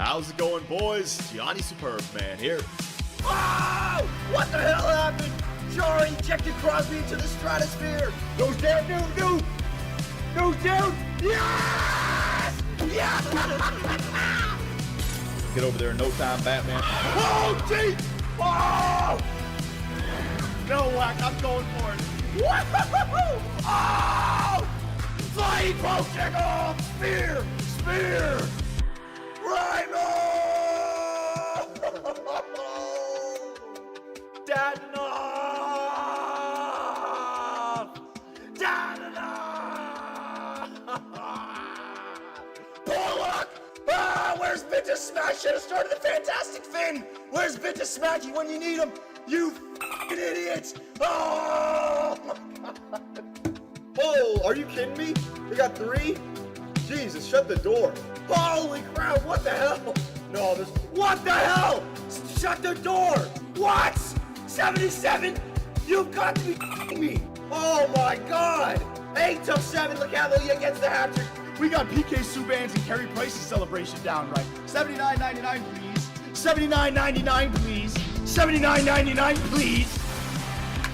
How's it going, boys? Gianni Superb Man here. Oh! What the hell happened? Jari ejected Crosby into the stratosphere. Goes down, dude. Goes down. Yes! Yes! Get over there in no time, Batman. Oh, jeez! Oh! No, Whack, I'm going for it. Woo-hoo-hoo-hoo! Oh! Flying potion! Oh, spear! Rhino! Bullock! Ah, where's Vintage Smack? Should have started the Fantastic Finn! Where's Vintage Smacky when you need him? You f***ing idiots! Oh my god! Oh, are you kidding me? They got 3? Jesus, shut the door. Holy crap, what the hell? No, there's... What the hell? Shut the door! What? 77? You've got to be f***ing me! Oh my god! 8-7, Lecavalier gets the hat trick. We got PK Subban's and Carey Price's celebration down right. $79.99, please. $79.99, please. $79.99, please.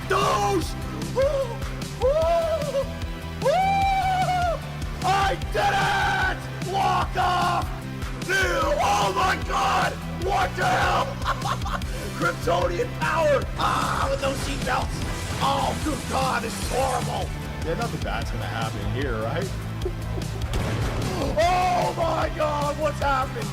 Those! Woo! Woo! Woo! I did it! Walk off! Ew, oh my god! What the hell? Kryptonian power! Ah, with no seatbelts! Oh, good god, this is horrible! Yeah, nothing bad's gonna happen here, right? Oh my god, what's happened?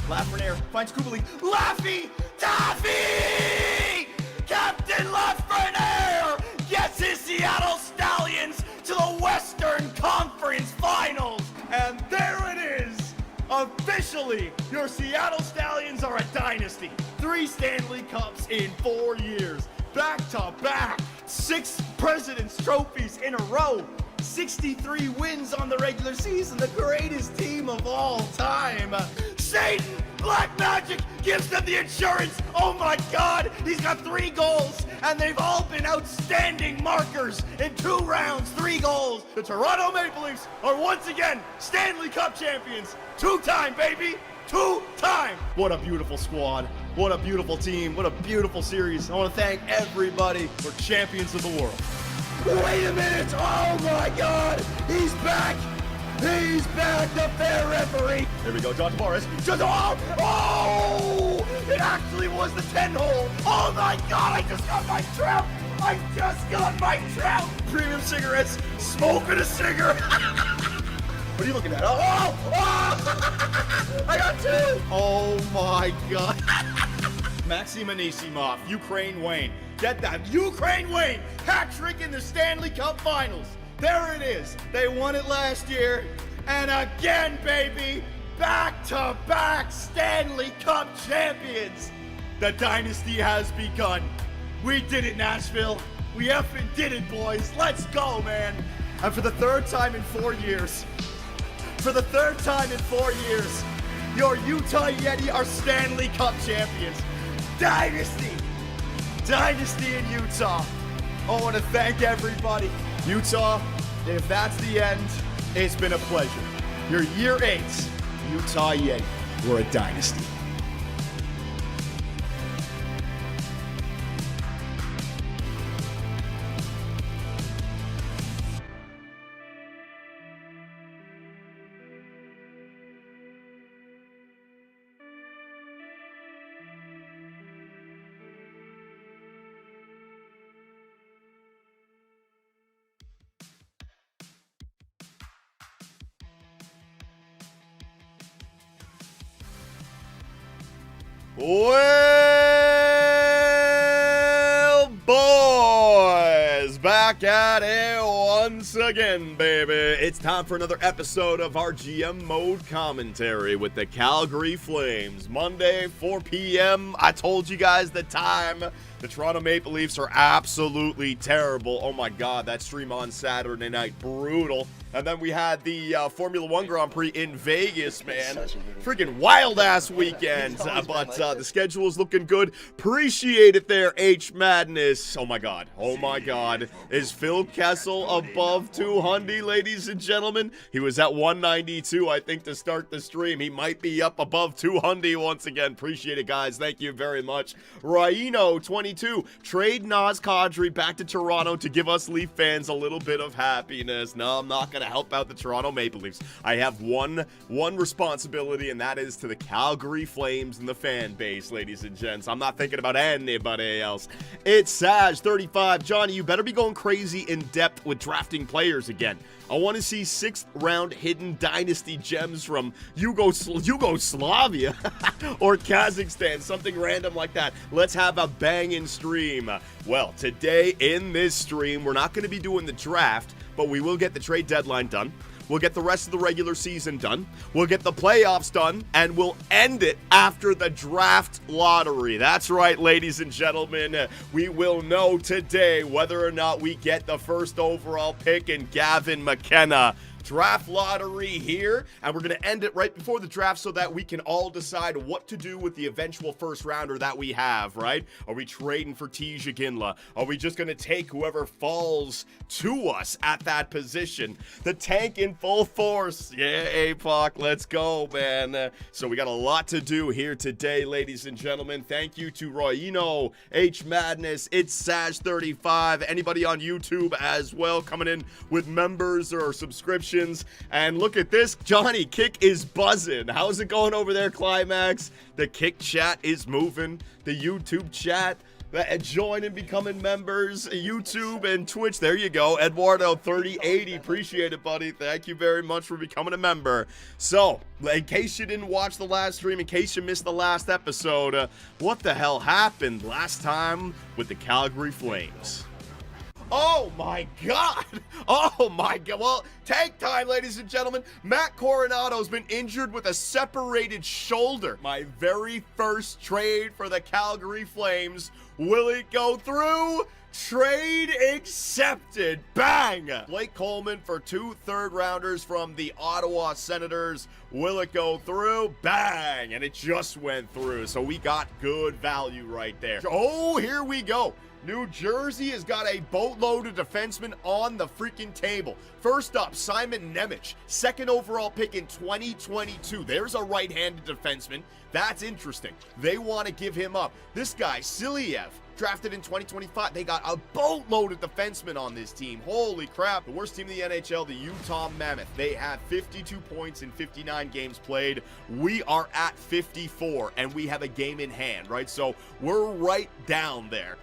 Lafreniere finds Kubalik. Laffy Taffy! Captain Lafreniere gets his Seattle Stallions to the Western Conference Finals! And there it is! Officially, your Seattle Stallions are a dynasty. 3 Stanley Cups in 4 years. Back to back. 6 President's Trophies in a row. 63 wins on the regular season. The greatest team of all time. Satan, Black Magic gives them the insurance. Oh my god, he's got 3 goals, and they've all been outstanding markers in 2 rounds, 3 goals. The Toronto Maple Leafs are once again Stanley Cup champions. 2-time, baby. 2-time. What a beautiful squad. What a beautiful team. What a beautiful series. I want to thank everybody. We're champions of the world. Wait a minute! Oh my god! He's back! He's back! The fair referee! Here we go, John Tavares. Just oh! It actually was the 10-hole! Oh my god! I just got my trout! I just got my trout! Premium cigarettes. Smoking a cigarette! What are you looking at? Oh! I got 2! Oh my god. Maxim Anisimov, Ukraine Wayne. Get that. Ukraine Wayne. Hat trick in the Stanley Cup Finals. There it is. They won it last year. And again, baby. Back-to-back Stanley Cup champions. The dynasty has begun. We did it, Nashville. We effing did it, boys. Let's go, man. And for the 3rd time in 4 years, your Utah Yeti are Stanley Cup champions. Dynasty in Utah. I want to thank everybody. Utah, if that's the end, it's been a pleasure. Your year 8, Utah Yeti. We're a dynasty. Well, boys, back at it once again, baby. It's time for another episode of our GM Mode commentary with the Calgary Flames. Monday, 4 p.m. I told you guys the time. The Toronto Maple Leafs are absolutely terrible. Oh my God, that stream on Saturday night, brutal. And then we had the Formula One Grand Prix in Vegas, man. Freaking wild-ass weekend. But the schedule is looking good. Appreciate it there, H Madness. Oh, my God. Oh, my God. Is Phil Kessel above 200, ladies and gentlemen? He was at 192, I think, to start the stream. He might be up above 200 once again. Appreciate it, guys. Thank you very much. Rhino 22. Trade Naz Kadri back to Toronto to give us Leaf fans a little bit of happiness. No, I'm not going to help out the Toronto Maple Leafs. I have one responsibility, and that is to the Calgary Flames and the fan base, ladies and gents. I'm not thinking about anybody else. It's Saj 35. Johnny, you better be going crazy in depth with drafting players again. I want to see 6th round hidden dynasty gems from Yugoslavia or Kazakhstan, something random like that. Let's have a banging stream. Well, today in this stream, we're not going to be doing the draft, but we will get the trade deadline done. We'll get the rest of the regular season done. We'll get the playoffs done, and we'll end it after the draft lottery. That's right, ladies and gentlemen. We will know today whether or not we get the first overall pick in Gavin McKenna. Draft lottery here, and we're going to end it right before the draft so that we can all decide what to do with the eventual first rounder that we have, right? Are we trading for Tija Ginla? Are we just going to take whoever falls to us at that position? The tank in full force. Yeah, APOC, let's go, man. So we got a lot to do here today, ladies and gentlemen. Thank you to Royino, H Madness, It's Saj35, anybody on YouTube as well coming in with members or subscriptions. And look at this, Johnny, Kick is buzzing. How's it going over there, Climax? The Kick chat is moving. The YouTube chat, join and becoming members, YouTube and Twitch. There you go, Eduardo 3080. Appreciate it, buddy. Thank you very much for becoming a member. So, in case you didn't watch the last stream, in case you missed the last episode, what the hell happened last time with the Calgary Flames? Oh my God! Oh my God! Well, tank time, ladies and gentlemen. Matt Coronado's been injured with a separated shoulder. My very first trade for the Calgary Flames. Will it go through? Trade accepted. Bang! Blake Coleman for 2 third-rounders from the Ottawa Senators. Will it go through? Bang! And it just went through. So we got good value right there. Oh, here we go. New Jersey has got a boatload of defensemen on the freaking table. First up, Simon Nemec, 2nd overall pick in 2022. There's a right-handed defenseman. That's interesting. They want to give him up. This guy, Siliev, drafted in 2025. They got a boatload of defensemen on this team. Holy crap. The worst team in the NHL, the Utah Mammoth. They have 52 points in 59 games played. We are at 54, and we have a game in hand, right? So we're right down there.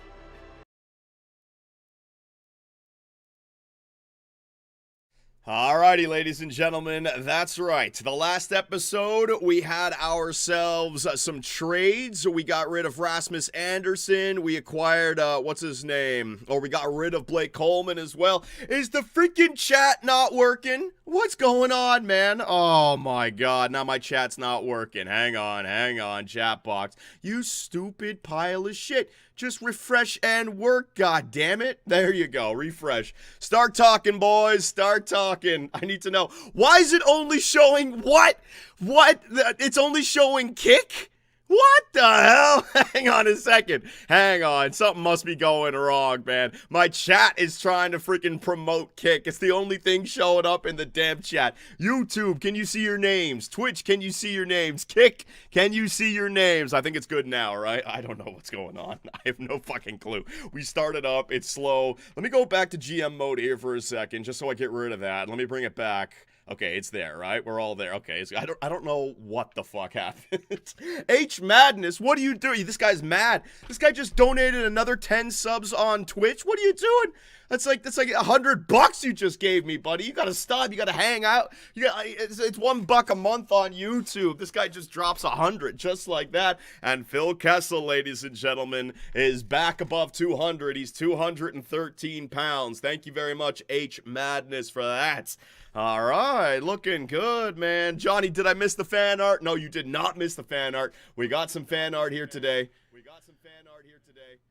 Alrighty, ladies and gentlemen, that's right. The last episode, we had ourselves some trades. We got rid of Rasmus Anderson. We acquired, what's his name? Or we got rid of Blake Coleman as well. Is the freaking chat not working? What's going on, man? Oh my God, now my chat's not working. Hang on, chat box. You stupid pile of shit. Just refresh and work, god damn it. There you go, refresh. Start talking, boys, start talking. I need to know, why is it only showing what? It's only showing Kick? What the hell? Hang on a second. Hang on. Something must be going wrong, man. My chat is trying to freaking promote Kick. It's the only thing showing up in the damn chat. YouTube, can you see your names? Twitch, can you see your names? Kick, can you see your names? I think it's good now, right? I don't know what's going on. I have no fucking clue. We started up. It's slow. Let me go back to GM mode here for a second, just so I get rid of that. Let me bring it back. Okay, it's there, right? We're all there. Okay, so I don't know what the fuck happened. H Madness, what are you doing? This guy's mad. This guy just donated another 10 subs on Twitch. What are you doing? That's like $100 you just gave me, buddy. You gotta stop. You gotta hang out. It's $1 a month on YouTube. This guy just drops 100 just like that. And Phil Kessel, ladies and gentlemen, is back above 200. He's 213 pounds. Thank you very much, H Madness, for that. All right, looking good, man. Johnny, did I miss the fan art? No, you did not miss the fan art. We got some fan art here today.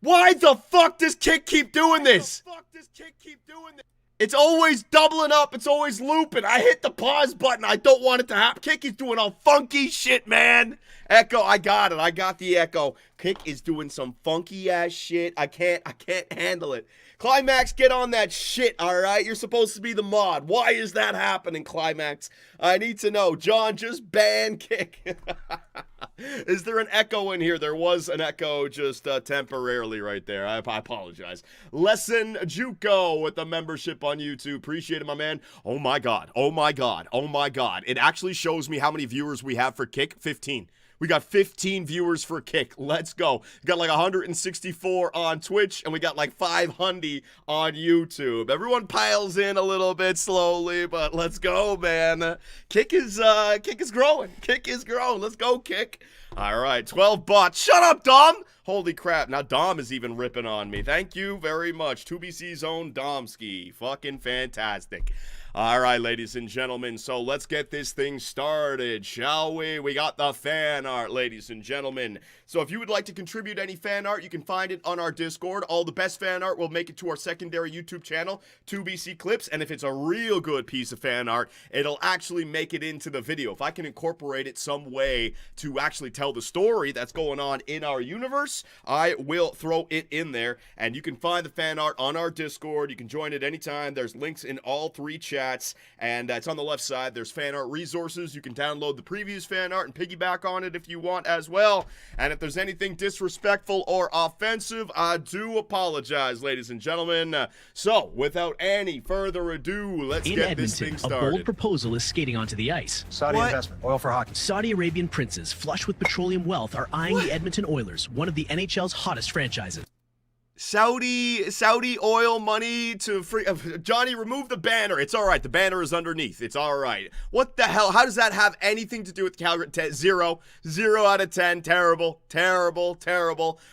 Why the fuck does Kick keep doing this? It's always doubling up. It's always looping. I hit the pause button. I don't want it to happen. Kick is doing all funky shit, man. Echo, I got it. I got the echo. Kick is doing some funky ass shit. I can't handle it. Climax, get on that shit, all right? You're supposed to be the mod. Why is that happening, Climax? I need to know. John, just ban Kick. Is there an echo in here? There was an echo just temporarily right there. I apologize. Lesson Juco with the membership on YouTube. Appreciate it, my man. Oh my God. Oh my God. Oh my God. It actually shows me how many viewers we have for Kick. 15. We got 15 viewers for Kick. Let's go. We got like 164 on Twitch, and we got like 500 on YouTube. Everyone piles in a little bit slowly, but let's go, man. Kick is growing. Kick is growing. Let's go, Kick. All right, 12 bots. Shut up, Dom. Holy crap. Now Dom is even ripping on me. Thank you very much. 2BC's own Domski. Fucking fantastic. All right, ladies and gentlemen, so let's get this thing started, shall we? We got the fan art, ladies and gentlemen. So if you would like to contribute any fan art, you can find it on our Discord. All the best fan art will make it to our secondary YouTube channel, 2BC Clips, and if it's a real good piece of fan art, it'll actually make it into the video. If I can incorporate it some way to actually tell the story that's going on in our universe, I will throw it in there, and you can find the fan art on our Discord. You can join it anytime. There's links in all 3 chats. And it's on the left side. There's fan art resources. You can download the previous fan art and piggyback on it if you want as well. And if there's anything disrespectful or offensive, I do apologize, ladies and gentlemen. So, without any further ado, let's get this thing started. A bold proposal is skating onto the ice. Saudi investment, oil for hockey. Saudi Arabian princes, flush with petroleum wealth, are eyeing the Edmonton Oilers, one of the NHL's hottest franchises. Saudi oil money to free. Johnny, remove the banner. It's all right. The banner is underneath. It's all right. What the hell? How does that have anything to do with Calgary? 0 out of 10. Terrible.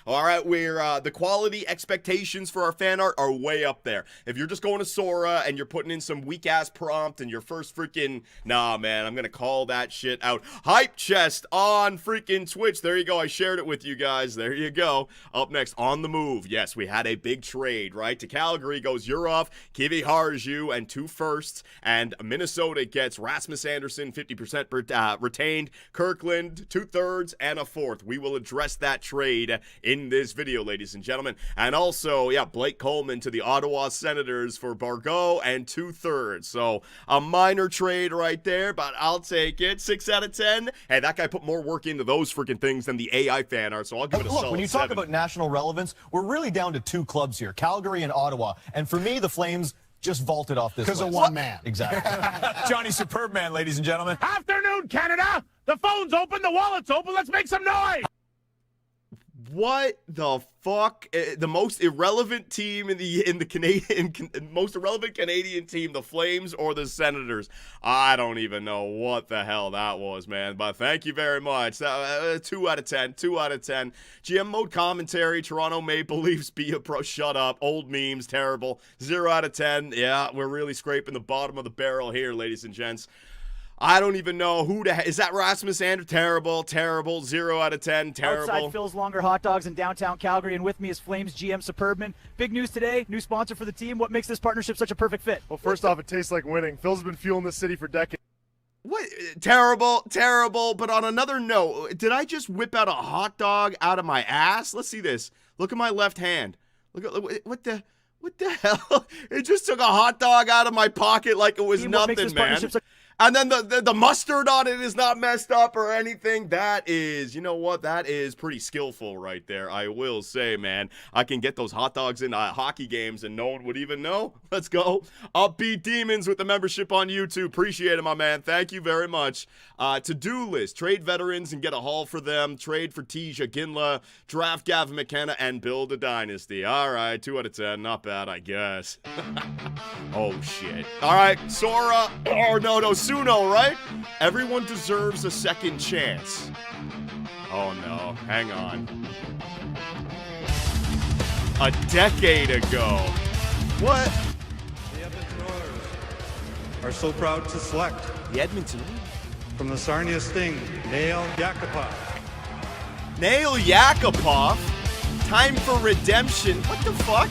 All right, we're the quality expectations for our fan art are way up there. If you're just going to Sora and you're putting in some weak ass prompt and your first freaking man, I'm gonna call that shit out. Hype chest on freaking Twitch. There you go. I shared it with you guys. There you go. Up next, on the move. Yes. We had a big trade, right? To Calgary goes Yurov, Kivi Harju, and 2 firsts. And Minnesota gets Rasmus Anderson, 50% retained. Kirkland, 2/3, and a 4th. We will address that trade in this video, ladies and gentlemen. And also, Blake Coleman to the Ottawa Senators for Bargot and 2/3. So, a minor trade right there, but I'll take it. 6 out of 10. Hey, that guy put more work into those freaking things than the AI fan art, so I'll give it a solid 7. When you talk about national relevance, we're really down to 2 clubs here, Calgary and Ottawa. And for me, the Flames just vaulted off this because list. of one man. Exactly. Johnny Superbman, ladies and gentlemen. Afternoon, Canada. The phone's open. The wallet's open. Let's make some noise. What the fuck? The most irrelevant team in the Canadian, most irrelevant Canadian team, the Flames or the Senators? I don't even know what the hell that was, man. But thank you very much. 2 out of 10. 2 out of 10. GM mode commentary. Toronto Maple Leafs be a pro. Shut up. Old memes. Terrible. 0 out of 10. Yeah, we're really scraping the bottom of the barrel here, ladies and gents. I don't even know who the heck. Is that Rasmus Anderson? Terrible. 0 out of 10. Terrible. Outside Phil's Longer Hot Dogs in downtown Calgary, and with me is Flames GM Superbman. Big news today, new sponsor for the team. What makes this partnership such a perfect fit? Well, first off, it tastes like winning. Phil's been fueling this city for decades. What? Terrible. But on another note, did I just whip out a hot dog out of my ass? Let's see this. Look at my left hand. Look, what the hell? It just took a hot dog out of my pocket like it was nothing, man. And then the mustard on it is not messed up or anything. That is, you know what? That is pretty skillful right there, I will say, man. I can get those hot dogs in hockey games and no one would even know. Let's go. Upbeat Demons with the membership on YouTube. Appreciate it, my man. Thank you very much. To-do list. Trade veterans and get a haul for them. Trade for Tija Ginla. Draft Gavin McKenna and build a dynasty. All right, 2 out of 10. Not bad, I guess. Oh, shit. All right, Sora. Oh, no, Suno, right? Everyone deserves a second chance. Oh no, hang on. A decade ago. What? The Edmonton Oilers are so proud to select The Edmonton? from the Sarnia Sting, Nail Yakupov. Nail Yakupov? Time for redemption. What the fuck?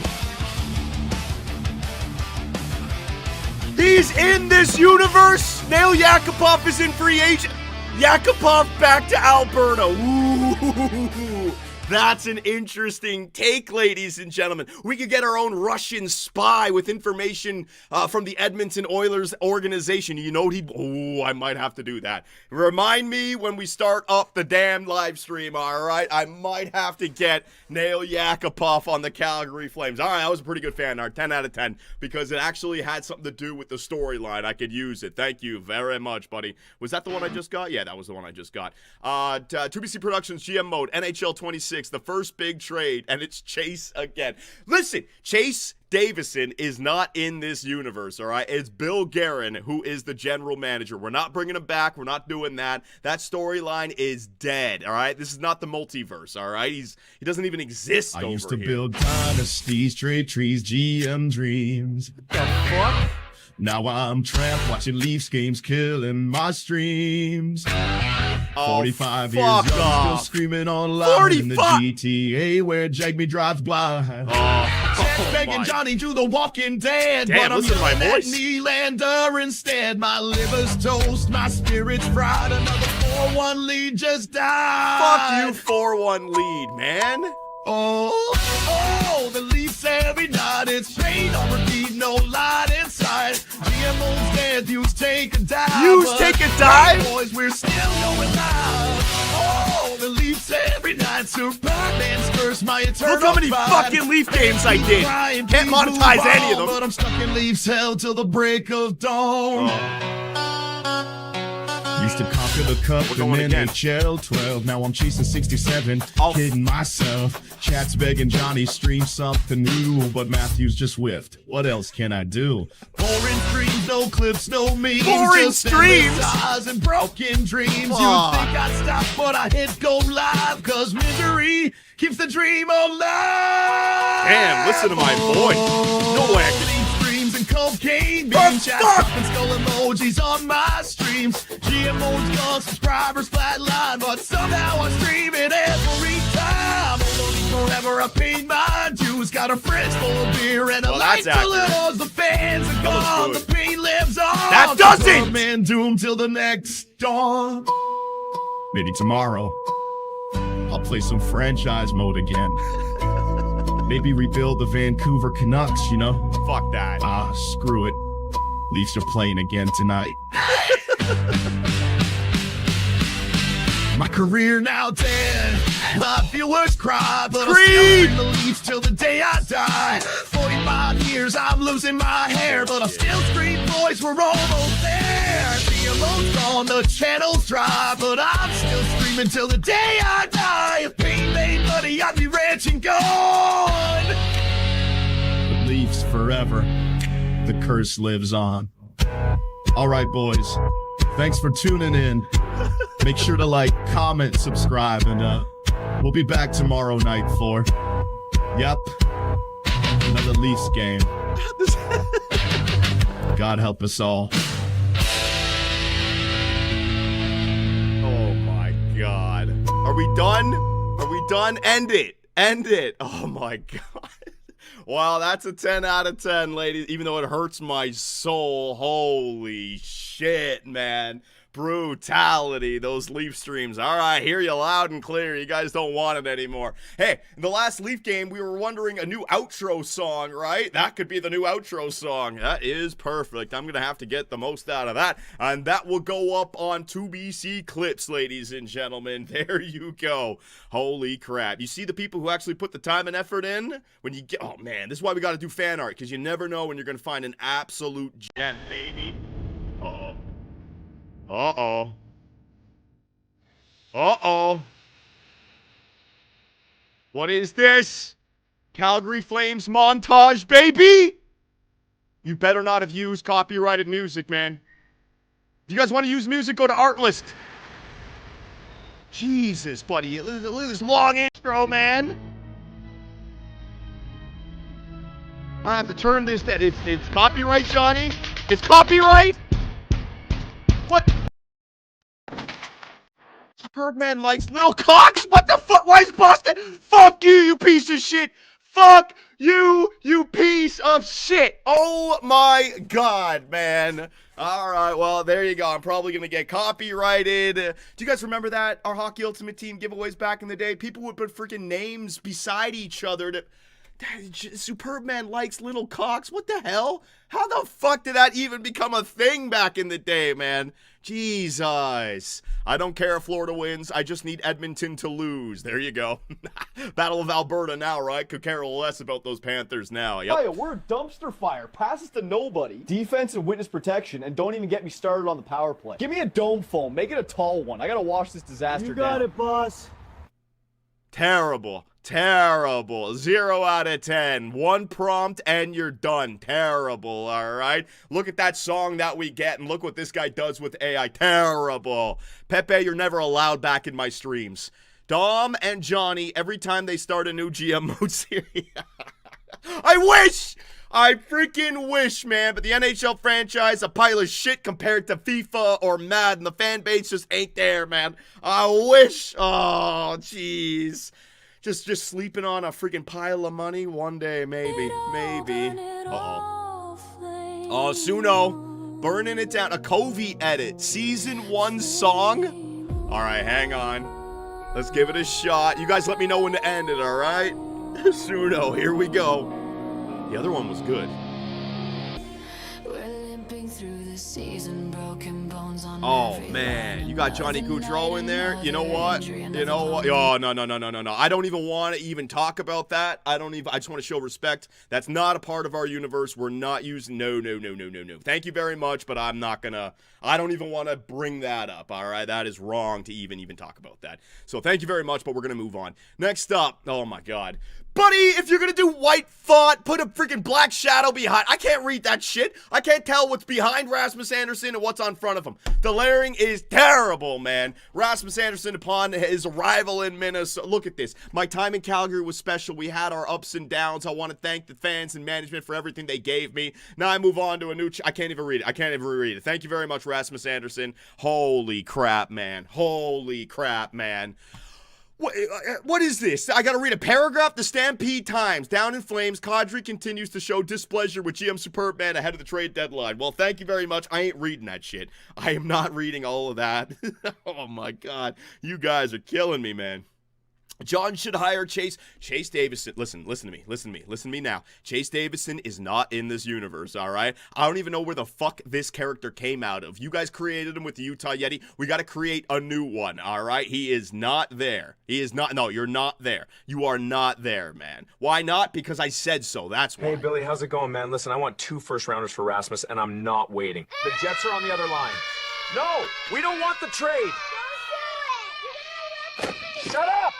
He's in this universe. Nail Yakupov is in free agent. Yakupov back to Alberta. Ooh. That's an interesting take, ladies and gentlemen. We could get our own Russian spy with information from the Edmonton Oilers organization. You know what he'd... Oh, I might have to do that. Remind me when we start up the damn live stream, all right? I might have to get Nail Yakupov on the Calgary Flames. All right, that was a pretty good fan art, 10 out of 10, because it actually had something to do with the storyline. I could use it. Thank you very much, buddy. Was that the one I just got? Yeah, that was the one I just got. 2BC Productions GM Mode, NHL 26. The first big trade, and it's Chase again. Listen, Chase Davison is not in this universe, all right? It's Bill Guerin who is the general manager. We're not bringing him back. We're not doing that. That storyline is dead, all right? This is not the multiverse, all right? He doesn't even exist over here. I used to build dynasties, trade trees, GM dreams. The fuck? Now I'm trapped watching Leafs games, killing my streams. 45 years young, still screaming online in the GTA where Jagme drives blind. Begging Johnny do the Walking Dead, damn, but I'm listen to my voice. Nylander instead. My liver's toast, my spirit's fried. Another 4-1 lead just died. Fuck you, 4-1 lead, man. Oh, the Leafs every night. It's pain on repeat, no light inside. GMO's dead, views take a dive. Views take a dive? Hey, boys, we're still going live. Oh, the Leafs every night. Superman's curse, my eternal Look how many pride. fucking Leaf games I did. Can't monetize any of them. But I'm stuck in Leafs hell till the break of dawn. Used to conquer the cup in NHL 12. Now I'm chasing 67, kidding myself. Chat's begging Johnny stream something new, but Matthews just whiffed. What else can I do? Boring streams, no clips, no memes. Boring just streams? eyes and broken dreams. You'd think I'd stop, but I hit go live, cause misery keeps the dream alive. Damn, listen to my voice. No way. And cocaine beans, and skull emojis on my streams. GMO's gone, subscribers flatline, but somehow I stream it every time. Although forever I paid my dues, got a fridge full of beer and a light full of those. The fans are gone, the pain lives on. That doesn't! Man doomed till the next dawn. Maybe tomorrow I'll play some franchise mode again. Maybe rebuild the Vancouver Canucks, you know? Fuck that. Screw it. Leafs are playing again tonight. My career now dead. My viewers cry, but I'll still bring the Leafs till the day I die. 45 years, I'm losing my hair, but I'll still scream, boys, we're almost there. The alarm's gone, the channel's dry, but I'm still screaming till the day I die. If pain made money, I'd be rich and gone. The Leafs forever. The curse lives on. All right, boys. Thanks for tuning in. Make sure to like, comment, subscribe, and we'll be back tomorrow night for, yep, another Leafs game. God help us all. Oh my God. Are we done? Are we done? End it. End it. Oh my God. Wow, that's a 10 out of 10, ladies. Even though it hurts my soul. Holy shit, man. Brutality, those Leaf streams. All right, hear you loud and clear. You guys don't want it anymore. Hey, in the last Leaf game, we were wondering a new outro song, right? That could be the new outro song. That is perfect. I'm going to have to get the most out of that. And that will go up on 2BC Clips, ladies and gentlemen. There you go. Holy crap. You see the people who actually put the time and effort in? When you get, oh man, this is why we got to do fan art, because you never know when you're going to find an absolute gem, baby. Uh-oh. Uh-oh. Uh-oh. What is this? Calgary Flames montage, baby? You better not have used copyrighted music, man. If you guys want to use music, go to Artlist. Jesus, buddy. Look at this long intro, man. I have to turn this. It's copyright, Johnny. It's copyright. What? Birdman likes little cocks? What the fuck? Why is Boston? Fuck you, you piece of shit. Fuck you, you piece of shit. Oh my God, man. All right, well, there you go. I'm probably going to get copyrighted. Do you guys remember that? Our Hockey Ultimate Team giveaways back in the day? People would put freaking names beside each other to... Superbman likes little cocks. What the hell? How the fuck did that even become a thing back in the day, man? Jesus. I don't care if Florida wins. I just need Edmonton to lose. There you go. Battle of Alberta now, right? Could care less about those Panthers now. Yep. Hey, we're a dumpster fire. Passes to nobody. Defense and witness protection, and don't even get me started on the power play. Give me a dome foam. Make it a tall one. I gotta wash this disaster down. You got it, boss. Terrible. Terrible. 0 out of 10. One prompt and you're done. Terrible, all right? Look at that song that we get and look what this guy does with AI. Terrible. Pepe, you're never allowed back in my streams. Dom and Johnny, every time they start a new GM mode series. I freaking wish, man, but the NHL franchise, a pile of shit compared to FIFA or Madden. The fan base just ain't there, man. I wish. Oh, jeez. Just sleeping on a freaking pile of money one day, maybe. Uh-oh. Oh, Suno, burning it down. A Covey edit, season 1 song. All right, hang on. Let's give it a shot. You guys let me know when to end it, all right? Suno, here we go. The other one was good. Oh, man. You got Johnny Gaudreau in there? You know what? Oh, no. I don't even want to even talk about that. I just want to show respect. That's not a part of our universe. We're not using... No. Thank you very much, but I'm not gonna... I don't even want to bring that up, all right? That is wrong to even talk about that. So thank you very much, but we're gonna move on. Next up... Oh, my God. Buddy, if you're gonna do white font, put a freaking black shadow behind. I can't read that shit. I can't tell what's behind Rasmus Anderson and what's on front of him. The layering is terrible, man. Rasmus Anderson upon his arrival in Minnesota. Look at this. My time in Calgary was special. We had our ups and downs. I want to thank the fans and management for everything they gave me. Now I move on to a new... I can't even read it. Thank you very much, Rasmus Anderson. Holy crap, man. What is this? I gotta read a paragraph? The Stampede Times. Down in flames, Kadri continues to show displeasure with GM Superbman ahead of the trade deadline. Well, thank you very much. I ain't reading that shit. I am not reading all of that. Oh my God. You guys are killing me, man. John should hire Chase Davison. Listen to me now. Chase Davison is not in this universe, all right? I don't even know where the fuck this character came out of. You guys created him with the Utah Yeti. We got to create a new one, all right? He is not there. No, you're not there. You are not there, man. Why not? Because I said so. That's why. Hey, Billy, how's it going, man? Listen, I want 2 first-rounders for Rasmus, and I'm not waiting. The Jets are on the other line. No, we don't want the trade. Shut up!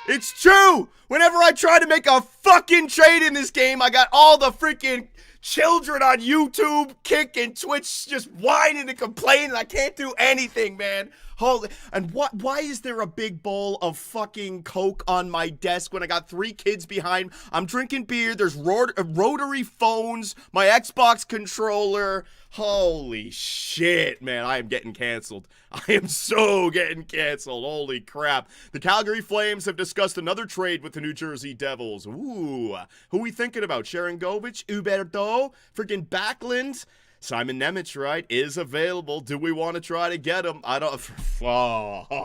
It's true! Whenever I try to make a fucking trade in this game, I got all the freaking children on YouTube, Kick, and Twitch just whining and complaining. I can't do anything, man. Holy, and why is there a big bowl of fucking Coke on my desk when I got 3 kids behind? I'm drinking beer, there's rotary phones, my Xbox controller. Holy shit, man, I am getting canceled. I am so getting canceled. Holy crap. The Calgary Flames have discussed another trade with the New Jersey Devils. Ooh, who we thinking about? Sharon Govich, Huberto, freaking Backlund? Simon Nemec, right, is available. Do we want to try to get him? I don't... For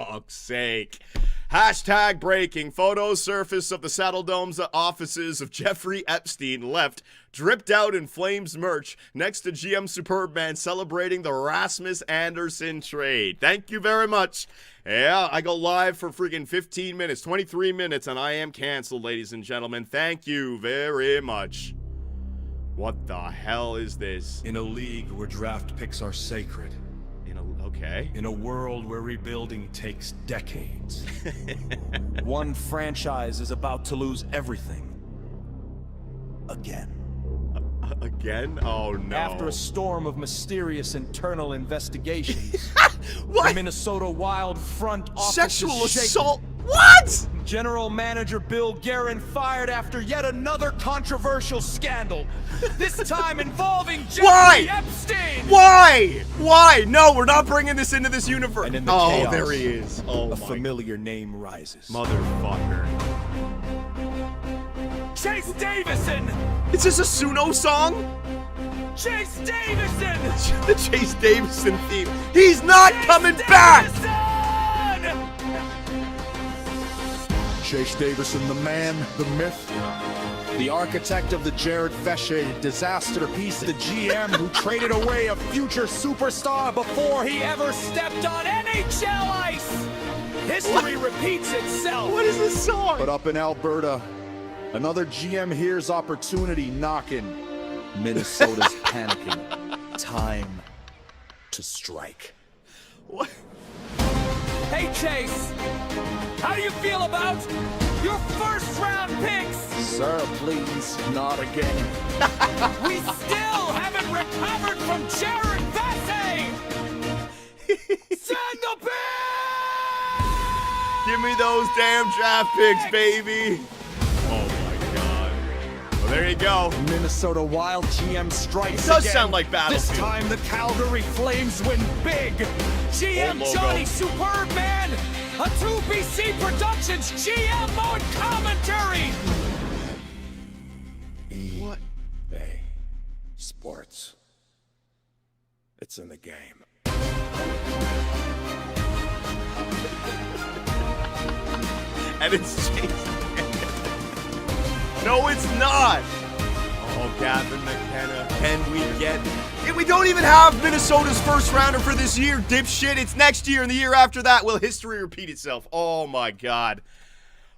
fuck's sake. Hashtag breaking. Photos surface of the Saddle Dome's offices of Jeffrey Epstein left, dripped out in Flames merch next to GM Superbman celebrating the Rasmus Anderson trade. Thank you very much. Yeah, I go live for freaking 15 minutes, 23 minutes, and I am canceled, ladies and gentlemen. Thank you very much. What the hell is this? In a league where draft picks are sacred. Okay. In a world where rebuilding takes decades. One franchise is about to lose everything. Again. Again? Oh, no. After a storm of mysterious internal investigations, what? The Minnesota Wild front office Sexual is shaken. assault? What? General Manager Bill Guerin fired after yet another controversial scandal. This time involving Jeffrey Epstein. Why? No, we're not bringing this into this universe. And in the chaos, there he is. Oh, a familiar name rises. Motherfucker. Chase Davison! Is this a Suno song? Chase Davison! The Chase Davison theme. He's not coming back! Chase Davison, the man, the myth, the architect of the Jared Veshe disaster piece, The GM who traded away a future superstar before he ever stepped on NHL ice! History repeats itself! What is this song? But up in Alberta, another GM hears opportunity knocking. Minnesota's panicking. Time to strike. What? Hey Chase, how do you feel about your first round picks? Sir, please, not again. We still haven't recovered from Jared Vesey! Send the pick! Give me those damn draft picks, baby. Oh my God. Well, there you go. Minnesota Wild GM strikes It does again. sound like Battlefield. This time the Calgary Flames win big. GM Old Johnny logo. Superman, a 2BC Productions GM mode commentary. What? Hey, sports. It's in the game. And it's Chase. No, it's not. Oh, Gavin McKenna. Can we get... Yeah, we don't even have Minnesota's first rounder for this year, dipshit. It's next year and the year after that. Will history repeat itself? Oh, my God.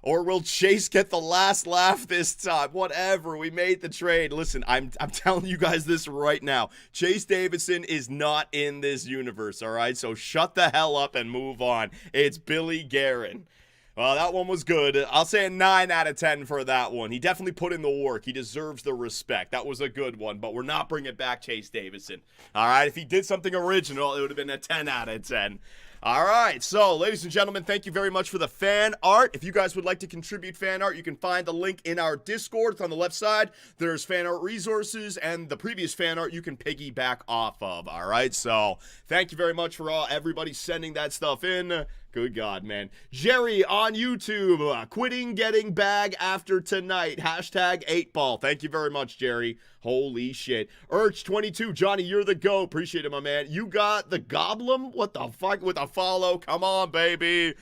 Or will Chase get the last laugh this time? Whatever. We made the trade. Listen, I'm telling you guys this right now. Chase Davison is not in this universe, all right? So shut the hell up and move on. It's Billy Guerin. Well, that one was good. I'll say a 9 out of 10 for that one. He definitely put in the work. He deserves the respect. That was a good one, but we're not bringing back Chase Davison. All right, if he did something original, it would have been a 10 out of 10. All right, so ladies and gentlemen, thank you very much for the fan art. If you guys would like to contribute fan art, you can find the link in our Discord. It's on the left side. There's fan art resources, and the previous fan art you can piggyback off of. All right, so thank you very much for everybody sending that stuff in. Good God, man. Jerry on YouTube, quitting getting bag after tonight. Hashtag 8ball. Thank you very much, Jerry. Holy shit. Urch22, Johnny, you're the GOAT. Appreciate it, my man. You got the Goblin? What the fuck with a follow? Come on, baby.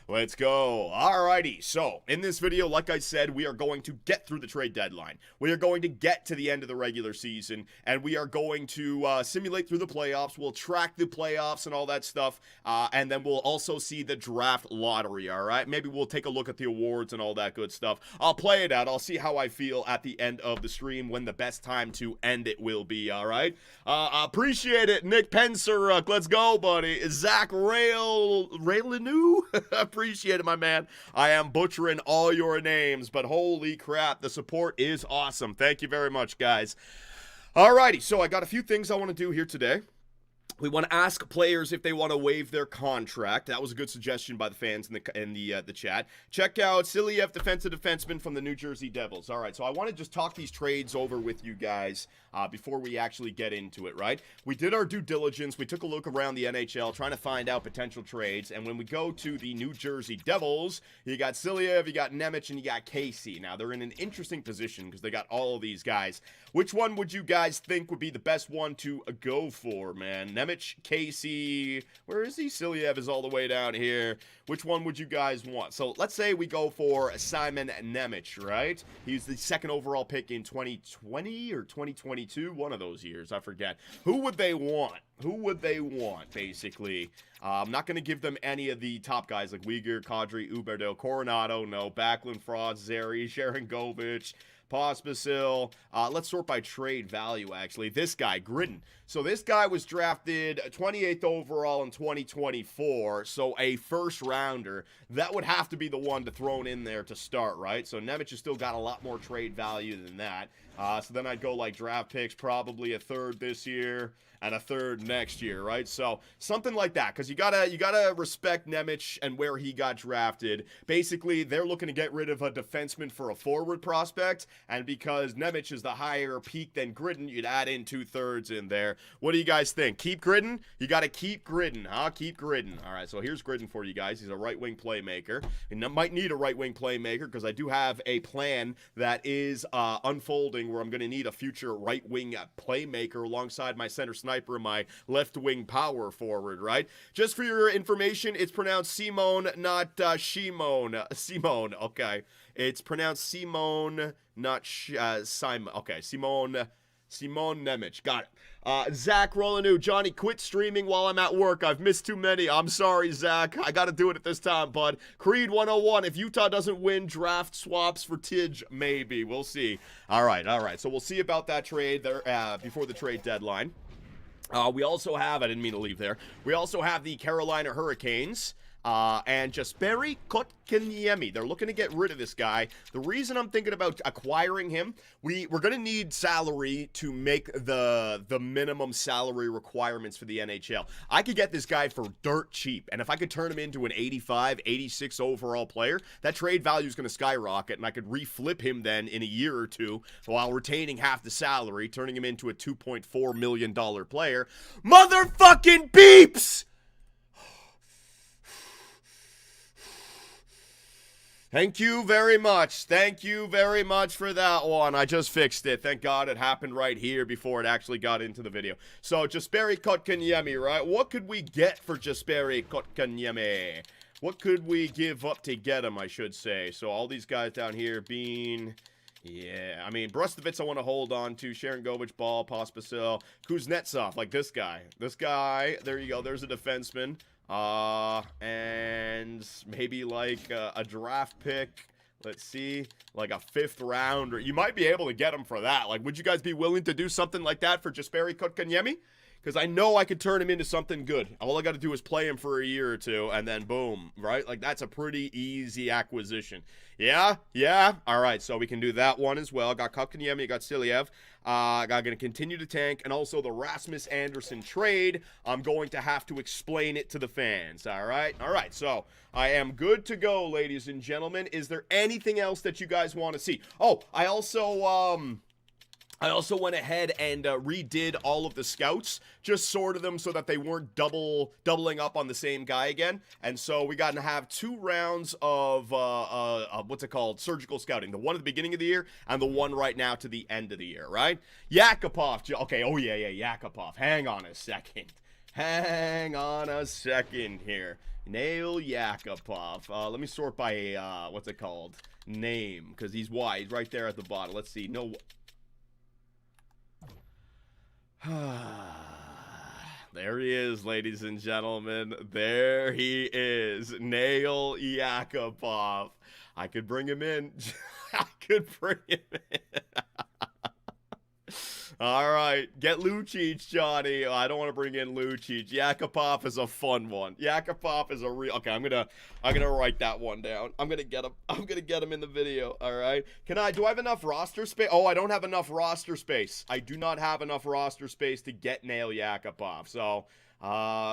Let's go. Alrighty, so in this video, like I said, we are going to get through the trade deadline. We are going to get to the end of the regular season, and we are going to simulate through the playoffs. We'll track the playoffs and all that stuff, and then we'll also see the draft lottery, alright? Maybe we'll take a look at the awards and all that good stuff. I'll play it out. I'll see how I feel at the end of the stream, when the best time to end it will be, alright? Appreciate it. Nick Penser, let's go, buddy. Zach Raylanu? Appreciate it, my man. I am butchering all your names, but holy crap, the support is awesome. Thank you very much, guys. Alrighty, so I got a few things I want to do here today. We want to ask players if they want to waive their contract. That was a good suggestion by the fans in the chat. Check out Siliev, defensive defenseman from the New Jersey Devils. All right, so I want to just talk these trades over with you guys before we actually get into it, right? We did our due diligence. We took a look around the NHL trying to find out potential trades. And when we go to the New Jersey Devils, you got Siliev, you got Nemec, and you got Casey. Now, they're in an interesting position because they got all of these guys. Which one would you guys think would be the best one to go for, man? Nemec, Casey, where is he? Siliev is all the way down here. Which one would you guys want? So let's say we go for Simon Nemec, right? He was the second overall pick in 2020 or 2022, one of those years, I forget. Who would they want? Who would they want, basically? I'm not going to give them any of the top guys like Uyghur, Kadri, Huberdeau, Coronado, no, Backlund, Frost, Zeri, Sharangovich, Pospisil. Let's sort by trade value, actually. This guy, Gridden. So this guy was drafted 28th overall in 2024, so a first rounder. That would have to be the one to throw in there to start, right? So Nemec has still got a lot more trade value than that. So then I'd go like draft picks, probably a third this year. and a third next year, right? So something like that, because you gotta respect Nemec and where he got drafted. Basically, they're looking to get rid of a defenseman for a forward prospect, and because Nemec is the higher peak than Gridden, you'd add in 2/3 in there. What do you guys think? Keep Gridden? You gotta keep Gridden, huh? Keep Gridden. All right, so here's Gridden for you guys. He's a right-wing playmaker, and I might need a right-wing playmaker because I do have a plan that is unfolding where I'm going to need a future right-wing playmaker alongside my center sniper and my left-wing power forward, right? Just for your information, it's pronounced Simone, not Shimon. Simone, okay. It's pronounced Simone, not Simon. Okay, Simone Nemec. Got it. Zach Rolanu, Johnny, quit streaming while I'm at work. I've missed too many. I'm sorry, Zach. I got to do it at this time, bud. Creed 101. If Utah doesn't win, draft swaps for Tidge. Maybe. We'll see. All right. So we'll see about that trade there before the trade deadline. We also have, I didn't mean to leave there. We also have the Carolina Hurricanes. And Jesperi Kotkaniemi. They're looking to get rid of this guy. The reason I'm thinking about acquiring him, we're going to need salary to make the minimum salary requirements for the NHL. I could get this guy for dirt cheap, and if I could turn him into an 85, 86 overall player, that trade value is going to skyrocket, and I could reflip him then in a year or two while retaining half the salary, turning him into a $2.4 million player. Motherfucking beeps! Thank you very much. Thank you very much for that one. I just fixed it. Thank God it happened right here before it actually got into the video. So, Jesperi Kotkaniemi, right? What could we get for Jesperi Kotkaniemi? What could we give up to get him, I should say? So, all these guys down here being... Yeah, I mean, Brustovitz I want to hold on to. Sharon Govich, Ball, Pospisil, Kuznetsov, like this guy. This guy, there you go. There's a defenseman. And maybe like a draft pick. Let's see, like a 5th rounder. You might be able to get him for that. Like, would you guys be willing to do something like that for Jesperi Kotkaniemi? Because I know I could turn him into something good. All I got to do is play him for a year or two, and then boom, right? Like, that's a pretty easy acquisition. Yeah? All right, so we can do that one as well. Got Kotkaniemi, got Siliev. I'm going to continue to tank, and also the Rasmus Anderson trade. I'm going to have to explain it to the fans, all right? All right, so I am good to go, ladies and gentlemen. Is there anything else that you guys want to see? Oh, I also went ahead and redid all of the scouts, just sorted them so that they weren't doubling up on the same guy again. And so we got to have 2 rounds of what's it called? Surgical scouting. The one at the beginning of the year and the one right now to the end of the year, right? Yakupov. Okay, oh yeah, Yakupov. Hang on a second here. Nail Yakupov. Let me sort by, what's it called? Name, because he's wide. He's right there at the bottom. Let's see. No... There he is, ladies and gentlemen. There he is. Nail Yakupov. I could bring him in. All right. Get Lucic, Johnny. I don't want to bring in Lucic. Yakupov is a fun one. Yakupov is a real... Okay, I'm gonna write that one down. I'm gonna get him in the video. All right. Do I have enough roster space? Oh, I don't have enough roster space. I do not have enough roster space to get Nail Yakupov. So,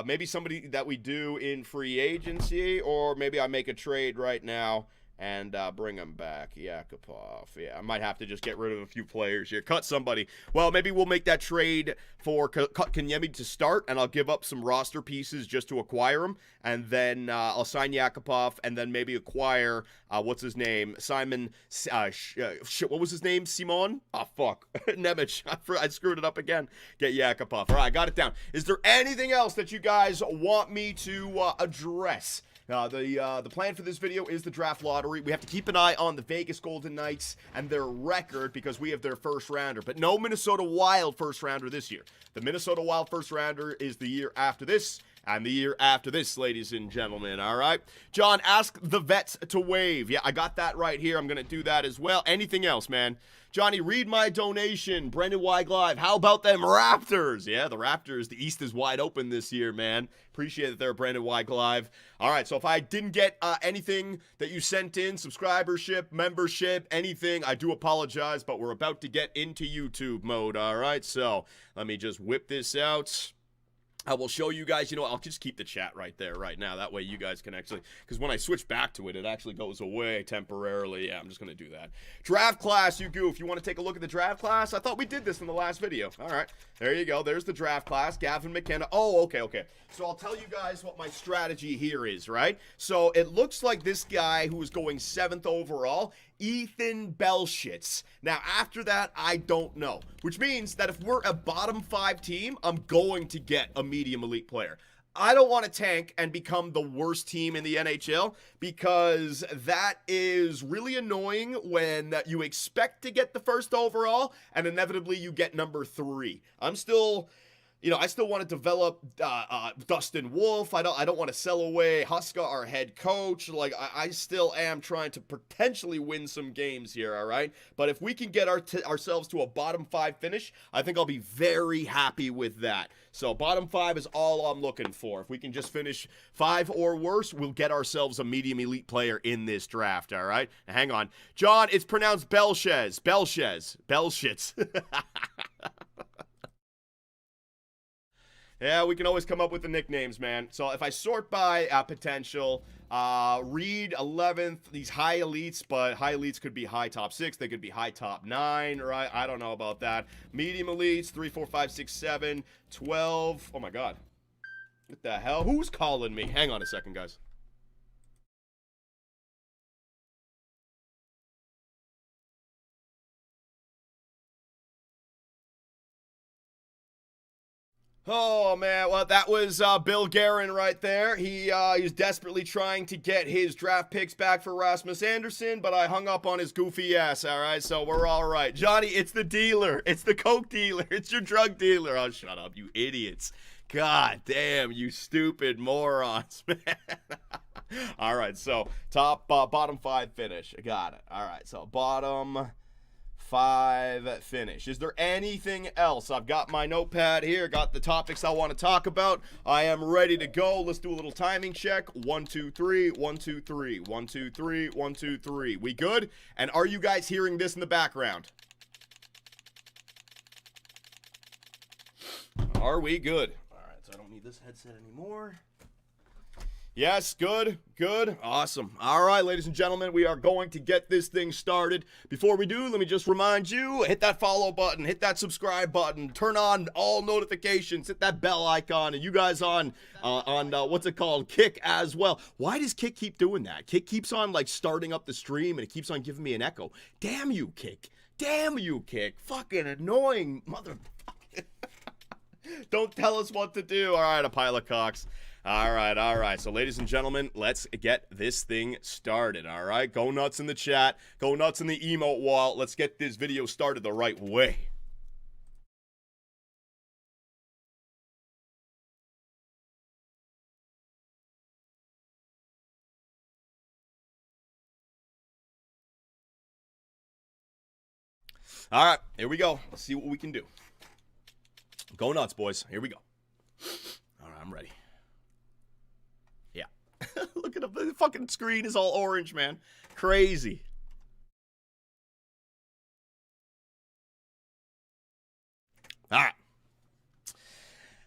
maybe somebody that we do in free agency, or maybe I make a trade right now and bring him back. Yakupov. Yeah, I might have to just get rid of a few players here. Cut somebody. Well, maybe we'll make that trade for Kotkaniemi to start, and I'll give up some roster pieces just to acquire him. And then I'll sign Yakupov, and then maybe acquire, what's his name? Simon, what was his name? Simon? Oh, fuck. Nemec. I screwed it up again. Get Yakupov. All right, I got it down. Is there anything else that you guys want me to address? The plan for this video is the draft lottery. We have to keep an eye on the Vegas Golden Knights and their record because we have their first rounder, but no Minnesota Wild first rounder this year. The Minnesota Wild first rounder is the year after this, And the year after this, ladies and gentlemen, all right? John, ask the vets to wave. Yeah, I got that right here. I'm going to do that as well. Anything else, man? Johnny, read my donation. Brendan Weig Live. How about them Raptors? Yeah, the Raptors. The East is wide open this year, man. Appreciate it there, Brendan Weig Live. All right, so if I didn't get anything that you sent in, subscribership, membership, anything, I do apologize, but we're about to get into YouTube mode, all right? So let me just whip this out. I will show you guys, I'll just keep the chat right there right now. That way you guys can actually, because when I switch back to it, it actually goes away temporarily. Yeah, I'm just going to do that. Draft class, you goof. You want to take a look at the draft class? I thought we did this in the last video. All right, there you go. There's the draft class. Gavin McKenna. Oh, okay. So I'll tell you guys what my strategy here is, right? So it looks like this guy who is going 7th overall, Ethan Belshitz. Now, after that, I don't know. Which means that if we're a bottom 5 team, I'm going to get a medium elite player. I don't want to tank and become the worst team in the NHL because that is really annoying when you expect to get the 1st overall and inevitably you get number 3. I'm still... I still want to develop Dustin Wolf. I don't want to sell away Huska, our head coach. Like, I still am trying to potentially win some games here, all right? But if we can get ourselves to a bottom 5 finish, I think I'll be very happy with that. So bottom 5 is all I'm looking for. If we can just finish 5 or worse, we'll get ourselves a medium elite player in this draft, all right? Now, hang on. John, it's pronounced Belshitz. Yeah, we can always come up with the nicknames, man. So if I sort by potential, Reed 11th, these high elites, but high elites could be high top 6, they could be high top 9, right? I don't know about that. Medium elites, 3, 4, 5, 6, 7, 12. Oh my God. What the hell? Who's calling me? Hang on a second, guys. Oh, man. Well, that was Bill Guerin right there. He's desperately trying to get his draft picks back for Rasmus Anderson, but I hung up on his goofy ass, all right? So we're all right. Johnny, it's the dealer. It's the coke dealer. It's your drug dealer. Oh, shut up, you idiots. God damn, you stupid morons, man. All right, so bottom 5 finish. Got it. All right, so bottom 5 finish. Is there anything else? I've got my notepad here, got the topics I want to talk about. I am ready to go. Let's do a little timing check. 1, 2, 3, 1, 2, 3, 1, 2, 3, 1, 2, 3. We good? And are you guys hearing this in the background? Are we good? All right, so I don't need this headset anymore. Yes, good, awesome. All right, ladies and gentlemen, we are going to get this thing started. Before we do, let me just remind you, hit that follow button, hit that subscribe button, turn on all notifications, hit that bell icon, and you guys on what's it called, Kick as well. Why does Kick keep doing that? Kick keeps on, like, starting up the stream, and it keeps on giving me an echo. Damn you, Kick. Damn you, Kick. Fucking annoying motherfucker. Don't tell us what to do. All right, a pile of cocks. All right. So, ladies and gentlemen, let's get this thing started, all right? Go nuts in the chat. Go nuts in the emote wall. Let's get this video started the right way. All right, here we go. Let's see what we can do. Go nuts, boys. Here we go. All right, I'm ready. Look at the fucking screen is all orange, man. Crazy. All right.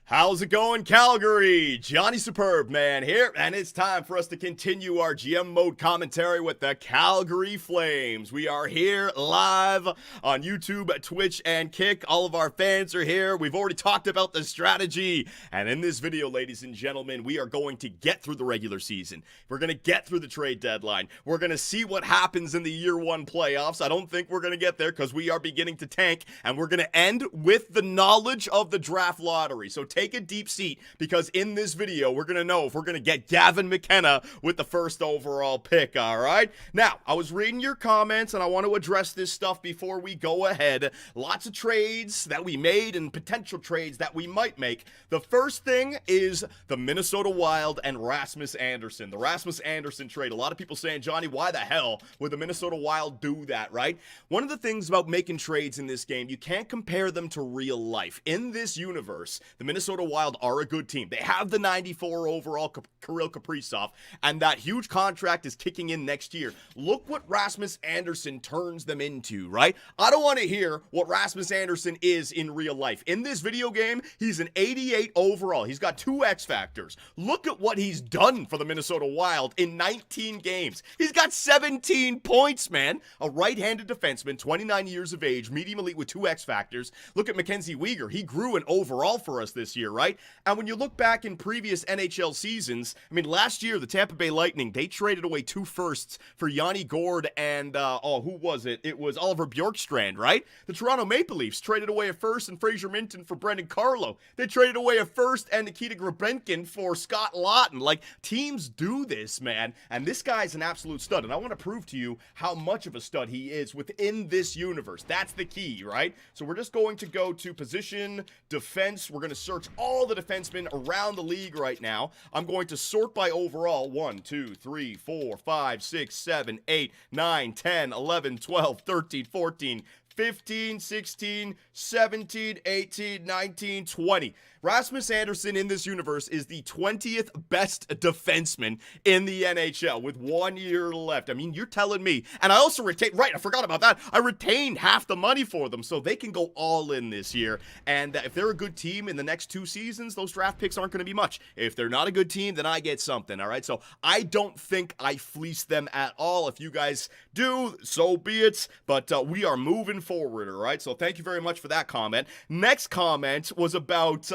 How's it going, Calgary? Johnny Superb, man, here, and it's time for us to continue our GM mode commentary with the Calgary Flames. We are here live on YouTube, Twitch, and Kick. All of our fans are here. We've already talked about the strategy, and in this video, ladies and gentlemen, we are going to get through the regular season. We're going to get through the trade deadline. We're going to see what happens in the year 1 playoffs. I don't think we're going to get there because we are beginning to tank, and we're going to end with the knowledge of the draft lottery. So take a deep seat, because in this video, we're going to know if we're going to get Gavin McKenna with the first overall pick, all right? Now, I was reading your comments, and I want to address this stuff before we go ahead. Lots of trades that we made and potential trades that we might make. The first thing is the Minnesota Wild and Rasmus Andersson. The Rasmus Andersson trade. A lot of people saying, Johnny, why the hell would the Minnesota Wild do that, right? One of the things about making trades in this game, you can't compare them to real life. In this universe, the Minnesota Wild are a good team. They have the 94 overall Kirill Kaprizov, and that huge contract is kicking in next year. Look what Rasmus Andersson turns them into, right? I don't want to hear what Rasmus Andersson is in real life. In this video game, he's an 88 overall. He's got 2 X factors. Look at what he's done for the Minnesota Wild in 19 games. He's got 17 points, man. A right-handed defenseman, 29 years of age, medium elite with 2 X factors. Look at Mackenzie Weegar. He grew an overall for us this year, right? And when you look back in previous NHL seasons, I mean, last year, the Tampa Bay Lightning, they traded away 2 firsts for Yanni Gourde and, who was it? It was Oliver Bjorkstrand, right? The Toronto Maple Leafs traded away a first and Fraser Minton for Brendan Carlo. They traded away a first and Nikita Grabenkin for Scott Lawton. Like, teams do this, man. And this guy's an absolute stud. And I want to prove to you how much of a stud he is within this universe. That's the key, right? So we're just going to go to position, defense. We're going to search all the defensemen around the league right now. I'm going to sort by overall. 1, 2, 3, 4, 5, 6, 7, 8, 9, 10, 11, 12, 13, 14, 15, 16, 17, 18, 19, 20. Rasmus Andersson in this universe is the 20th best defenseman in the NHL with 1 year left. I mean, you're telling me. And I also retained, right, I forgot about that. I retained half the money for them, so they can go all in this year. And if they're a good team in the next 2 seasons, those draft picks aren't going to be much. If they're not a good team, then I get something, all right? So I don't think I fleeced them at all. If you guys do, so be it. But we are moving forward, all right? So thank you very much for that comment. Next comment was about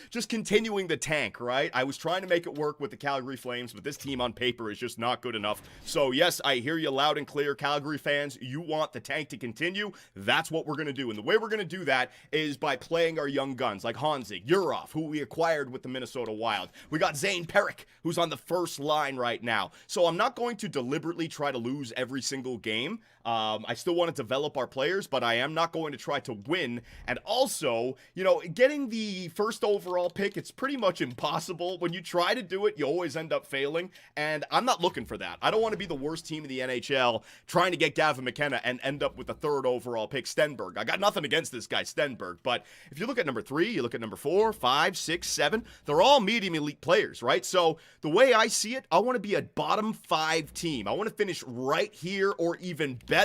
just continuing the tank, right? I was trying to make it work with the Calgary Flames, but this team on paper is just not good enough. So yes, I hear you loud and clear, Calgary fans. You want the tank to continue. That's what we're going to do. And the way we're going to do that is by playing our young guns like Honzig, Urov, who we acquired with the Minnesota Wild. We got Zane Perrick, who's on the first line right now. So I'm not going to deliberately try to lose every single game. I still want to develop our players, but I am not going to try to win. And also, you know, getting the first overall pick, it's pretty much impossible. When you try to do it, you always end up failing. And I'm not looking for that. I don't want to be the worst team in the NHL trying to get Gavin McKenna and end up with the 3rd overall pick, Stenberg. I got nothing against this guy, Stenberg. But if you look at number 3, you look at number 4, 5, 6, 7, they're all medium elite players, right? So the way I see it, I want to be a bottom 5 team. I want to finish right here or even better.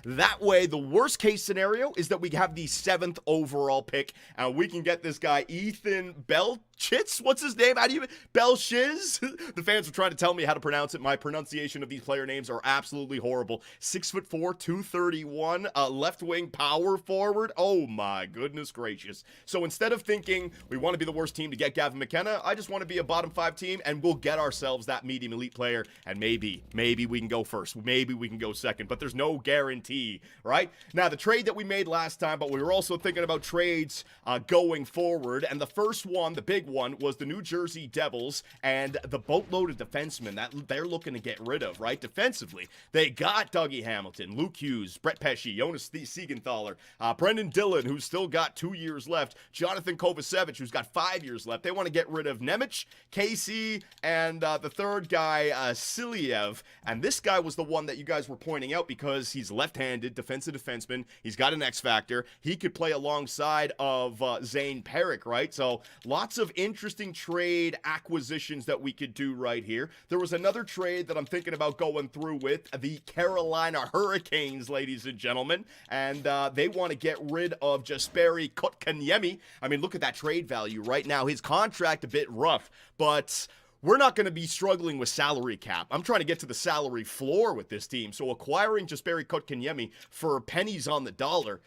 That way, the worst case scenario is that we have the 7th overall pick, and we can get this guy, Ethan Belchitz. What's his name? How do you... Belchiz? The fans were trying to tell me how to pronounce it. My pronunciation of these player names are absolutely horrible. 6'4", 231, left wing power forward. Oh my goodness gracious. So instead of thinking we want to be the worst team to get Gavin McKenna, I just want to be a bottom 5 team, and we'll get ourselves that medium elite player, and maybe we can go first. Maybe we can go second, but there's no guarantee, right? Now, the trade that we made last time, but we were also thinking about trades going forward, and the first one, the big one, was the New Jersey Devils and the boatload of defensemen that they're looking to get rid of, right? Defensively, they got Dougie Hamilton, Luke Hughes, Brett Pesce, Jonas Siegenthaler, Brendan Dillon, who's still got 2 years left, Jonathan Kovacevic, who's got 5 years left. They want to get rid of Nemec, Casey, and the third guy, Siliev, and this guy was the one that you guys were pointing out because he's left-handed, defensive defenseman. He's got an X factor. He could play alongside of Zane Perrick, right? So lots of interesting trade acquisitions that we could do right here. There was another trade that I'm thinking about going through with the Carolina Hurricanes, ladies and gentlemen, and they want to get rid of Jesperi Kotkaniemi. I mean, look at that trade value right now. His contract a bit rough, but we're not going to be struggling with salary cap. I'm trying to get to the salary floor with this team. So acquiring Jesperi Kotkaniemi for pennies on the dollar,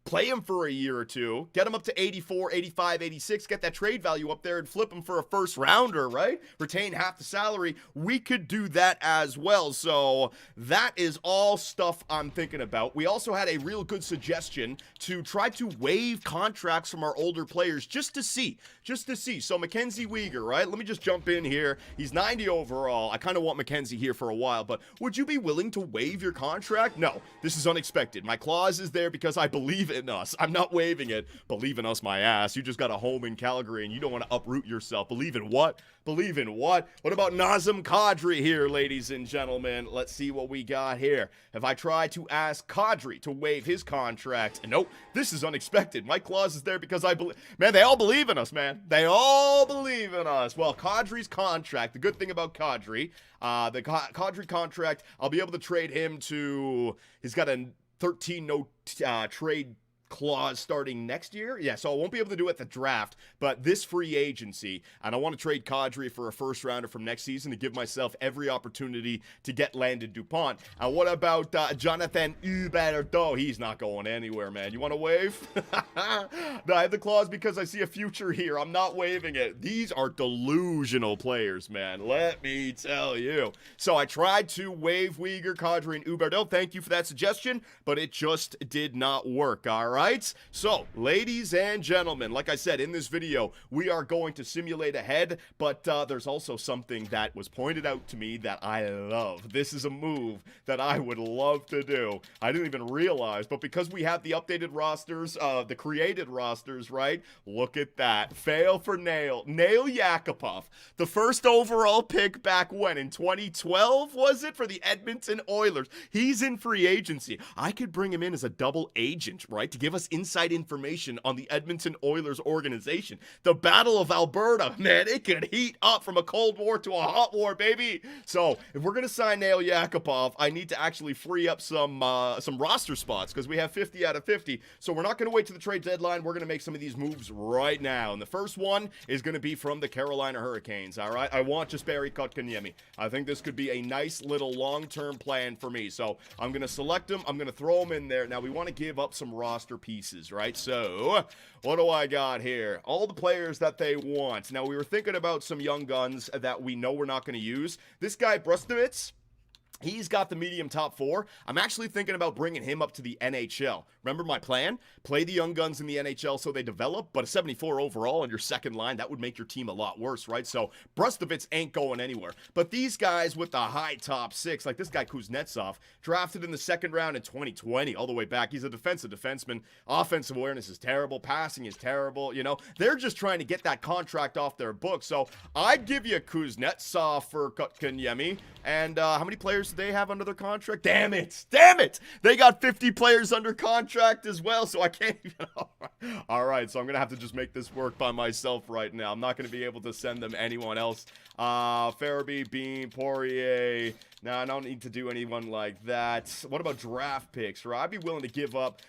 play him for a year or two, get him up to 84, 85, 86, get that trade value up there and flip him for a first rounder, right? Retain half the salary. We could do that as well. So that is all stuff I'm thinking about. We also had a real good suggestion to try to waive contracts from our older players just to see. So Mackenzie Weegar, right? Let me just jump in here. He's 90 overall. I kind of want Mackenzie here for a while, but would you be willing to waive your contract? No, this is unexpected. My clause is there because I believe in us. I'm not waiving it. Believe in us, my ass. You just got a home in Calgary and you don't want to uproot yourself. Believe in what? Believe in what? What about Nazem Kadri here, ladies and gentlemen? Let's see what we got here. Have I tried to ask Kadri to waive his contract? And nope, this is unexpected. My clause is there because I believe. Man, they all believe in us, man. They all believe in us. Well, Kadri's contract, the good thing about Kadri, the Kadri contract, I'll be able to trade him to, he's got a 13 no trade clause starting next year. Yeah, so I won't be able to do it at the draft, but this free agency, and I want to trade Kadri for a first rounder from next season to give myself every opportunity to get Landon DuPont. And what about Jonathan Huberdeau? He's not going anywhere, man. You want to waive? No, I have the clause because I see a future here. I'm not waiving it. These are delusional players, man. Let me tell you. So I tried to waive Weegar, Kadri, and Huberdeau. Thank you for that suggestion, but it just did not work, all right? So, ladies and gentlemen, like I said, in this video, we are going to simulate ahead, but there's also something that was pointed out to me that I love. This is a move that I would love to do. I didn't even realize, but because we have the updated rosters, the created rosters, right? Look at that. Fail for Nail Yakupov. The first overall pick back when? In 2012, was it? For the Edmonton Oilers. He's in free agency. I could bring him in as a double agent, right? To give us inside information on the Edmonton Oilers organization. The Battle of Alberta, man, it could heat up from a Cold War to a hot war, baby. So, if we're going to sign Nail Yakupov, I need to actually free up some roster spots because we have 50 out of 50. So, we're not going to wait to the trade deadline. We're going to make some of these moves right now. And the first one is going to be from the Carolina Hurricanes, all right? I want Jesperi Kotkaniemi. I think this could be a nice little long-term plan for me. So, I'm going to select him. I'm going to throw him in there. Now, we want to give up some roster pieces, right? So, what do I got here? All the players that they want. Now, we were thinking about some young guns that we know we're not going to use. This guy, Brustovitz, he's got the medium top 4. I'm actually thinking about bringing him up to the NHL. Remember my plan? Play the young guns in the NHL so they develop, but a 74 overall on your second line, that would make your team a lot worse, right? So Brustovitz ain't going anywhere. But these guys with the high top 6, like this guy Kuznetsov, drafted in the second round in 2020, all the way back. He's a defensive defenseman. Offensive awareness is terrible. Passing is terrible. You know, they're just trying to get that contract off their book. So I'd give you Kuznetsov for Kotkaniemi. And how many players do they have under their contract? Damn it! Damn it! They got 50 players under contract as well, so I can't even... All right, so I'm going to have to just make this work by myself right now. I'm not going to be able to send them anyone else. Farabee, Bean, Poirier... No, I don't need to do anyone like that. What about draft picks, right? I'd be willing to give up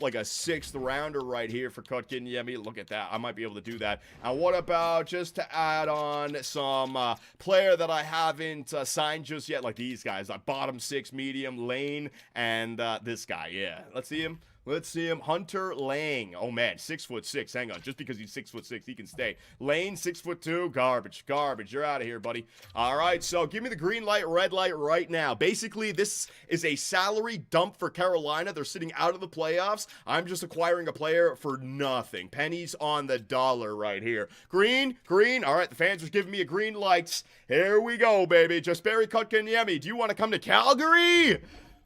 like a 6th rounder right here for Kotkaniemi. Look at that. I might be able to do that. And what about just to add on some player that I haven't signed just yet, like these guys, like bottom 6, medium, Lane, and this guy. Yeah, let's see him. Let's see him. Hunter Lang. Oh, man. 6'6". Hang on. Just because he's 6'6", he can stay. Lane, 6'2". Garbage. Garbage. You're out of here, buddy. All right. So give me the green light, red light right now. Basically, this is a salary dump for Carolina. They're sitting out of the playoffs. I'm just acquiring a player for nothing. Pennies on the dollar right here. Green. Green. All right. The fans are giving me a green light. Here we go, baby. Jesperi Kotkaniemi. Do you want to come to Calgary?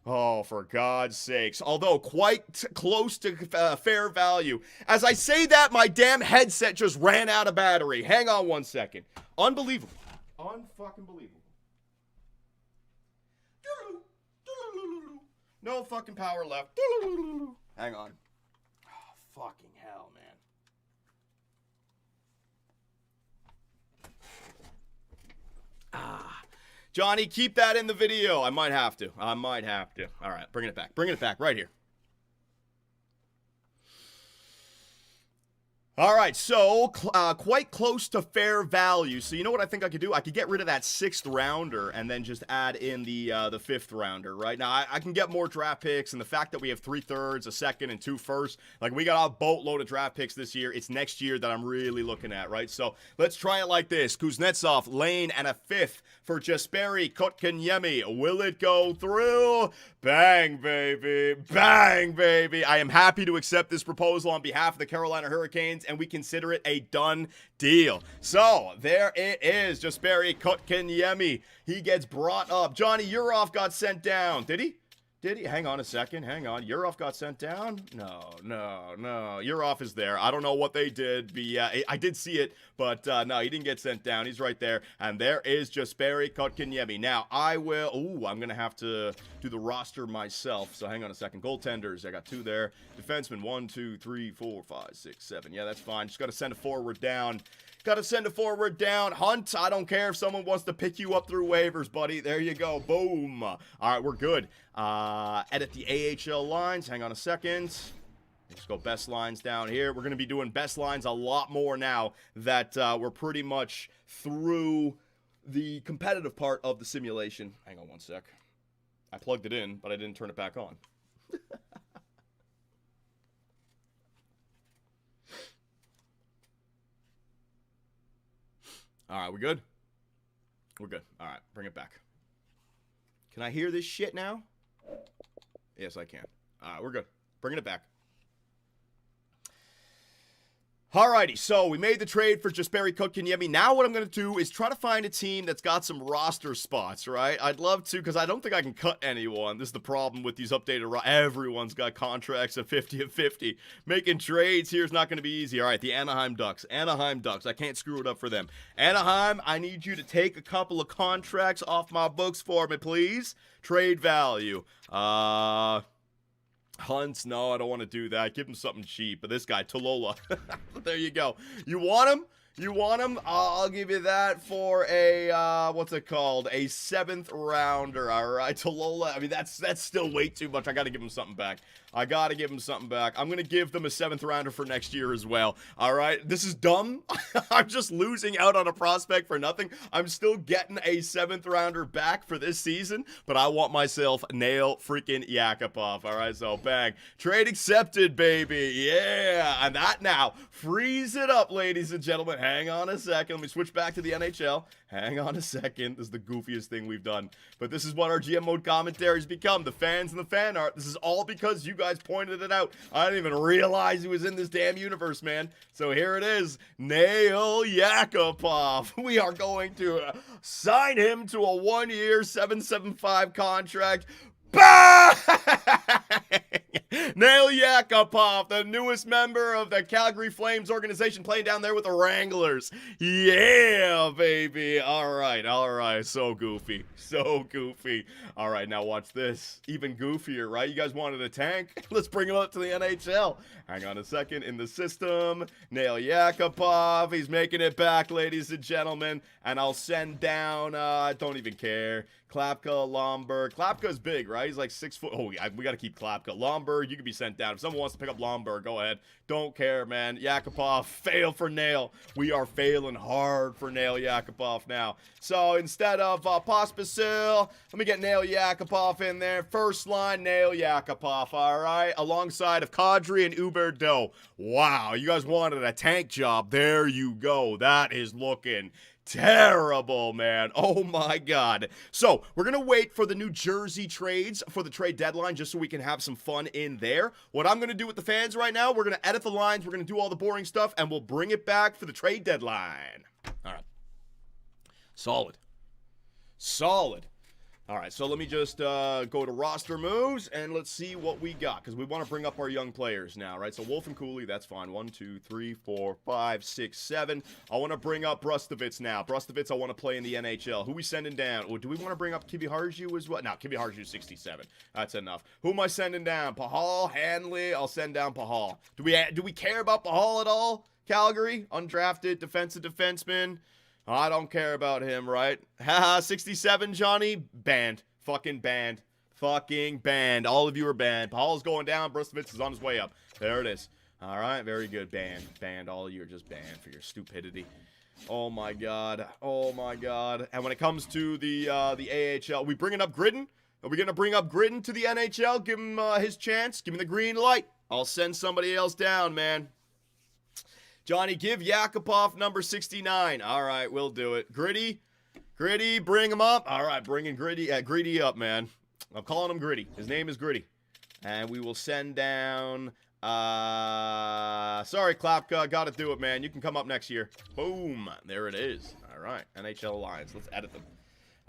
Oh, for God's sakes. Although quite close to fair value. As I say that, my damn headset just ran out of battery. Hang on one second. Unbelievable. Unfucking-believable. No fucking power left. Hang on. Oh, fucking hell, man. Johnny, keep that in the video. I might have to. All right, bringing it back. Bringing it back right here. All right, so quite close to fair value. So you know what I think I could do? I could get rid of that 6th rounder and then just add in the 5th rounder, right? Now, I can get more draft picks, and the fact that we have 3/3, a 2nd, and 2 firsts, like we got a boatload of draft picks this year. It's next year that I'm really looking at, right? So let's try it like this. Kuznetsov, Lane, and a 5th for Jesperi Kotkaniemi. Will it go through? Bang, baby. Bang, baby. I am happy to accept this proposal on behalf of the Carolina Hurricanes, and we consider it a done deal. So, there it is. Jesperi Kotkaniemi. He gets brought up. Johnny Urov got sent down. Did he? Did he? Hang on a second. Hang on. Urov got sent down? No. Urov is there. I don't know what they did. I did see it, but no, he didn't get sent down. He's right there. And there is Jesperi Kotkaniemi. Now, I'm going to have to do the roster myself. So hang on a second. Goaltenders, I got 2 there. Defensemen, 1, 2, 3, 4, 5, 6, 7. Yeah, that's fine. Just got to send a forward down. Got to send a forward down. Hunt, I don't care if someone wants to pick you up through waivers, buddy. There you go. Boom. All right, we're good. Edit the AHL lines. Hang on a second. Let's go best lines down here. We're going to be doing best lines a lot more now that we're pretty much through the competitive part of the simulation. Hang on one sec. I plugged it in, but I didn't turn it back on. All right, we good? We're good. All right, bring it back. Can I hear this shit now? Yes, I can. All right, we're good. Bringing it back. Alrighty, so we made the trade for Jesperi Kotkaniemi. Now what I'm going to do is try to find a team that's got some roster spots, right? I'd love to, because I don't think I can cut anyone. This is the problem with these updated everyone's got contracts of 50 of 50. Making trades here is not going to be easy. All right, the Anaheim Ducks. Anaheim Ducks. I can't screw it up for them. Anaheim, I need you to take a couple of contracts off my books for me, please. Trade value. Hunts, no, I don't want to do that. Give him something cheap. But this guy, Tolola, there you go. You want him? You want him? I'll give you that for a, what's it called? A 7th rounder, all right? Tolola, I mean, that's still way too much. I got to give him something back. I'm going to give them a 7th rounder for next year as well, all right? This is dumb. I'm just losing out on a prospect for nothing. I'm still getting a 7th rounder back for this season, but I want myself Nail freaking Yakupov, all right? So, bang. Trade accepted, baby. Yeah. And that now frees it up, ladies and gentlemen. Hang on a second. Let me switch back to the NHL. Hang on a second. This is the goofiest thing we've done. But this is what our GM mode commentaries become. The fans and the fan art. This is all because you guys pointed it out. I didn't even realize he was in this damn universe, man. So here it is. Nail Yakupov. We are going to sign him to a 1-year, $775 contract. Bang! Nail Yakupov, the newest member of the Calgary Flames organization, playing down there with the Wranglers. Yeah, baby. All right. So goofy. All right, now watch this. Even goofier, right? You guys wanted a tank? Let's bring him up to the NHL. Hang on a second. In the system, Nail Yakupov. He's making it back, ladies and gentlemen. And I'll send down, I don't even care. Klapka, Lomberg. Klapka's big, right? He's like 6 foot. Oh, yeah, we got to keep Klapka. Lomberg, you can be sent down. If someone wants to pick up Lomberg, go ahead. Don't care, man. Yakupov, fail for Nail. We are failing hard for Nail Yakupov now. So instead of Pospisil, let me get Nail Yakupov in there. First line, Nail Yakupov, all right? Alongside of Kadri and Huberdeau. Wow, you guys wanted a tank job. There you go. That is looking terrible, man. Oh my god. So we're gonna wait for the New Jersey trades for the trade deadline just so we can have some fun in there. What I'm gonna do with the fans right now, we're gonna edit the lines, we're gonna do all the boring stuff, and we'll bring it back for the trade deadline. All right. Solid. All right, so let me just go to roster moves, and let's see what we got, because we want to bring up our young players now, right? So Wolf and Cooley, that's fine. 1, 2, 3, 4, 5, 6, 7. I want to bring up Brustovitz now. Brustovitz, I want to play in the NHL. Who we sending down? Or do we want to bring up Kivi Harju as well? No, Kivi Harju 67. That's enough. Who am I sending down? Pahal, Hanley. I'll send down Pahal. Do we care about Pahal at all? Calgary, undrafted defensive defenseman. I don't care about him, right? Haha, 67, Johnny. Banned. Fucking banned. All of you are banned. Paul's going down. Brustovitz is on his way up. There it is. All right, very good. Banned. All of you are just banned for your stupidity. Oh my god. Oh my god. And when it comes to the AHL, we bringing up Gridden? Are we going to bring up Gridden to the NHL? Give him his chance. Give him the green light. I'll send somebody else down, man. Johnny, give Yakupov number 69. All right, we'll do it. Gritty, bring him up. All right, bringing Gritty up, man. I'm calling him Gritty. His name is Gritty. And we will send down... sorry, Klapka. Gotta do it, man. You can come up next year. Boom. There it is. All right, NHL lines. Let's edit them.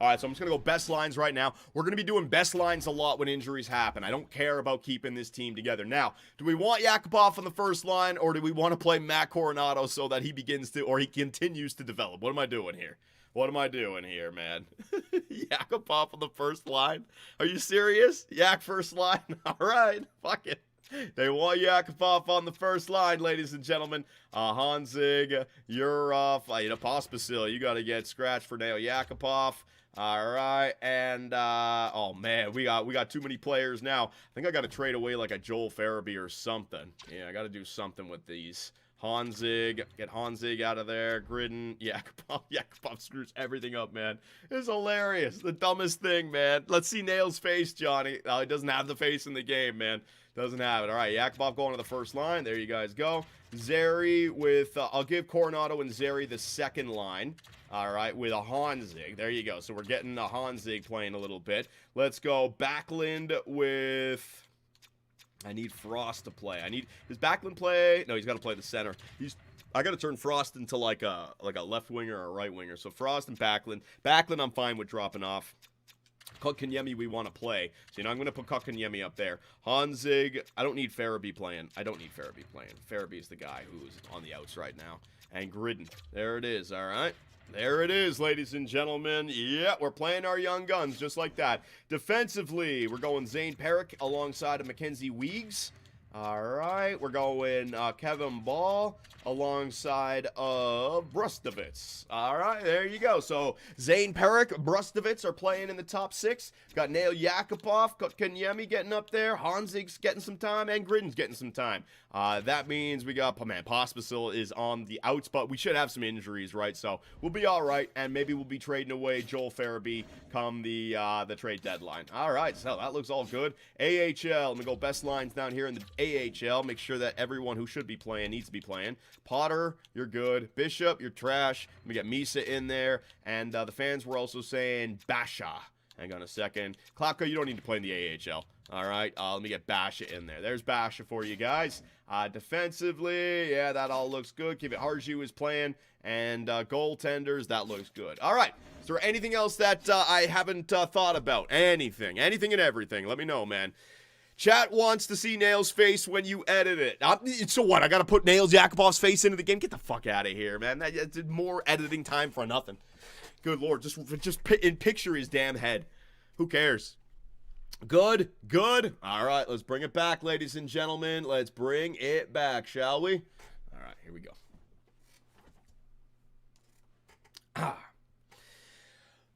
All right, so I'm just going to go best lines right now. We're going to be doing best lines a lot when injuries happen. I don't care about keeping this team together. Now, do we want Yakupov on the first line, or do we want to play Matt Coronado so that he begins to, or he continues to develop? What am I doing here? What am I doing here, man? Yakupov on the first line? Are you serious? Yak first line? All right, fuck it. They want Yakupov on the first line, ladies and gentlemen. Hanzig, Yurov, Pospisil, you got to get scratched for Nail Yakupov. All right, and oh man, we got too many players now. I think I got to trade away like a Joel Farabee or something. Yeah, I got to do something with these. Hanzig, get Hanzig out of there. Gridden, Yakupov screws everything up, man. It's hilarious. The dumbest thing, man. Let's see Nail's face, Johnny. He doesn't have the face in the game, man. Doesn't have it. All right, Yakupov going to the first line. There you guys go. Zary with, I'll give Coronado and Zary the second line. All right, with a Hanzig. There you go. So we're getting a Hanzig playing a little bit. Let's go Backlund with... I need Frost to play. Does Backlund play? No, he's got to play the center. I got to turn Frost into like a left winger or a right winger. So Frost and Backlund. Backlund I'm fine with dropping off. Kotkaniemi we want to play. So, I'm going to put Kotkaniemi up there. Hanzig, I don't need Farabee playing. Farabee is the guy who's on the outs right now. And Gridden. There it is, all right? There it is, ladies and gentlemen. Yeah, we're playing our young guns just like that. Defensively, we're going Zane Perrick alongside of Mackenzie Weegs. All right, we're going Kevin Ball alongside of Brustovitz. All right, there you go. So Zane Perrick, Brustovitz are playing in the top 6. Got Nail Yakupov, Kotkaniemi getting up there. Hanzig's getting some time, and Gridden's getting some time. That means we got, Pospisil is on the outs, but we should have some injuries, right? So we'll be all right, and maybe we'll be trading away Joel Farabee come the trade deadline. All right, so that looks all good. AHL, let me go best lines down here in the AHL. Make sure that everyone who should be playing needs to be playing. Potter, you're good. Bishop, you're trash. We got Misa in there, and the fans were also saying Basha. Hang on a second. Klapka, you don't need to play in the AHL. All right, let me get Basha in there. There's Basha for you guys. Defensively, yeah, that all looks good. Kivit Harju is playing, and goaltenders, that looks good. All right, is there anything else that I haven't thought about? Anything and everything. Let me know, man. Chat wants to see Nail's face when you edit it. So what? I got to put Nail's Yakupov's face into the game? Get the fuck out of here, man. That's more editing time for nothing. Good Lord. Just picture his damn head. Who cares? Good. All right, let's bring it back, ladies and gentlemen. Let's bring it back, shall we? All right, here we go.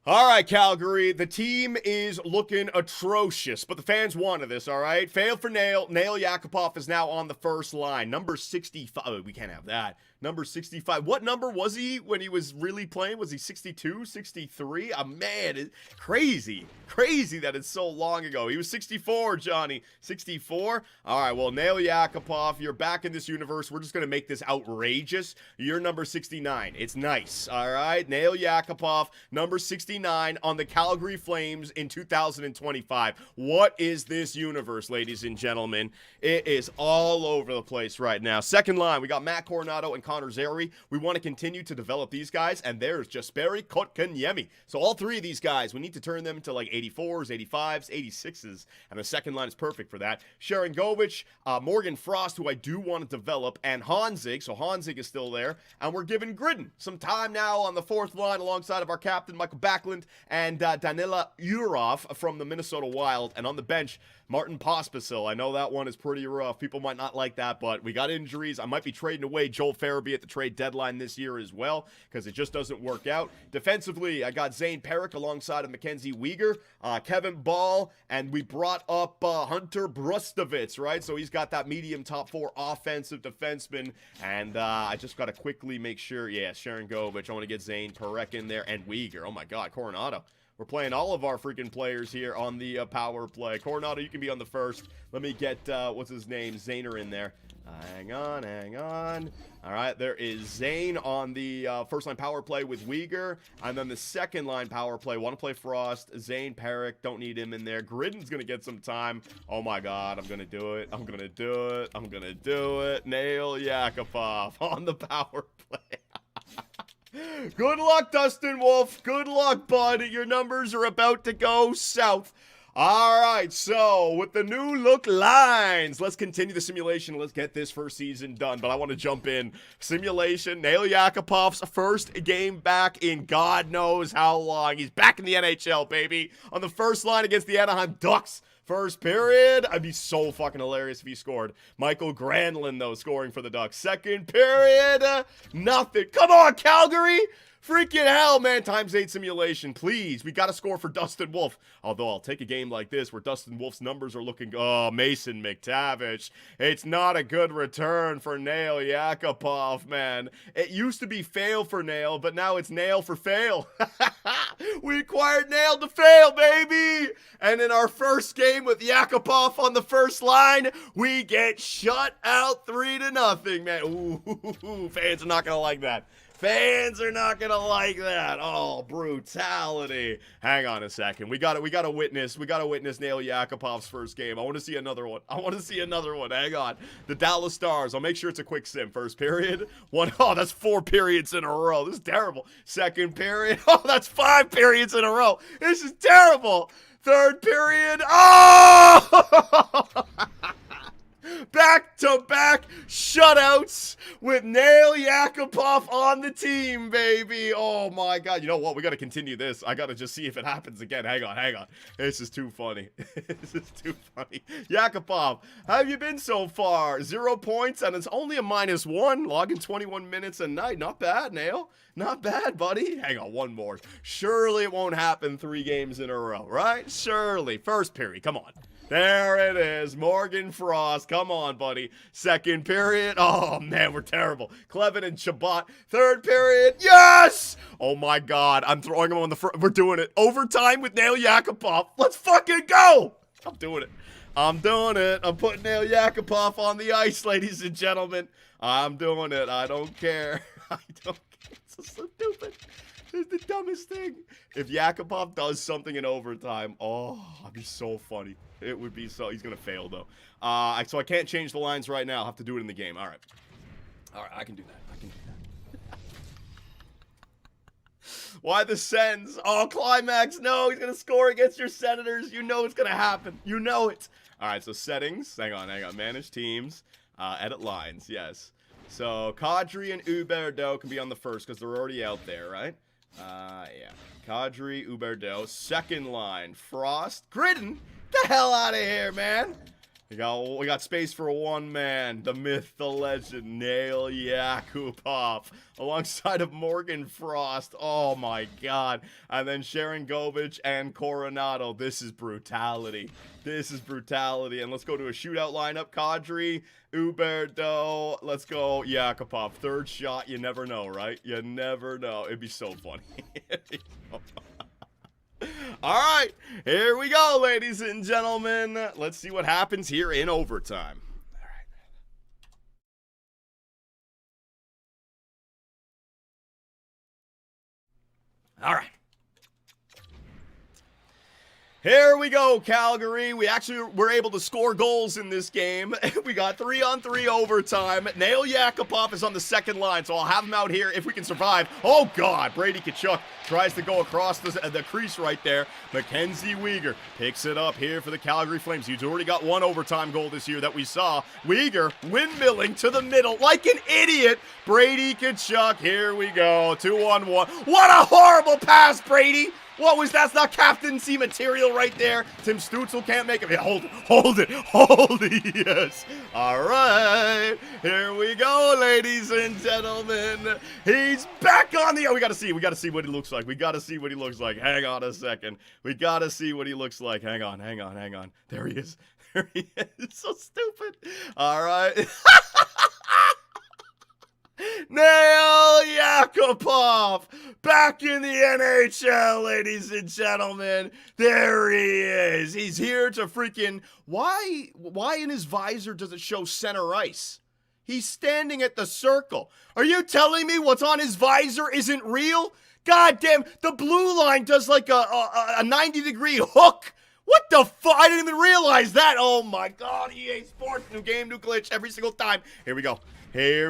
All right, Calgary, the team is looking atrocious, but the fans wanted this, all right? Failed for Nail. Nail Yakupov is now on the first line. Number 65. Oh, we can't have that. Number 65. What number was he when he was really playing? Was he 62, 63? Man, it's crazy. Crazy that it's so long ago. He was 64, Johnny. 64? All right, well, Nail Yakupov, you're back in this universe. We're just going to make this outrageous. You're number 69. It's nice, all right? Nail Yakupov, number 69 on the Calgary Flames in 2025. What is this universe, ladies and gentlemen? It is all over the place right now. Second line, we got Matt Coronado and Connor Zary. We want to continue to develop these guys, and there's Jesperi Kotkaniemi. So all three of these guys, we need to turn them to like 84s, 85s, 86s, and the second line is perfect for that. Sharon Govich, Morgan Frost, who I do want to develop, and Hanzig. So Hanzig is still there, and we're giving Gridden some time now on the fourth line alongside of our captain, Michael Backlund. Backlund and Danila Urov from the Minnesota Wild. And on the bench, Martin Pospisil. I know that one is pretty rough. People might not like that, but we got injuries. I might be trading away Joel Farabee at the trade deadline this year as well, because it just doesn't work out. Defensively, I got Zane Perrick alongside of Mackenzie Weegar, Kevin Ball, and we brought up Hunter Brustovitz, right? So he's got that medium top 4 offensive defenseman. And I just got to quickly make sure, yeah, Sharon Govich. I want to get Zane Perrick in there and Weegar. Oh my God, Coronado. We're playing all of our freaking players here on the power play. Coronado, you can be on the first. Let me get, what's his name, Zaner in there. Hang on, hang on. All right, there is Zane on the first line power play with Weegar. And then the second line power play, want to play Frost, Zane Perrick, don't need him in there. Gridden's going to get some time. Oh my God, I'm going to do it. I'm going to do it. I'm going to do it. Nail Yakupov on the power play. Good luck, Dustin Wolf. Good luck, bud. Your numbers are about to go south. All right, so with the new look lines, let's continue the simulation. Let's get this first season done, but I want to jump in. Simulation, Nail Yakupov's first game back in God knows how long. He's back in the NHL, baby, on the first line against the Anaheim Ducks. First period, I'd be so fucking hilarious if he scored. Michael Granlund, though, scoring for the Ducks. Second period, nothing. Come on, Calgary! Freaking hell, man. ×8 simulation, please. We got to score for Dustin Wolf. Although I'll take a game like this where Dustin Wolf's numbers are looking, oh, Mason McTavish. It's not a good return for Nail Yakupov, man. It used to be fail for Nail, but now it's Nail for fail. We acquired Nail to fail, baby. And in our first game with Yakupov on the first line, we get shut out 3-0, man. Ooh, fans are not going to like that. Fans are not gonna like that. Oh, brutality. Hang on a second. We gotta witness Nail Yakupov's first game. I want to see another one. Hang on. The Dallas Stars. I'll make sure it's a quick sim. First period. Oh, that's 4 periods in a row. This is terrible. Second period. Oh, that's 5 periods in a row. This is terrible. Third period. Oh! Back-to-back shutouts with Nail Yakupov on the team, baby. Oh, my God. You know what? We got to continue this. I got to just see if it happens again. Hang on. This is too funny. Yakupov, how have you been so far? 0 points, and it's only a -1. Logging 21 minutes a night. Not bad, Nail. Not bad, buddy. Hang on, one more. Surely it won't happen 3 games in a row, right? Surely. First period. Come on. There it is. Morgan Frost. Come on, buddy. Second period. Oh, man, we're terrible. Clevin and Chabot. Third period. Yes! Oh, my God. I'm throwing him on the front. We're doing it. Overtime with Nail Yakupov. Let's fucking go! I'm doing it. I'm putting Nail Yakupov on the ice, ladies and gentlemen. I'm doing it. I don't care. It's so stupid. It's the dumbest thing. If Yakupov does something in overtime, oh, it'd be so funny. It would be so. He's gonna fail though. So I can't change the lines right now. I'll have to do it in the game. All right, I can do that. Why the Sens? Oh, climax. No, he's gonna score against your Senators. You know it's gonna happen. You know it. All right, so settings. Hang on. Manage teams. Edit lines. Yes. So Kadri and Huberdeau can be on the first because they're already out there, right? Yeah. Kadri, Huberdeau. Second line, Frost. Gridden. Get the hell out of here, man. We got space for one man. The myth, the legend, Nail Yakupov. Alongside of Morgan Frost. Oh, my God. And then Sharon Govich and Coronado. This is brutality. And let's go to a shootout lineup. Kadri, Huberdeau. Let's go Yakupov. Third shot. You never know, right? You never know. It'd be so funny. All right, here we go, ladies and gentlemen. Let's see what happens here in overtime. All right. Here we go, Calgary. We actually were able to score goals in this game. We got 3-on-3 overtime. Nail Yakupov is on the second line, so I'll have him out here if we can survive. Oh, God. Brady Tkachuk tries to go across the crease right there. Mackenzie Weegar picks it up here for the Calgary Flames. He's already got 1 overtime goal this year that we saw. Weegar windmilling to the middle like an idiot. Brady Tkachuk, here we go. 2-on-1. What a horrible pass, Brady. What was that's not captaincy material right there. Tim Stutzel can't make it. Yeah, hold it. Yes. All right. Here we go, ladies and gentlemen. He's back on the. Oh, we gotta see what he looks like. Hang on a second. We gotta see what he looks like. Hang on. There he is. So stupid. All right. Nail Yakupov back in the NHL, ladies and gentlemen. There he is. He's here to freaking. Why in his visor does it show center ice? He's standing at the circle. Are you telling me what's on his visor isn't real? God damn, the blue line does like a 90-degree hook. What the fuck? I didn't even realize that. Oh my God, EA Sports, new game, new glitch every single time. Here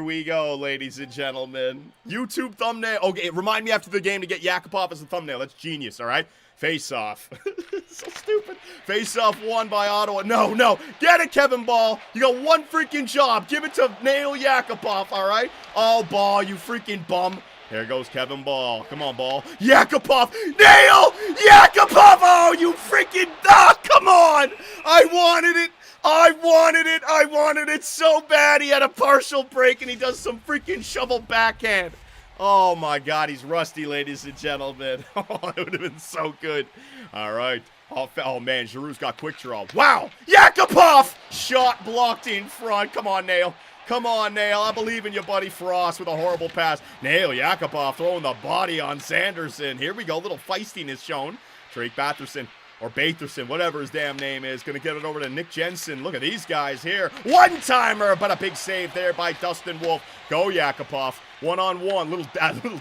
we go, ladies and gentlemen. YouTube thumbnail. Okay, remind me after the game to get Yakupov as the thumbnail. That's genius, all right? Face off. So stupid. Face off won by Ottawa. No. Get it, Kevin Ball. You got one freaking job. Give it to Nail Yakupov, all right? Oh, Ball, you freaking bum. There goes Kevin Ball. Come on, Ball. Yakupov. Nail Yakupov. Oh, you freaking. Ah, come on. I wanted it so bad. He had a partial break and he does some freaking shovel backhand. Oh my God, he's rusty, ladies and gentlemen. Oh, it would have been so good. All right. Oh man, Giroux's got quick draw. Wow. Yakupov. Shot blocked in front. Come on, Nail. I believe in you, buddy. Frost with a horrible pass. Nail Yakupov throwing the body on Sanderson. Here we go. Little feistiness shown. Drake Batherson. Or Batherson, whatever his damn name is, going to get it over to Nick Jensen. Look at these guys here. One-timer, but a big save there by Dustin Wolf. Go, Yakupov. One-on-one. Little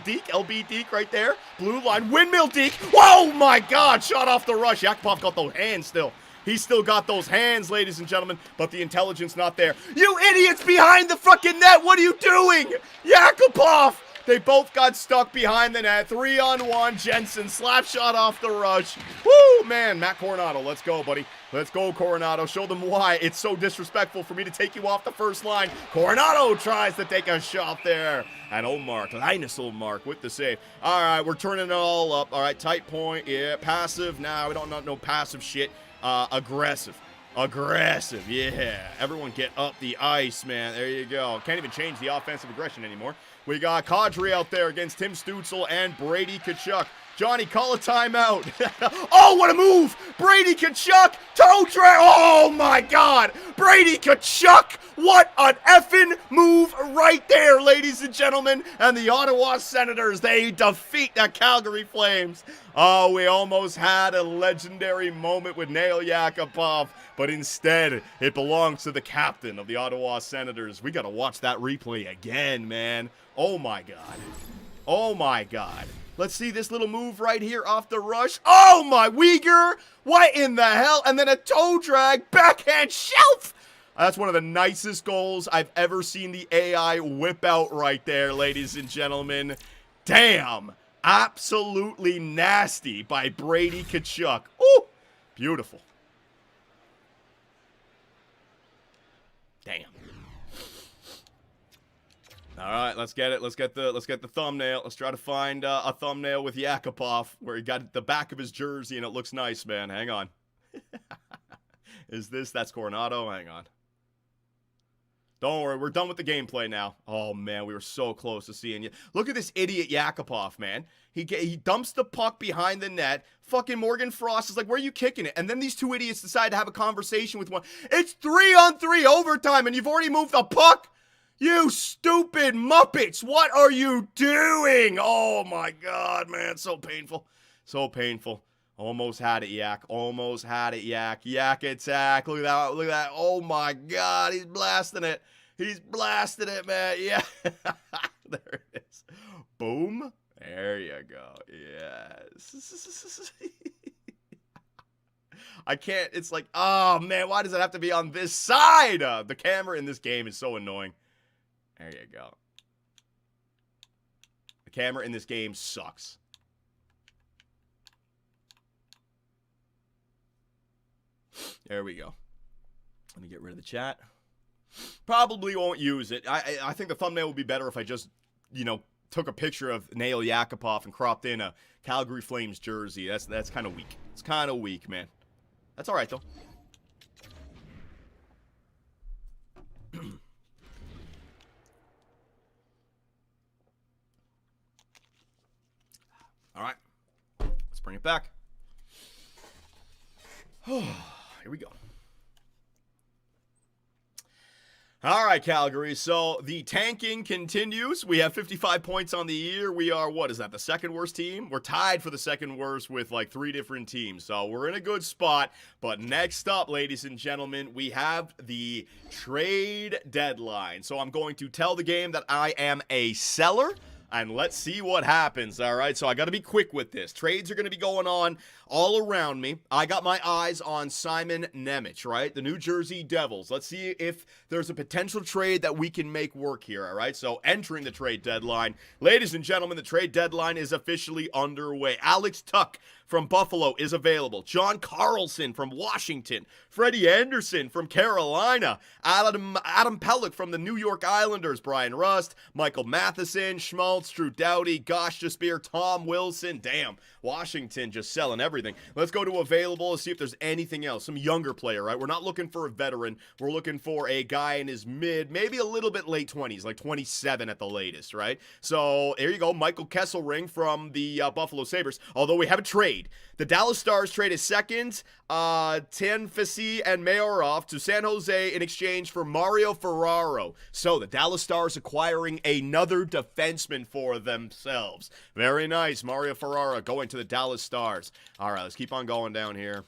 deke, LB deke right there. Blue line, windmill deke. Whoa, my God, shot off the rush. Yakupov got those hands still. He's still got those hands, ladies and gentlemen, but the intelligence not there. You idiots behind the fucking net, what are you doing? Yakupov! They both got stuck behind the net. 3-on-1. Jensen slap shot off the rush. Woo, man. Matt Coronado, let's go, buddy. Let's go, Coronado. Show them why it's so disrespectful for me to take you off the first line. Coronado tries to take a shot there. And Linus Olmark with the save. All right, we're turning it all up. All right, tight point. Yeah, passive. Nah, we don't know no passive shit. Aggressive, yeah. Everyone get up the ice, man. There you go. Can't even change the offensive aggression anymore. We got Kadri out there against Tim Stutzel and Brady Tkachuk. Johnny, call a timeout. Oh, what a move! Brady Tkachuk, toe drag. Oh my God, Brady Tkachuk! What an effing move right there, ladies and gentlemen. And the Ottawa Senators, they defeat the Calgary Flames. Oh, we almost had a legendary moment with Nail Yakupov, but instead, it belongs to the captain of the Ottawa Senators. We got to watch that replay again, man. Oh my God. Let's see this little move right here off the rush. Oh my Uyghur! What in the hell? And then a toe drag, backhand shelf! That's one of the nicest goals I've ever seen the AI whip out right there, ladies and gentlemen. Damn! Absolutely nasty by Brady Tkachuk. Ooh! Beautiful. Damn. All right, let's get it. Let's get the thumbnail. Let's try to find a thumbnail with Yakupov where he got the back of his jersey and it looks nice, man. Hang on. That's Coronado? Hang on. Don't worry, we're done with the gameplay now. Oh, man, we were so close to seeing you. Look at this idiot Yakupov, man. He dumps the puck behind the net. Fucking Morgan Frost is like, where are you kicking it? And then these two idiots decide to have a conversation with one. It's 3-on-3 overtime, and you've already moved the puck? You stupid Muppets! What are you doing? Oh, my God, man. So painful. So painful. Almost had it, Yak. Almost had it, Yak. Yak attack. Look at that. Look at that. Oh, my God. He's blasting it. He's blasting it, man. Yeah. There it is. Boom. There you go. Yes. I can't. It's like, oh, man. Why does it have to be on this side? The camera in this game is so annoying. There you go. The camera in this game sucks. There we go. Let me get rid of the chat. Probably won't use it. I think the thumbnail would be better if I just, took a picture of Nail Yakupov and cropped in a Calgary Flames jersey. That's kind of weak. It's kind of weak, man. That's all right, though. All right. Let's bring it back. Here we go. All right, Calgary. So the tanking continues. We have 55 points on the year. We are, what is that, the second worst team? We're tied for the second worst with like 3 different teams. So we're in a good spot. But next up, ladies and gentlemen, we have the trade deadline. So I'm going to tell the game that I am a seller. And let's see what happens, all right? So I got to be quick with this. Trades are going to be going on all around me. I got my eyes on Simon Nemec, right? The New Jersey Devils. Let's see if there's a potential trade that we can make work here, all right? So entering the trade deadline. Ladies and gentlemen, the trade deadline is officially underway. Alex Tuch from Buffalo is available. John Carlson from Washington. Freddie Anderson from Carolina. Adam Pelech from the New York Islanders. Brian Rust. Michael Matheson. Schmaltz. Drew Doughty. Gosh Despear. Tom Wilson. Damn. Washington just selling everything. Let's go to available and see if there's anything else. Some younger player, right? We're not looking for a veteran. We're looking for a guy in his mid, maybe a little bit late 20s, like 27 at the latest, right? So there you go. Michael Kesselring from the Buffalo Sabres. Although we have a trade. The Dallas Stars traded second, Tanfasi and Mayorov to San Jose in exchange for Mario Ferraro. So the Dallas Stars acquiring another defenseman for themselves. Very nice. Mario Ferraro going to the Dallas Stars. All right, let's keep on going down here.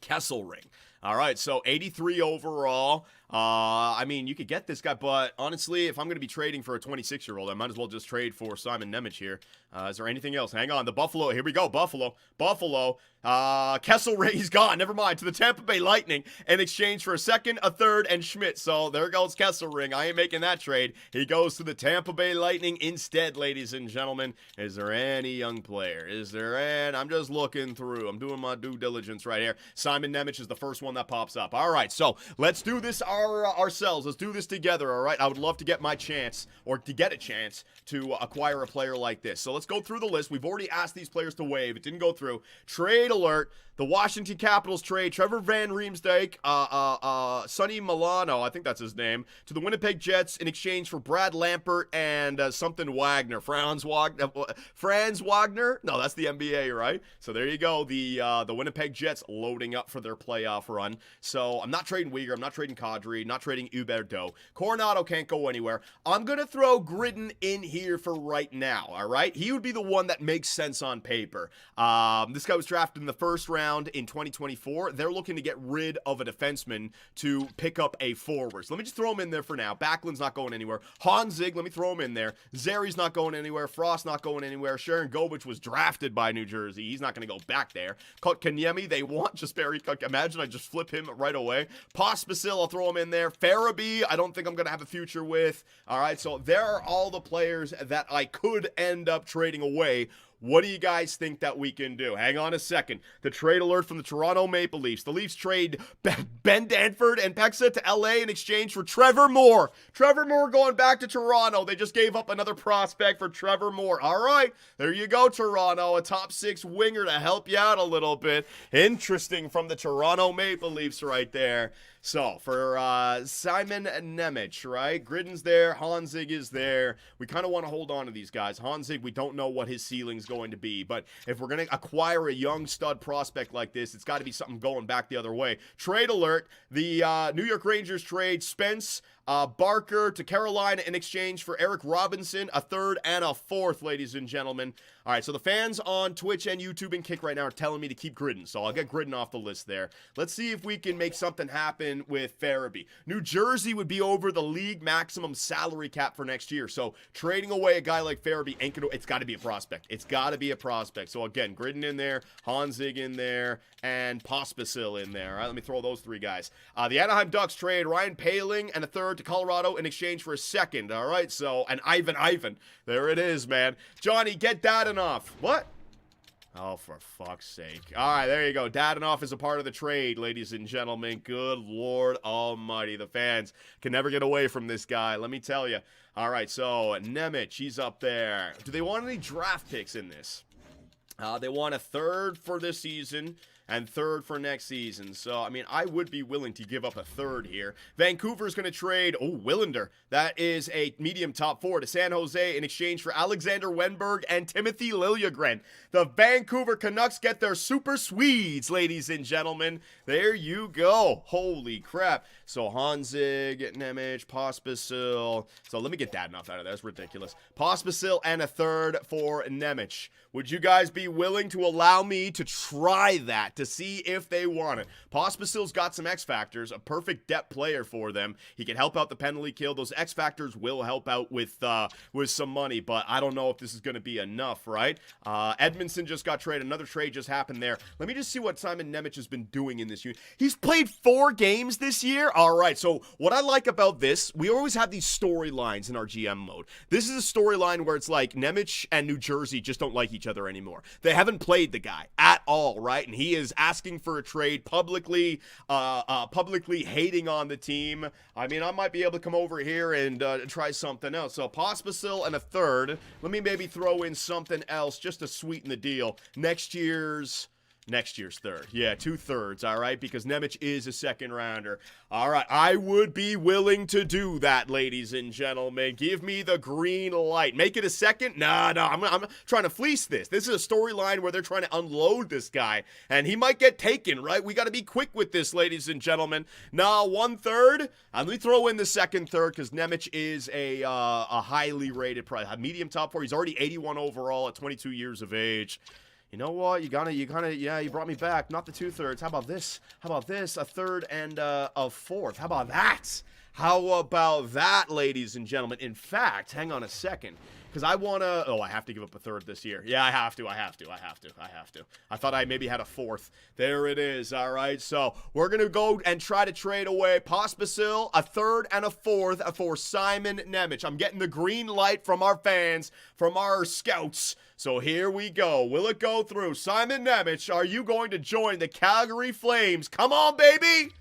Kesselring. All right, so 83 overall. I mean, you could get this guy, but honestly, if I'm going to be trading for a 26-year-old, I might as well just trade for Simon Nemec here. Is there anything else? Hang on. The Buffalo. Here we go. Buffalo. Kesselring, he's gone. Never mind. To the Tampa Bay Lightning in exchange for a second, a third, and Schmidt. So there goes Kesselring. I ain't making that trade. He goes to the Tampa Bay Lightning instead, ladies and gentlemen. Is there any young player? Is there any? I'm just looking through. I'm doing my due diligence right here. Simon Nemec is the first one that pops up. All right, so let's do this ourselves. Let's do this together, all right? I would love to get my chance, or to get a chance, to acquire a player like this. So let's go through the list. We've already asked these players to waive. It didn't go through. Trade alert. The Washington Capitals trade Trevor Van Riemsdyk, Sonny Milano, I think that's his name, to the Winnipeg Jets in exchange for Brad Lampert and something Wagner. Franz Wagner? No, that's the NBA, right? So there you go. The Winnipeg Jets loading up for their playoff run. So I'm not trading Weegar. I'm not trading Kadri. Not trading Huberdeau. Coronado can't go anywhere. I'm going to throw Gridden in here for right now, all right? He would be the one that makes sense on paper. This guy was drafted in the first round in 2024. They're looking to get rid of a defenseman to pick up a forward. So let me just throw him in there for now. Backlund's not going anywhere. Honzig, let me throw him in there. Zeri's not going anywhere. Frost not going anywhere. Sharon Govich was drafted by New Jersey. He's not going to go back there. Kotkaniemi, they want Jesperi. Imagine I just flip him right away. Pospisil, I'll throw him in there. Farabee, I don't think I'm going to have a future with. All right, so there are all the players that I could end up trading away. What do you guys think that we can do? Hang on a second. The trade alert from the Toronto Maple Leafs. The Leafs trade Ben Danford and Pexa to LA in exchange for Trevor Moore. Trevor Moore going back to Toronto. They just gave up another prospect for Trevor Moore. All right, there you go, Toronto. A top 6 winger to help you out a little bit. Interesting from the Toronto Maple Leafs right there. So, for Simon Nemec, right? Gridden's there. Honzig is there. We kind of want to hold on to these guys. Honzig, we don't know what his ceiling's going to be. But if we're going to acquire a young stud prospect like this, it's got to be something going back the other way. Trade alert. The New York Rangers trade Spence Barker to Carolina in exchange for Eric Robinson, a third and a fourth, ladies and gentlemen. All right, so the fans on Twitch and YouTube and Kick right now are telling me to keep Gridden, so I'll get Gridden off the list there. Let's see if we can make something happen with Farabee. New Jersey would be over the league maximum salary cap for next year, so trading away a guy like Farabee ain't gonna, it's got to be a prospect. It's got to be a prospect. So again, Gridden in there, Honzig in there, and Pospisil in there. All right, let me throw those 3 guys. The Anaheim Ducks trade Ryan Poehling and a third to Colorado in exchange for a second. All right, so, and Ivan. There it is, man. Johnny, get that enough. What? Oh, for fuck's sake. All right, there you go. Dadonov is a part of the trade, ladies and gentlemen. Good Lord almighty. The fans can never get away from this guy, let me tell you. All right, so Nemec, he's up there. Do they want any draft picks in this? They want a third for this season and third for next season. So, I mean, I would be willing to give up a third here. Vancouver's going to trade, Willander. That is a medium top 4 to San Jose in exchange for Alexander Wenberg and Timothy Liljegren. The Vancouver Canucks get their super Swedes, ladies and gentlemen. There you go. Holy crap. So, Honzig, Nemec, Pospisil. So, let me get that enough out of there. That's ridiculous. Pospisil and a third for Nemec. Would you guys be willing to allow me to try that to see if they want it? Pospisil's got some X factors, a perfect depth player for them. He can help out the penalty kill. Those X factors will help out with some money, but I don't know if this is going to be enough, right? Edmondson just got traded. Another trade just happened there. Let me just see what Simon Nemec has been doing in this unit. He's played 4 games this year. All right, so what I like about this, we always have these storylines in our GM mode. This is a storyline where it's like Nemec and New Jersey just don't like each other anymore. They haven't played the guy at all, right? And he is asking for a trade publicly hating on the team. I mean, I might be able to come over here and try something else. So Pospisil and a third. Let me maybe throw in something else just to sweeten the deal. Next year's third. Yeah, 2/3, all right, because Nemec is a second rounder. All right, I would be willing to do that, ladies and gentlemen. Give me the green light. Make it a second? No, I'm trying to fleece this. This is a storyline where they're trying to unload this guy, and he might get taken, right? We got to be quick with this, ladies and gentlemen. Now, 1/3. Let me throw in the second third because Nemec is a highly rated, medium top 4. He's already 81 overall at 22 years of age. You know what? You brought me back. Not the 2/3. How about this? How about this? A third and a fourth. How about that? How about that, ladies and gentlemen? In fact, hang on a second. Because I want to... Oh, I have to give up a third this year. Yeah, I have to. I thought I maybe had a fourth. There it is. All right, so we're going to go and try to trade away Pospisil, a third and a fourth for Simon Nemec. I'm getting the green light from our fans, from our scouts. So here we go. Will it go through? Simon Nemec, are you going to join the Calgary Flames? Come on, baby!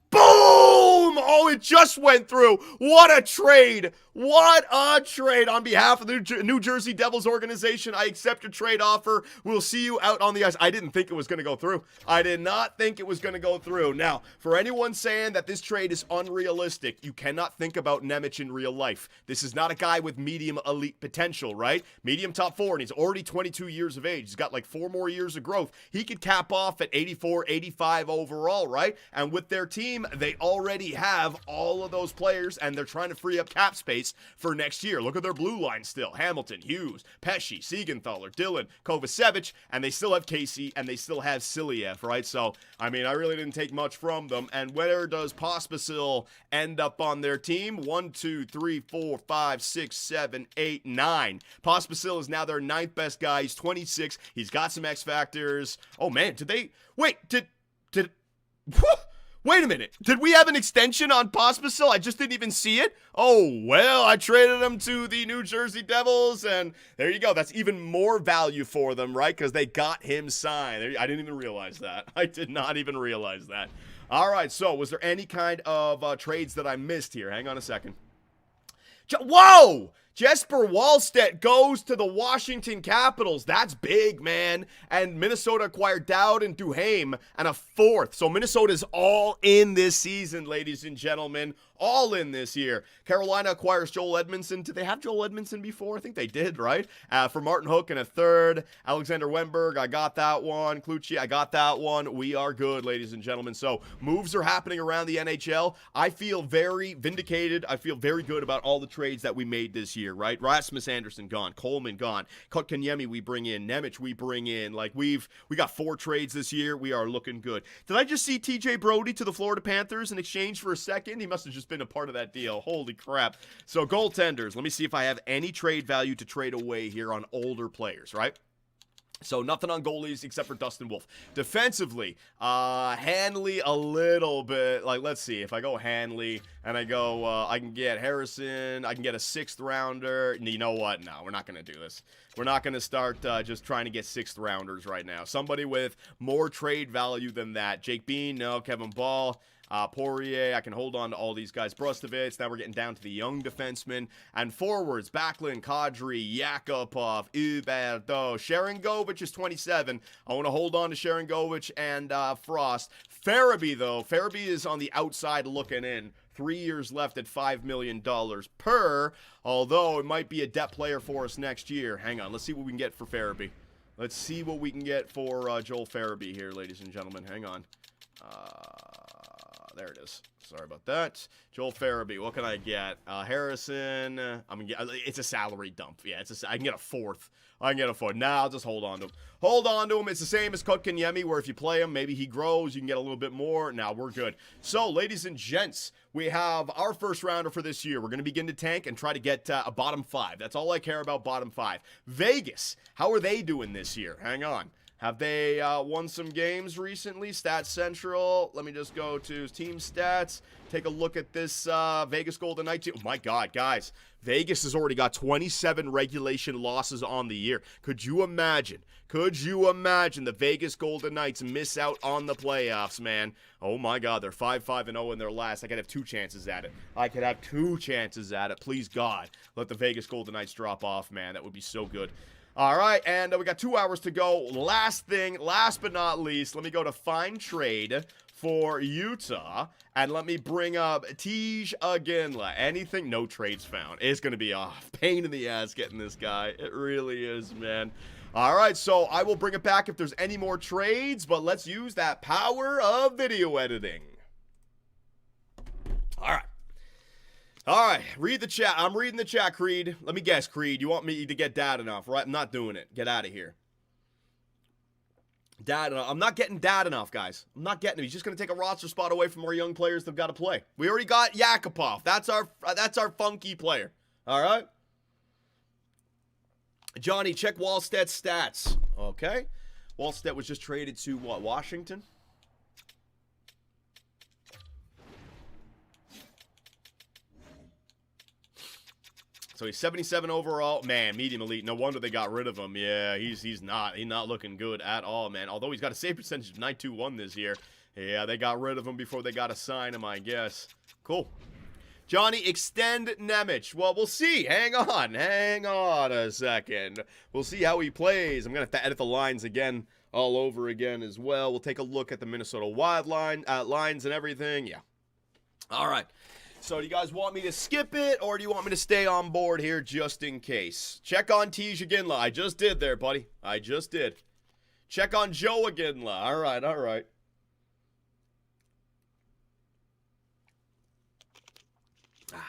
Boom! Oh, it just went through. What a trade. What a trade. On behalf of the New Jersey Devils organization, I accept your trade offer. We'll see you out on the ice. I didn't think it was going to go through. I did not think it was going to go through. Now, for anyone saying that this trade is unrealistic, you cannot think about Nemec in real life. This is not a guy with medium elite potential, right? Medium top 4, and he's already 22 years of age. He's got like 4 more years of growth. He could cap off at 84, 85 overall, right? And with their team, they already have all of those players, and they're trying to free up cap space for next year. Look at their blue line still. Hamilton, Hughes, Pesci, Siegenthaler, Dillon, Kovacevic, and they still have Casey, and they still have Siliev, right? So, I mean, I really didn't take much from them. And where does Pospisil end up on their team? 1, 2, 3, 4, 5, 6, 7, 8, 9. Pospisil is now their 9th best guy. He's 26. He's got some X factors. Oh, man, wait, wait a minute. Did we have an extension on Pospisil? I just didn't even see it. Oh, well, I traded him to the New Jersey Devils, and there you go. That's even more value for them, right? Because they got him signed. I didn't even realize that. I did not even realize that. All right, so was there any kind of trades that I missed here? Hang on a second. Whoa! Jesper Wallstedt goes to the Washington Capitals. That's big, man. And Minnesota acquired Dowd and Duhaime and a fourth. So Minnesota's all in this season, ladies and gentlemen. All in this year. Carolina acquires Joel Edmondson. Did they have Joel Edmondson before? I think they did, right? For Martin Hook and a third. Alexander Wenberg, I got that one. Kluchi, I got that one. We are good, ladies and gentlemen. So moves are happening around the NHL. I feel very vindicated. I feel very good about all the trades that we made this year, right? Rasmus Anderson gone. Coleman gone. Kotkaniemi we bring in. Nemec we bring in. Like we got 4 trades this year. We are looking good. Did I just see TJ Brody to the Florida Panthers in exchange for a second? He must have just been a part of that deal. Holy crap. So goaltenders, let me see if I have any trade value to trade away here on older players, right? So nothing on goalies except for Dustin Wolf. Defensively, Hanley a little bit. Like, let's see. If I go Hanley and I go, I can get Harrison. I can get a 6th rounder. You know what? No, we're not going to do this. We're not going to start just trying to get 6th rounders right now. Somebody with more trade value than that. Jake Bean, no. Kevin Ball. Poirier, I can hold on to all these guys. Brustovich, now we're getting down to the young defensemen. And forwards, Backlund, Kadri, Yakupov, Huberto. Sharangovich is 27. I want to hold on to Sharangovich and Frost. Farabee, though. Farabee is on the outside looking in. 3 years left at $5 million per, although it might be a depth player for us next year. Hang on, let's see what we can get for Farabee. Let's see what we can get for Joel Farabee here, ladies and gentlemen. Hang on. There it is. Sorry about that. Joel Farabee, what can I get? Harrison, I'm gonna get, it's a salary dump. Yeah, I can get a 4th. I can get a 4th. Nah, I'll just hold on to him. Hold on to him. It's the same as Kotkaniemi, where if you play him, maybe he grows. You can get a little bit more. Now we're good. So, ladies and gents, we have our first rounder for this year. We're going to begin to tank and try to get a bottom 5. That's all I care about, bottom 5. Vegas, how are they doing this year? Hang on. Have they won some games recently? Stats Central. Let me just go to team stats. Take a look at this Vegas Golden Knights. Oh, my God, guys. Vegas has already got 27 regulation losses on the year. Could you imagine? Could you imagine the Vegas Golden Knights miss out on the playoffs, man? Oh, my God. They're 5-5-0 in their last. I could have 2 chances at it. I could have 2 chances at it. Please, God, let the Vegas Golden Knights drop off, man. That would be so good. All right, and we got 2 hours to go. Last thing, last but not least, let me go to find trade for Utah, and let me bring up Tej Aginla. Anything? No trades found. It's going to be a pain in the ass getting this guy. It really is, man. All right, so I will bring it back if there's any more trades, but let's use that power of video editing. All right. All right, read the chat. I'm reading the chat, Creed. Let me guess, Creed. You want me to get dad enough, right? I'm not doing it. Get out of here. Dad enough. I'm not getting dad enough, guys. I'm not getting him. He's just going to take a roster spot away from our young players that've got to play. We already got Yakupov. That's our funky player. All right? Johnny, check Wallstedt's stats. Okay. Wallstedt was just traded to, what, Washington? So he's 77 overall. Man, medium elite. No wonder they got rid of him. Yeah, he's not looking good at all, man. Although he's got a save percentage of 921 this year. Yeah, they got rid of him before they got to sign him, I guess. Cool. Johnny, extend Nemec. Well, we'll see. Hang on a second. We'll see how he plays. I'm going to have to edit the lines again, all over again as well. We'll take a look at the Minnesota Wild lines and everything. Yeah. All right. So do you guys want me to skip it, or do you want me to stay on board here just in case? Check on Tej Aginla. I just did there, buddy. I just did. Check on Joe Aginla. All right, all right.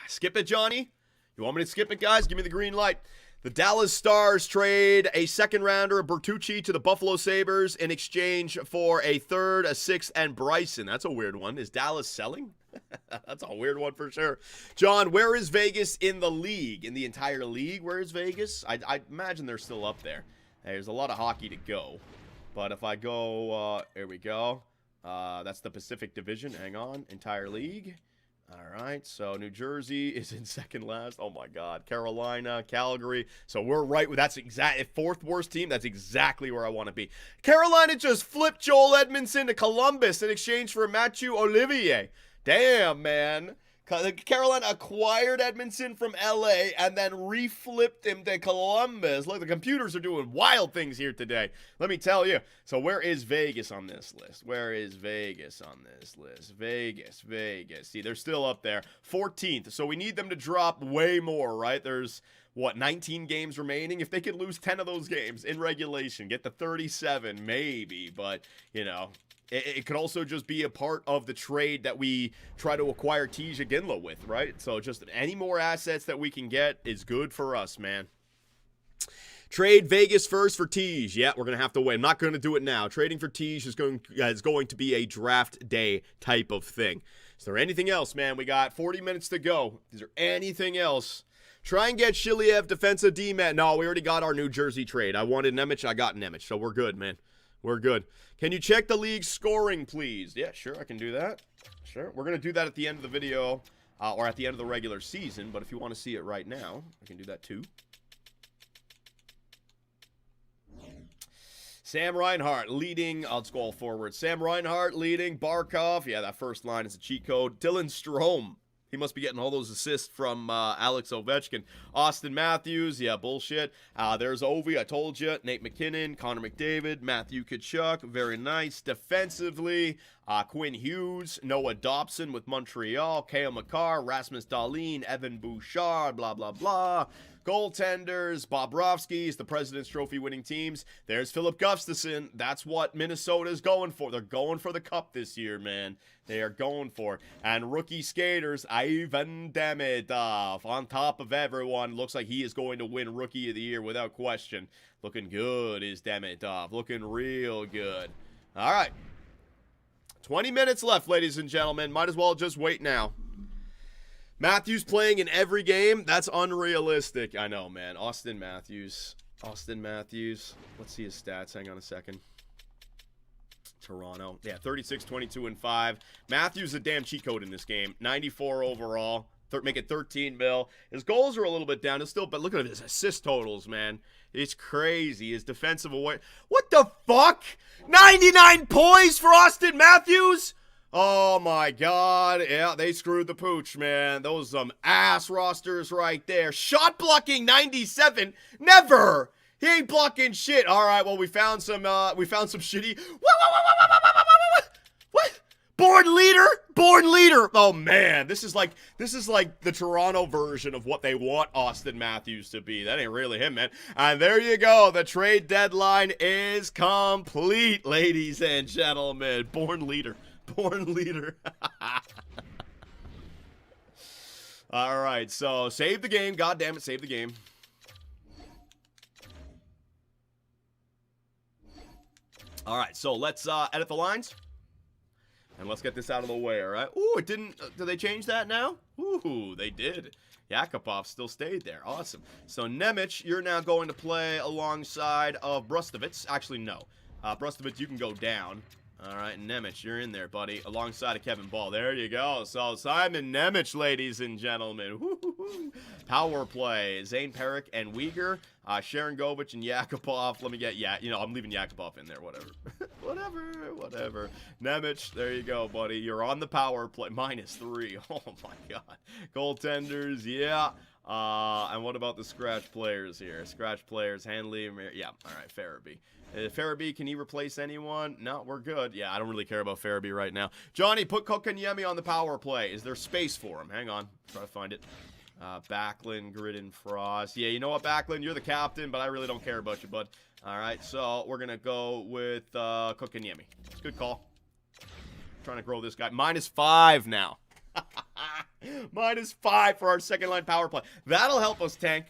Skip it, Johnny? You want me to skip it, guys? Give me the green light. The Dallas Stars trade a 2nd rounder, Bertucci, to the Buffalo Sabres in exchange for a 3rd, a 6th, and Bryson. That's a weird one. Is Dallas selling? That's a weird one for sure. John, where is Vegas in the league? In the entire league, where is Vegas? I imagine they're still up there. There's a lot of hockey to go. But if I go, here we go. That's the Pacific Division. Hang on. Entire league. All right, so New Jersey is in 2nd last. Oh, my God. Carolina, Calgary. So we're right with that's exactly 4th worst team. That's exactly where I want to be. Carolina just flipped Joel Edmondson to Columbus in exchange for Mathieu Olivier. Damn, man. Carolina acquired Edmondson from LA and then reflipped him to Columbus. Look, the computers are doing wild things here today. Let me tell you. So where is Vegas on this list? Where is Vegas on this list? Vegas. See, they're still up there. 14th. So we need them to drop way more, right? There's, what, 19 games remaining? If they could lose 10 of those games in regulation, get to 37, maybe. But, you know, it could also just be a part of the trade that we try to acquire Tej Aginla with, right? So just any more assets that we can get is good for us, man. Trade Vegas first for Tej. Yeah, we're going to have to wait. I'm not going to do it now. Trading for Tej is going to be a draft day type of thing. Is there anything else, man? We got 40 minutes to go. Is there anything else Try and get Shiliev defensive D-man. No, we already got our New Jersey trade. I wanted Nemec. I got Nemec, so we're good, man. We're good. Can you check the league scoring, please? Yeah, sure, I can do that. Sure. We're going to do that at the end of the video, or at the end of the regular season, but if you want to see it right now, I can do that too. Sam Reinhart leading. Let's go all forward. Sam Reinhart leading. Barkov. Yeah, that first line is a cheat code. Dylan Strome. He must be getting all those assists from Alex Ovechkin. Austin Matthews. Yeah, bullshit. There's Ovi. I told you. Nate McKinnon. Connor McDavid. Matthew Tkachuk. Very nice. Defensively, Quinn Hughes. Noah Dobson with Montreal. Kale McCarr. Rasmus Dahlin. Evan Bouchard. Blah, blah, blah. Goaltenders, Bobrovsky's, the President's Trophy winning teams. There's Philip Gustafson. That's what Minnesota's going for. They're going for the cup this year, man. They are going for. And rookie skaters, Ivan Demidov. On top of everyone, looks like he is going to win Rookie of the Year without question. Looking good is Demidov. Looking real good. All right. 20 minutes left, ladies and gentlemen. Might as well just wait now. Matthews playing in every game? That's unrealistic. I know, man. Austin Matthews. Let's see his stats. Hang on a second. Toronto. Yeah, 36, 22, and 5. Matthews a damn cheat code in this game. 94 overall. Make it 13 mil. His goals are a little bit down. It's still, but look at his assist totals, man. It's crazy. His defensive away. What the fuck? 99 points for Austin Matthews? Oh my God. Yeah, they screwed the pooch, man. Those ass rosters right there. Shot blocking 97. Never. He ain't blocking shit. All right, well, we found some shitty. What? Born leader. Oh man, this is like the Toronto version of what they want Austin Matthews to be. That ain't really him, man. And there you go. The trade deadline is complete, ladies and gentlemen. Born leader. All right, so save the game. God damn it, save the game. All right, so let's edit the lines. And let's get this out of the way, all right? Ooh, it didn't... did they change that now? Ooh, they did. Yakupov still stayed there. Awesome. So, Nemec, you're now going to play alongside of Brustovich. Actually, no. Brustovich, you can go down. All right, Nemec, you're in there, buddy, alongside of Kevin Ball. There you go. So, Simon Nemec, ladies and gentlemen. Woo-hoo-hoo. Power play. Zane Perrick and Uyghur. Sharon Govich and Yakupov. Let me get, I'm leaving Yakupov in there. Whatever. Whatever. Nemec, there you go, buddy. You're on the power play. -3. Oh, my God. Goaltenders, yeah. And what about the scratch players here? Scratch players, Hanley, yeah. All right, Farabee. Farabee, can he replace anyone? No, we're good. Yeah, I don't really care about Farabee right now. Johnny, put Kokanyemi on the power play. Is there space for him? Hang on. Try to find it. Backlund, Gridden, Frost. Yeah, you know what, Backlund? You're the captain, but I really don't care about you, bud. All right, so we're going to go with Kokanyemi. It's a good call. Trying to grow this guy. -5 now. -5 for our second line power play. That'll help us tank.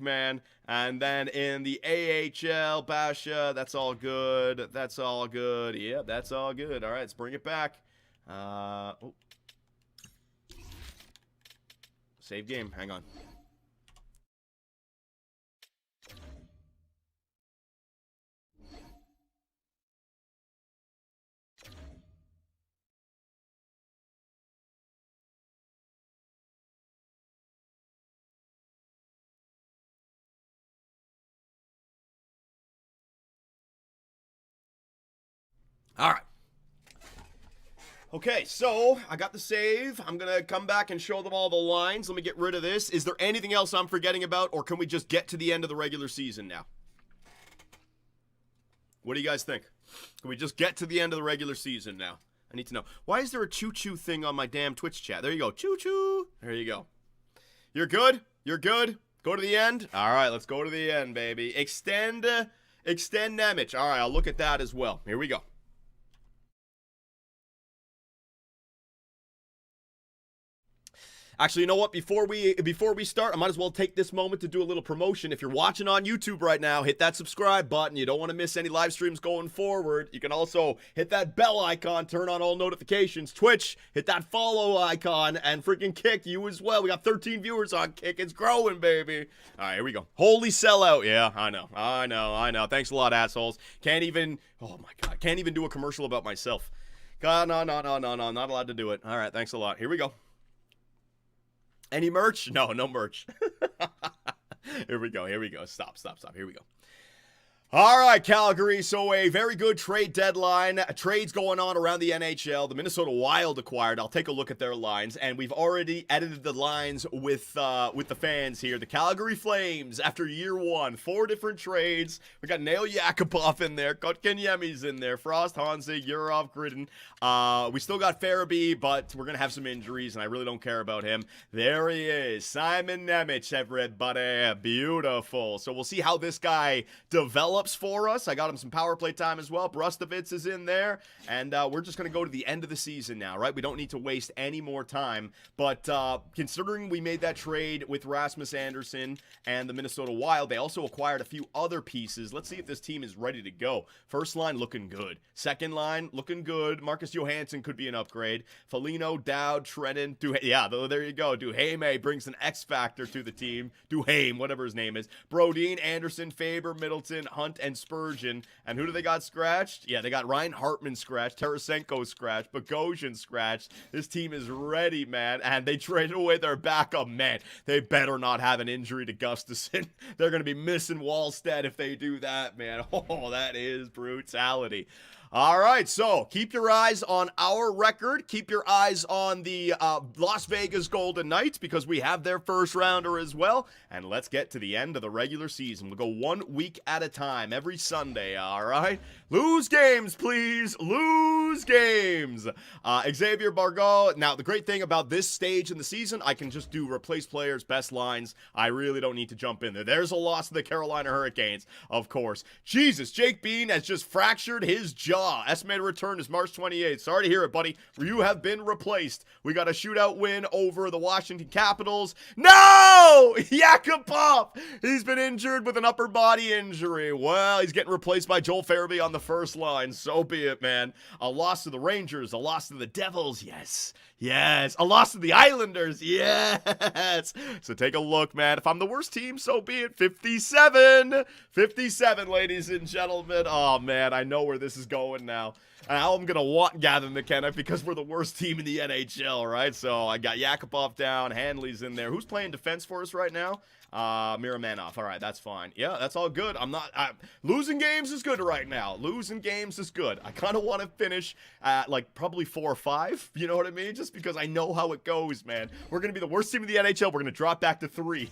Man. And then in the AHL, Basha, that's all good. Yeah, that's all good. All right, let's bring it back. Save game. Hang on. All right. Okay, so I got the save. I'm going to come back and show them all the lines. Let me get rid of this. Is there anything else I'm forgetting about, or can we just get to the end of the regular season now? What do you guys think? Can we just get to the end of the regular season now? I need to know. Why is there a choo-choo thing on my damn Twitch chat? There you go. Choo-choo. There you go. You're good? You're good? Go to the end? All right, let's go to the end, baby. Extend Nemec. All right, I'll look at that as well. Here we go. Actually, you know what? Before we start, I might as well take this moment to do a little promotion. If you're watching on YouTube right now, hit that subscribe button. You don't want to miss any live streams going forward. You can also hit that bell icon, turn on all notifications. Twitch, hit that follow icon, and freaking Kick, you as well. We got 13 viewers on Kick. It's growing, baby. All right, here we go. Holy sellout. Yeah, I know. Thanks a lot, assholes. Can't even, oh my God, can't even do a commercial about myself. God, no, not allowed to do it. All right, thanks a lot. Here we go. Any merch? No merch. Here we go. Stop. Here we go. All right, Calgary. So a very good trade deadline. Trades going on around the NHL. The Minnesota Wild acquired. I'll take a look at their lines, and we've already edited the lines with the fans here. The Calgary Flames, after year one, 4 different trades. We got Nail Yakupov in there, Kotkaniemi's in there, Frost, Hansig, Yurov, Gridden. We still got Farabee, but we're gonna have some injuries, and I really don't care about him. There he is, Simon Nemec, everybody. Beautiful. So we'll see how this guy develops for us. I got him some power play time as well. Brustovitz is in there, and we're just going to go to the end of the season now, right? We don't need to waste any more time, but considering we made that trade with Rasmus Andersson and the Minnesota Wild, they also acquired a few other pieces. Let's see if this team is ready to go. First line looking good. Second line looking good. Marcus Johansson could be an upgrade. Foligno, Dowd, Trennan, yeah, there you go. Duhaime brings an X factor to the team. Duhaime, whatever his name is. Brodin, Anderson, Faber, Middleton, Hunt, and Spurgeon. And who do they got scratched? Yeah, they got Ryan Hartman scratched, Tarasenko scratched, Bogosian scratched. This team is ready, man. And they traded away their backup, man. They better not have an injury to Gustafsson. They're going to be missing Wallstead if they do that, man. Oh, that is brutality. All right, so keep your eyes on our record. Keep your eyes on the Las Vegas Golden Knights because we have their first rounder as well. And let's get to the end of the regular season. We'll go 1 week at a time every Sunday, all right? Lose games, please. Lose games. Xavier Bargault. Now, the great thing about this stage in the season, I can just do replace players, best lines. I really don't need to jump in there. There's a loss to the Carolina Hurricanes, of course. Jesus, Jake Bean has just fractured his jaw. Estimated return is March 28th. Sorry to hear it, buddy. You have been replaced. We got a shootout win over the Washington Capitals. No! Yakupov! He's been injured with an upper body injury. Well, he's getting replaced by Joel Farabee on the first line. So be it, man. A loss to the Rangers. A loss to the Devils. Yes. A loss to the Islanders. Yes. So take a look, man. If I'm the worst team, so be it. 57. 57, ladies and gentlemen. Oh, man. I know where this is going now. Now I'm going to want Gavin McKenna because we're the worst team in the NHL, right? So I got Yakupov down. Hanley's in there. Who's playing defense for us right now? Miramanov. All right, that's fine. Yeah, that's all good. Losing games is good right now. Losing games is good. I kind of want to finish at like probably 4 or 5. You know what I mean? Just because I know how it goes, man. We're going to be the worst team in the NHL. We're going to drop back to 3.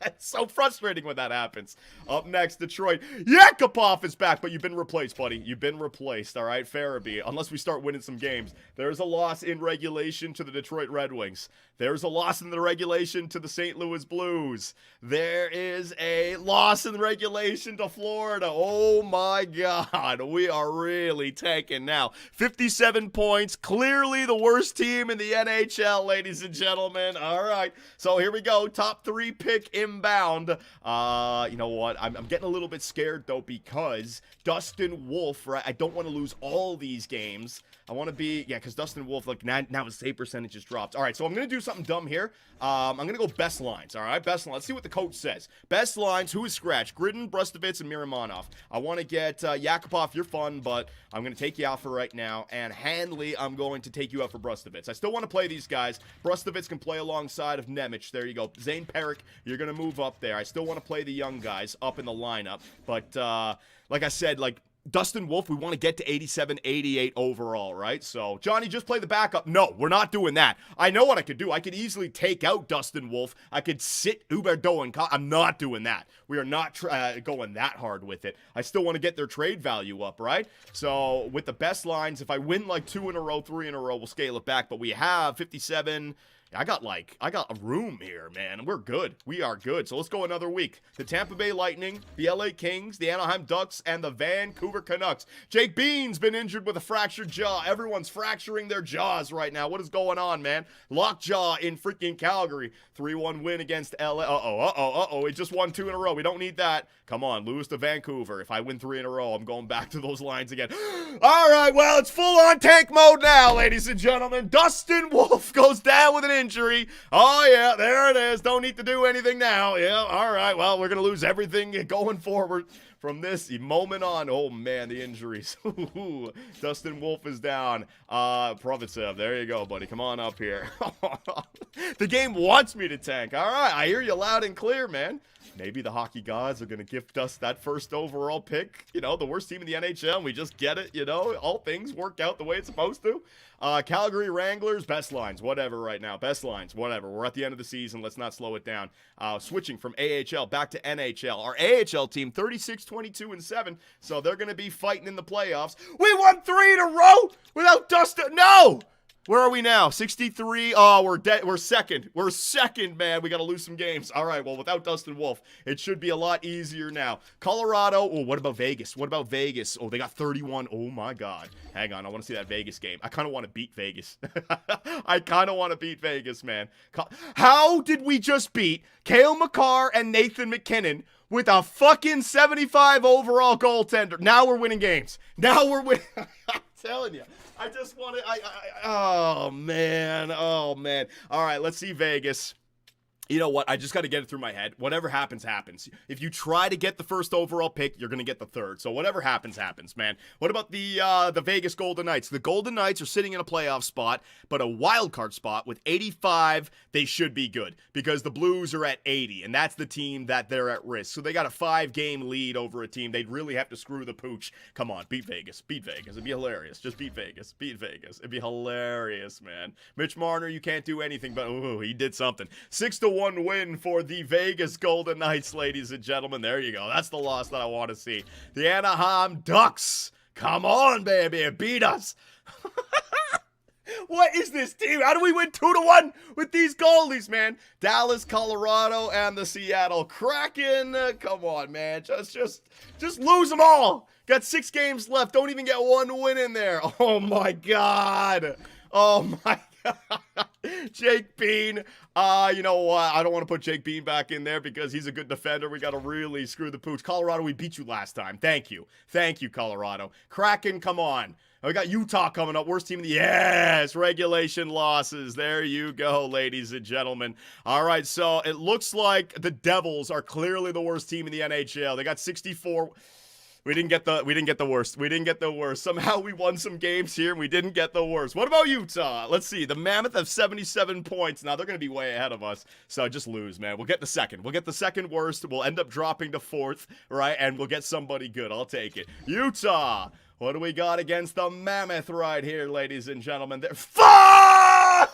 It's so frustrating when that happens. Up next, Detroit. Yakupov is back, but you've been replaced, buddy. You've been replaced, all right? Farabee, unless we start winning some games. There's a loss in regulation to the Detroit Red Wings. There's a loss in the regulation to the St. Louis Blues. There is a loss in regulation to Florida. Oh my God, we are really tanking now. 57 points, clearly the worst team in the NHL, ladies and gentlemen. All right, so here we go. Top 3 pick inbound. You know what? I'm getting a little bit scared though because Dustin Wolf, right? I don't want to lose all these games. I want to be, because Dustin Wolf, like, now his save percentage has dropped. All right, so I'm going to do something dumb here. I'm going to go best lines, all right? Best lines. Let's see what the coach says. Best lines, who is scratched? Gridden, Brustovitz, and Miramanov. I want to get Yakupov. You're fun, but I'm going to take you out for right now. And Hanley, I'm going to take you out for Brustovitz. I still want to play these guys. Brustovitz can play alongside of Nemec. There you go. Zane Perrick, you're going to move up there. I still want to play the young guys up in the lineup. But like I said, like, Dustin Wolf, we want to get to 87, 88 overall, right? So, Johnny, just play the backup. No, we're not doing that. I know what I could do. I could easily take out Dustin Wolf. I could sit Huberdeau and I'm not doing that. We are not going that hard with it. I still want to get their trade value up, right? So, with the best lines, if I win like 2 in a row, 3 in a row, we'll scale it back. But we have 57, I got a room here, man. We're good. We are good. So let's go another week. The Tampa Bay Lightning, the LA Kings, the Anaheim Ducks, and the Vancouver Canucks. Jake Bean's been injured with a fractured jaw. Everyone's fracturing their jaws right now. What is going on, man? Lockjaw in freaking Calgary. 3-1 win against LA. Uh-oh. We just won 2 in a row. We don't need that. Come on, lose to Vancouver. If I win 3 in a row, I'm going back to those lines again. All right, well, it's full-on tank mode now, ladies and gentlemen. Dustin Wolf goes down with an injury. Oh, yeah, there it is. Don't need to do anything now. Yeah, all right, well, we're going to lose everything going forward from this moment on. Oh, man, the injuries. Dustin Wolf is down. Provisev, there you go, buddy. Come on up here. The game wants me to tank. All right, I hear you loud and clear, man. Maybe the hockey gods are going to gift us that first overall pick. You know, the worst team in the NHL, and we just get it, you know. All things work out the way it's supposed to. Calgary Wranglers, best lines, whatever right now. Best lines, whatever. We're at the end of the season. Let's not slow it down. Switching from AHL back to NHL. Our AHL team, 36-22-7, so they're going to be fighting in the playoffs. We won 3 in a row without Dustin. No! Where are we now? 63. Oh, we're dead. We're second. We're second, man. We got to lose some games. All right, well, without Dustin Wolf, it should be a lot easier now. Colorado. Oh, what about Vegas? What about Vegas? Oh, they got 31. Oh, my God. Hang on. I want to see that Vegas game. I kind of want to beat Vegas. I kind of want to beat Vegas, man. How did we just beat Cale Makar and Nathan McKinnon with a fucking 75 overall goaltender? Now we're winning games. Now we're winning. I'm telling you. I just want to, oh, man. All right, let's see Vegas. You know what? I just got to get it through my head. Whatever happens, happens. If you try to get the first overall pick, you're going to get the third. So whatever happens, happens, man. What about the Vegas Golden Knights? The Golden Knights are sitting in a playoff spot, but a wild card spot with 85. They should be good because the Blues are at 80, and that's the team that they're at risk. So they got a 5-game lead over a team. They'd really have to screw the pooch. Come on, beat Vegas. Beat Vegas. It'd be hilarious. Just beat Vegas. Beat Vegas. It'd be hilarious, man. Mitch Marner, you can't do anything, but ooh, he did something. 6-1 win for the Vegas Golden Knights, ladies and gentlemen. There you go. That's the loss that I want to see. The Anaheim Ducks. Come on, baby. Beat us. What is this team? How do we win 2-1 with these goalies, man? Dallas, Colorado, and the Seattle Kraken. Come on, man. Just lose them all. Got 6 games left. Don't even get 1 win in there. Oh, my God. Oh, my God. Jake Bean. You know what? I don't want to put Jake Bean back in there because he's a good defender. We got to really screw the pooch. Colorado, we beat you last time. Thank you. Thank you, Colorado. Kraken, come on. We got Utah coming up. Worst team in the... Yes! Regulation losses. There you go, ladies and gentlemen. All right, so it looks like the Devils are clearly the worst team in the NHL. They got 64... We didn't get the worst. We didn't get the worst. Somehow we won some games here and we didn't get the worst. What about Utah? Let's see. The Mammoth have 77 points. Now they're going to be way ahead of us. So just lose, man. We'll get the second. We'll get the second worst. We'll end up dropping to 4th, right? And we'll get somebody good. I'll take it. Utah. What do we got against the Mammoth right here, ladies and gentlemen? Fuck!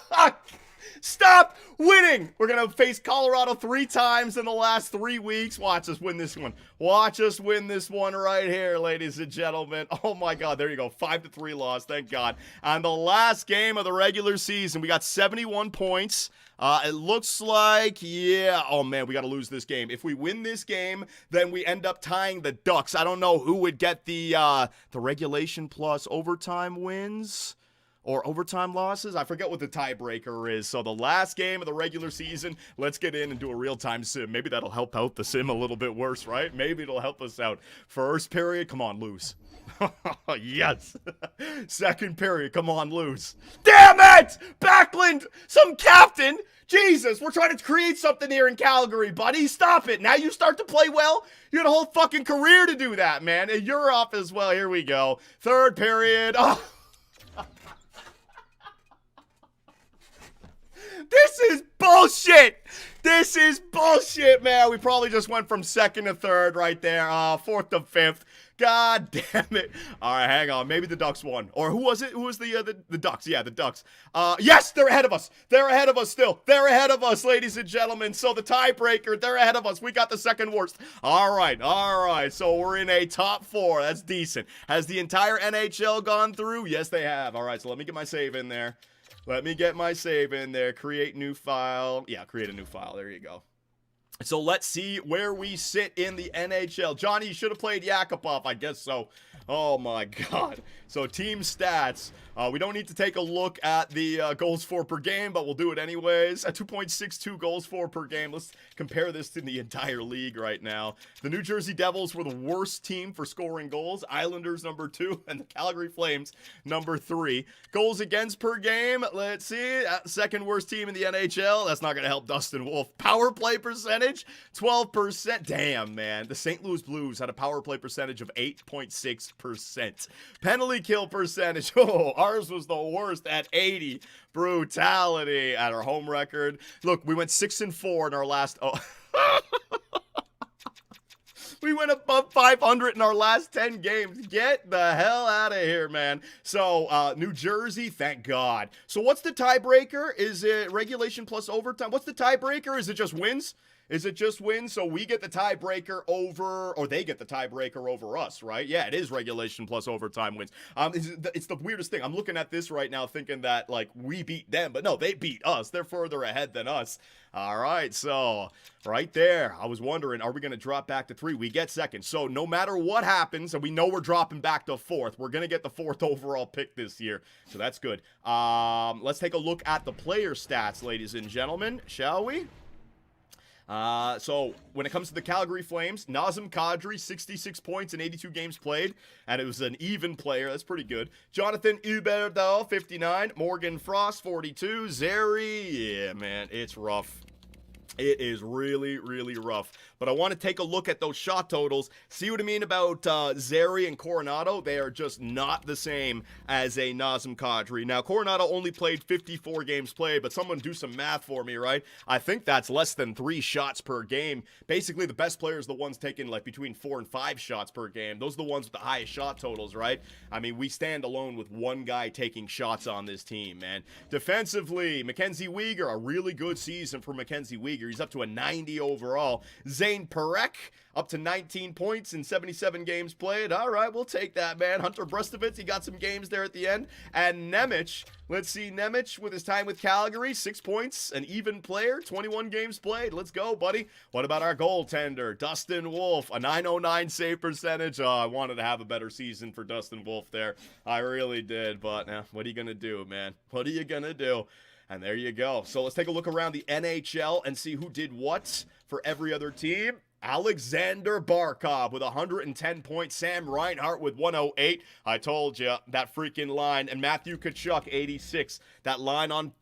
Stop winning! We're going to face Colorado 3 times in the last 3 weeks. Watch us win this one. Watch us win this one right here, ladies and gentlemen. Oh, my God. There you go. 5-3 loss. Thank God. On the last game of the regular season, we got 71 points. It looks like, yeah. Oh, man, we got to lose this game. If we win this game, then we end up tying the Ducks. I don't know who would get the regulation plus overtime wins. Or overtime losses. I forget what the tiebreaker is. So the last game of the regular season, let's get in and do a real-time sim. Maybe that'll help out the sim a little bit worse, right? Maybe it'll help us out. First period, come on, lose. Yes. Second period, come on, lose. Damn it! Backlund, some captain. Jesus, we're trying to create something here in Calgary, buddy. Stop it. Now you start to play well? You had a whole fucking career to do that, man. And you're off as well. Here we go. Third period. Oh. This is bullshit. This is bullshit, man. We probably just went from 2nd to 3rd right there. 4th to 5th. God damn it. All right, hang on. Maybe the Ducks won. Or who was it? Who was the Ducks? Yeah, the Ducks. Yes, they're ahead of us. They're ahead of us still. They're ahead of us, ladies and gentlemen. So the tiebreaker, they're ahead of us. We got the second worst. All right. So we're in a top 4. That's decent. Has the entire NHL gone through? Yes, they have. All right, so let me get my save in there. Let me get my save in there. Create new file. Yeah, create a new file. There you go. So let's see where we sit in the NHL. Johnny, you should have played Yakupov. I guess so. Oh, my God. So team stats. We don't need to take a look at the goals for per game, but we'll do it anyways. At 2.62 goals for per game. Let's compare this to the entire league right now. The New Jersey Devils were the worst team for scoring goals. Islanders number 2 and the Calgary Flames number 3. Goals against per game. Let's see. Second worst team in the NHL. That's not going to help Dustin Wolf. Power play percentage, 12%. Damn, man. The St. Louis Blues had a power play percentage of 8.6%. Penalty kill percentage. Oh, ours was the worst at 80. Brutality at our home record. Look, we went 6-4 in our last. Oh. We went above 500 in our last 10 games. Get the hell out of here, man. So, New Jersey, thank God. So, what's the tiebreaker? Is it regulation plus overtime? What's the tiebreaker? Is it just wins? Is it just wins? So we get the tiebreaker over, or they get the tiebreaker over us, right? Yeah, it is regulation plus overtime wins. It's the weirdest thing. I'm looking at this right now thinking that, like, we beat them. But no, they beat us. They're further ahead than us. All right, so right there, I was wondering, are we going to drop back to 3? We get second. So no matter what happens, and we know we're dropping back to 4th, we're going to get the 4th overall pick this year. So that's good. Let's take a look at the player stats, ladies and gentlemen, shall we? So when it comes to the Calgary Flames, Nazem Kadri, 66 points in 82 games played, and it was an even player. That's pretty good. Jonathan Huberdeau, 59. Morgan Frost, 42. Zeri, yeah, man, it's rough. It is really, really rough. But I want to take a look at those shot totals. See what I mean about Zeri and Coronado? They are just not the same as a Nazem Kadri. Now, Coronado only played 54 games played, but someone do some math for me, right? I think that's less than 3 shots per game. Basically, the best players are the ones taking like between 4 and 5 shots per game. Those are the ones with the highest shot totals, right? I mean, we stand alone with one guy taking shots on this team, man. Defensively, Mackenzie Weegar, a really good season for Mackenzie Weegar. He's up to a 90 overall. Zane Parekh up to 19 points in 77 games played. All right, we'll take that, man. Hunter Brestovitz, he got some games there at the end. And Nemec, let's see, Nemec with his time with Calgary, 6 points, an even player, 21 games played. Let's go, buddy. What about our goaltender, Dustin Wolf, a 909 save percentage? Oh, I wanted to have a better season for Dustin Wolf there. I really did, but what are you going to do, man? What are you going to do? And there you go. So let's take a look around the NHL and see who did what for every other team. Alexander Barkov with 110 points. Sam Reinhart with 108. I told you, that freaking line. And Matthew Tkachuk, 86. That line on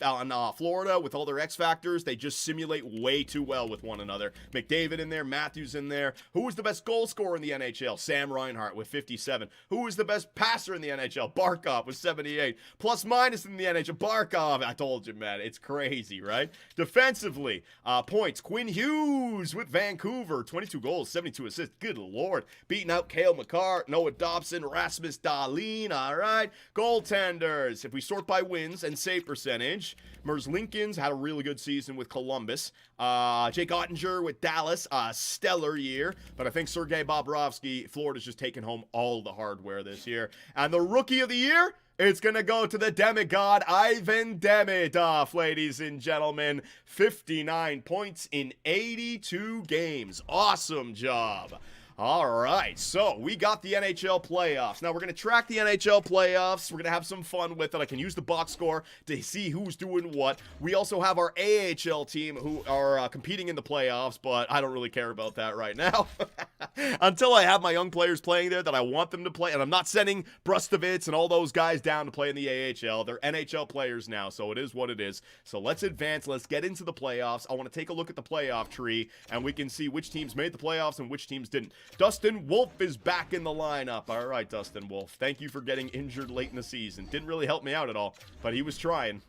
Florida with all their X factors, they just simulate way too well with one another. McDavid in there, Matthews in there. Who was the best goal scorer in the NHL? Sam Reinhart with 57. Who was the best passer in the NHL? Barkov with 78. Plus minus in the NHL, Barkov. I told you, man, it's crazy, right? Defensively, points. Quinn Hughes with Vancouver. 22 goals, 72 assists. Good Lord. Beating out Cale Makar, Noah Dobson, Rasmus Dahlin. All right. Goaltenders. If we sort by wins and save percentage, Merzlikins had a really good season with Columbus. Jake Ottinger with Dallas, a stellar year. But I think Sergei Bobrovsky, Florida's just taking home all the hardware this year. And the Rookie of the Year, it's going to go to the demigod, Ivan Demidov, ladies and gentlemen. 59 points in 82 games. Awesome job. All right, so we got the NHL playoffs. Now, we're going to track the NHL playoffs. We're going to have some fun with it. I can use the box score to see who's doing what. We also have our AHL team who are competing in the playoffs, but I don't really care about that right now. Until I have my young players playing there that I want them to play, and I'm not sending Brestovitz and all those guys down to play in the AHL. They're NHL players now, so it is what it is. So let's advance. Let's get into the playoffs. I want to take a look at the playoff tree, and we can see which teams made the playoffs and which teams didn't. Dustin Wolf is back in the lineup. All right, Dustin Wolf. Thank you for getting injured late in the season. Didn't really help me out at all, but he was trying.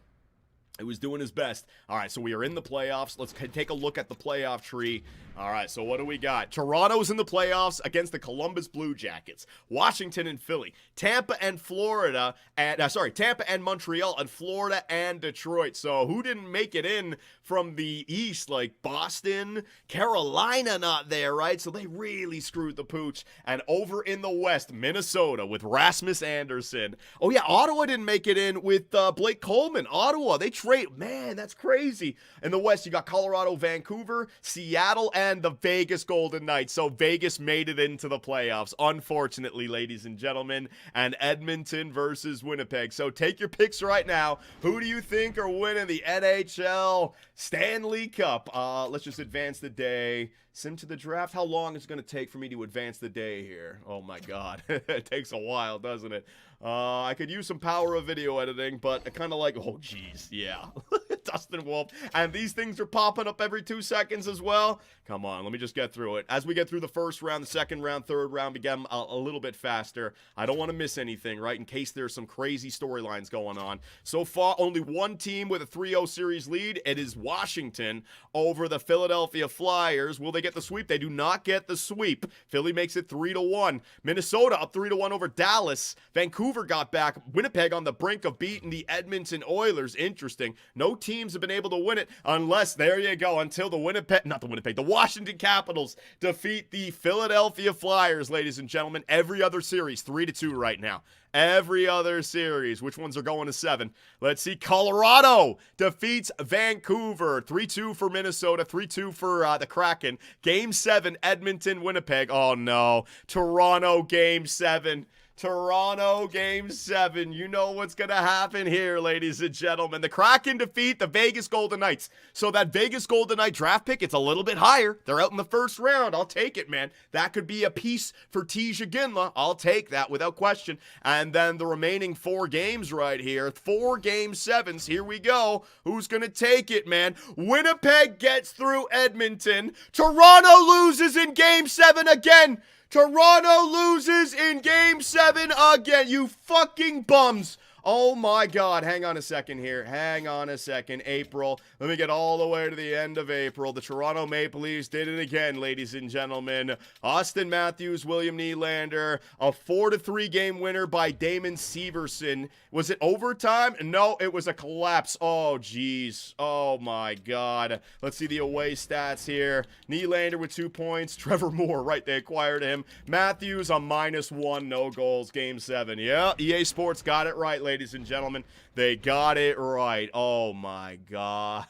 He was doing his best. All right, so we are in the playoffs. Let's take a look at the playoff tree. All right, so what do we got? Toronto's in the playoffs against the Columbus Blue Jackets. Washington and Philly. Tampa and Florida. Tampa and Montreal, and Florida and Detroit. So who didn't make it in from the East? Like Boston, Carolina not there, right? So they really screwed the pooch. And over in the West, Minnesota with Rasmus Anderson. Oh, yeah, Ottawa didn't make it in with Blake Coleman. Ottawa, they trade. Man, that's crazy. In the West, you got Colorado, Vancouver, Seattle, and the Vegas Golden Knights. So Vegas made it into the playoffs, unfortunately, ladies and gentlemen. And Edmonton versus Winnipeg. So take your picks right now. Who do you think are winning the NHL Stanley Cup? Let's just advance the day. Sim to the draft. How long is it going to take for me to advance the day here? Oh my God. It takes a while, doesn't it? I could use some power of video editing, but I kind of like, oh geez, yeah. Dustin Wolf. And these things are popping up every 2 seconds as well. Come on, let me just get through it. As we get through the first round, the second round, third round, become a little bit faster. I don't want to miss anything, right, in case there's some crazy storylines going on. So far, only one team with a 3-0 series lead. It is Washington over the Philadelphia Flyers. Will they get the sweep? They do not get the sweep. Philly makes it 3-1. Minnesota up 3-1 over Dallas. Vancouver got back. Winnipeg on the brink of beating the Edmonton Oilers. Interesting. No teams have been able to win it unless, there you go, until the Washington Capitals defeat the Philadelphia Flyers, ladies and gentlemen. Every other series, 3-2 right now. Every other series. Which ones are going to 7? Let's see. Colorado defeats Vancouver. 3-2 for Minnesota. 3-2 for the Kraken. Game 7, Edmonton, Winnipeg. Oh, no. Toronto, Game 7. Toronto, Game 7. You know what's going to happen here, ladies and gentlemen. The Kraken defeat the Vegas Golden Knights. So that Vegas Golden Knight draft pick, it's a little bit higher. They're out in the first round. I'll take it, man. That could be a piece for Tija Ginla. I'll take that without question. And then the remaining 4 games right here. 4 Game 7s. Here we go. Who's going to take it, man? Winnipeg gets through Edmonton. Toronto loses in Game 7 again. Toronto loses in Game 7 again. You fucking bums. Oh my God. Hang on a second here. Hang on a second. April. Let me get all the way to the end of April. The Toronto Maple Leafs did it again, ladies and gentlemen. Austin Matthews, William Nylander. A 4-3 game winner by Damon Severson. Was it overtime? No, it was a collapse. Oh, geez. Oh my God. Let's see the away stats here. Nylander with 2 points. Trevor Moore, right, they acquired him. Matthews on -1, no goals. Game 7. Yeah, EA Sports got it right, ladies and gentlemen. They got it right. Oh my God.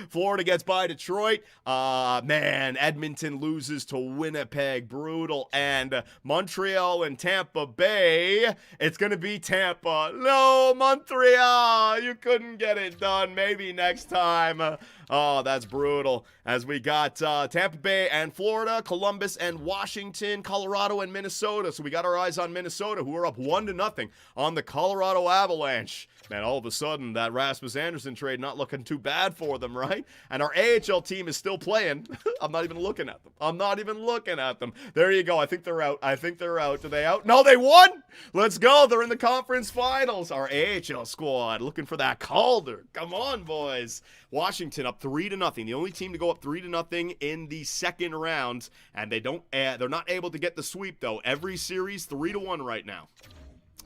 Florida gets by Detroit. Man, Edmonton loses to Winnipeg. Brutal. And Montreal and Tampa Bay. It's going to be Tampa. No, Montreal. You couldn't get it done. Maybe next time. Oh, that's brutal. As we got Tampa Bay and Florida, Columbus and Washington, Colorado and Minnesota. So we got our eyes on Minnesota, who are up 1-0 on the Colorado Avalanche. Man, all of a sudden, that Rasmus Anderson trade not looking too bad for them, right? And our AHL team is still playing. I'm not even looking at them. I'm not even looking at them. There you go. I think they're out. I think they're out. Are they out? No, they won! Let's go. They're in the conference finals. Our AHL squad looking for that Calder. Come on, boys. Washington up 3-0. The only team to go up 3-0 in the second round. And they're not able to get the sweep, though. Every series, 3-1 right now.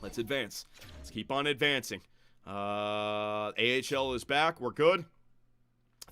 Let's advance. Let's keep on advancing. AHL is back. We're good.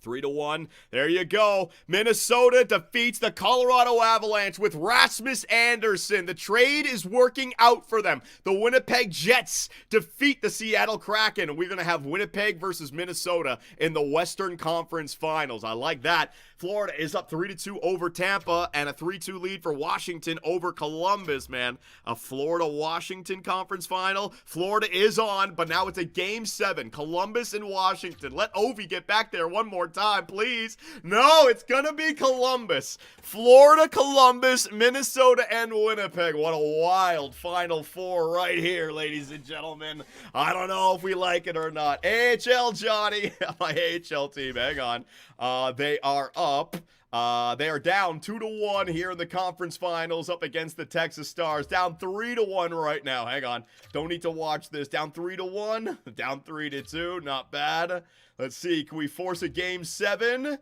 3-1. There you go. Minnesota defeats the Colorado Avalanche with Rasmus Anderson. The trade is working out for them. The Winnipeg Jets defeat the Seattle Kraken. And we're going to have Winnipeg versus Minnesota in the Western Conference Finals. I like that. Florida is up 3-2 over Tampa and a 3-2 lead for Washington over Columbus, man. A Florida-Washington Conference Final. Florida is on, but now it's a Game 7. Columbus and Washington. Let Ovi get back there one more time, please. No, it's going to be Columbus. Florida, Columbus, Minnesota, and Winnipeg. What a wild Final Four right here, ladies and gentlemen. I don't know if we like it or not. AHL, Johnny. My AHL team, hang on. They are up They are down 2-1 here in the conference finals up against the Texas Stars. Down 3-1 right now. Hang on. Don't need to watch this. Down 3-1. Down 3-2. Not bad. Let's see. Can we force a game 7?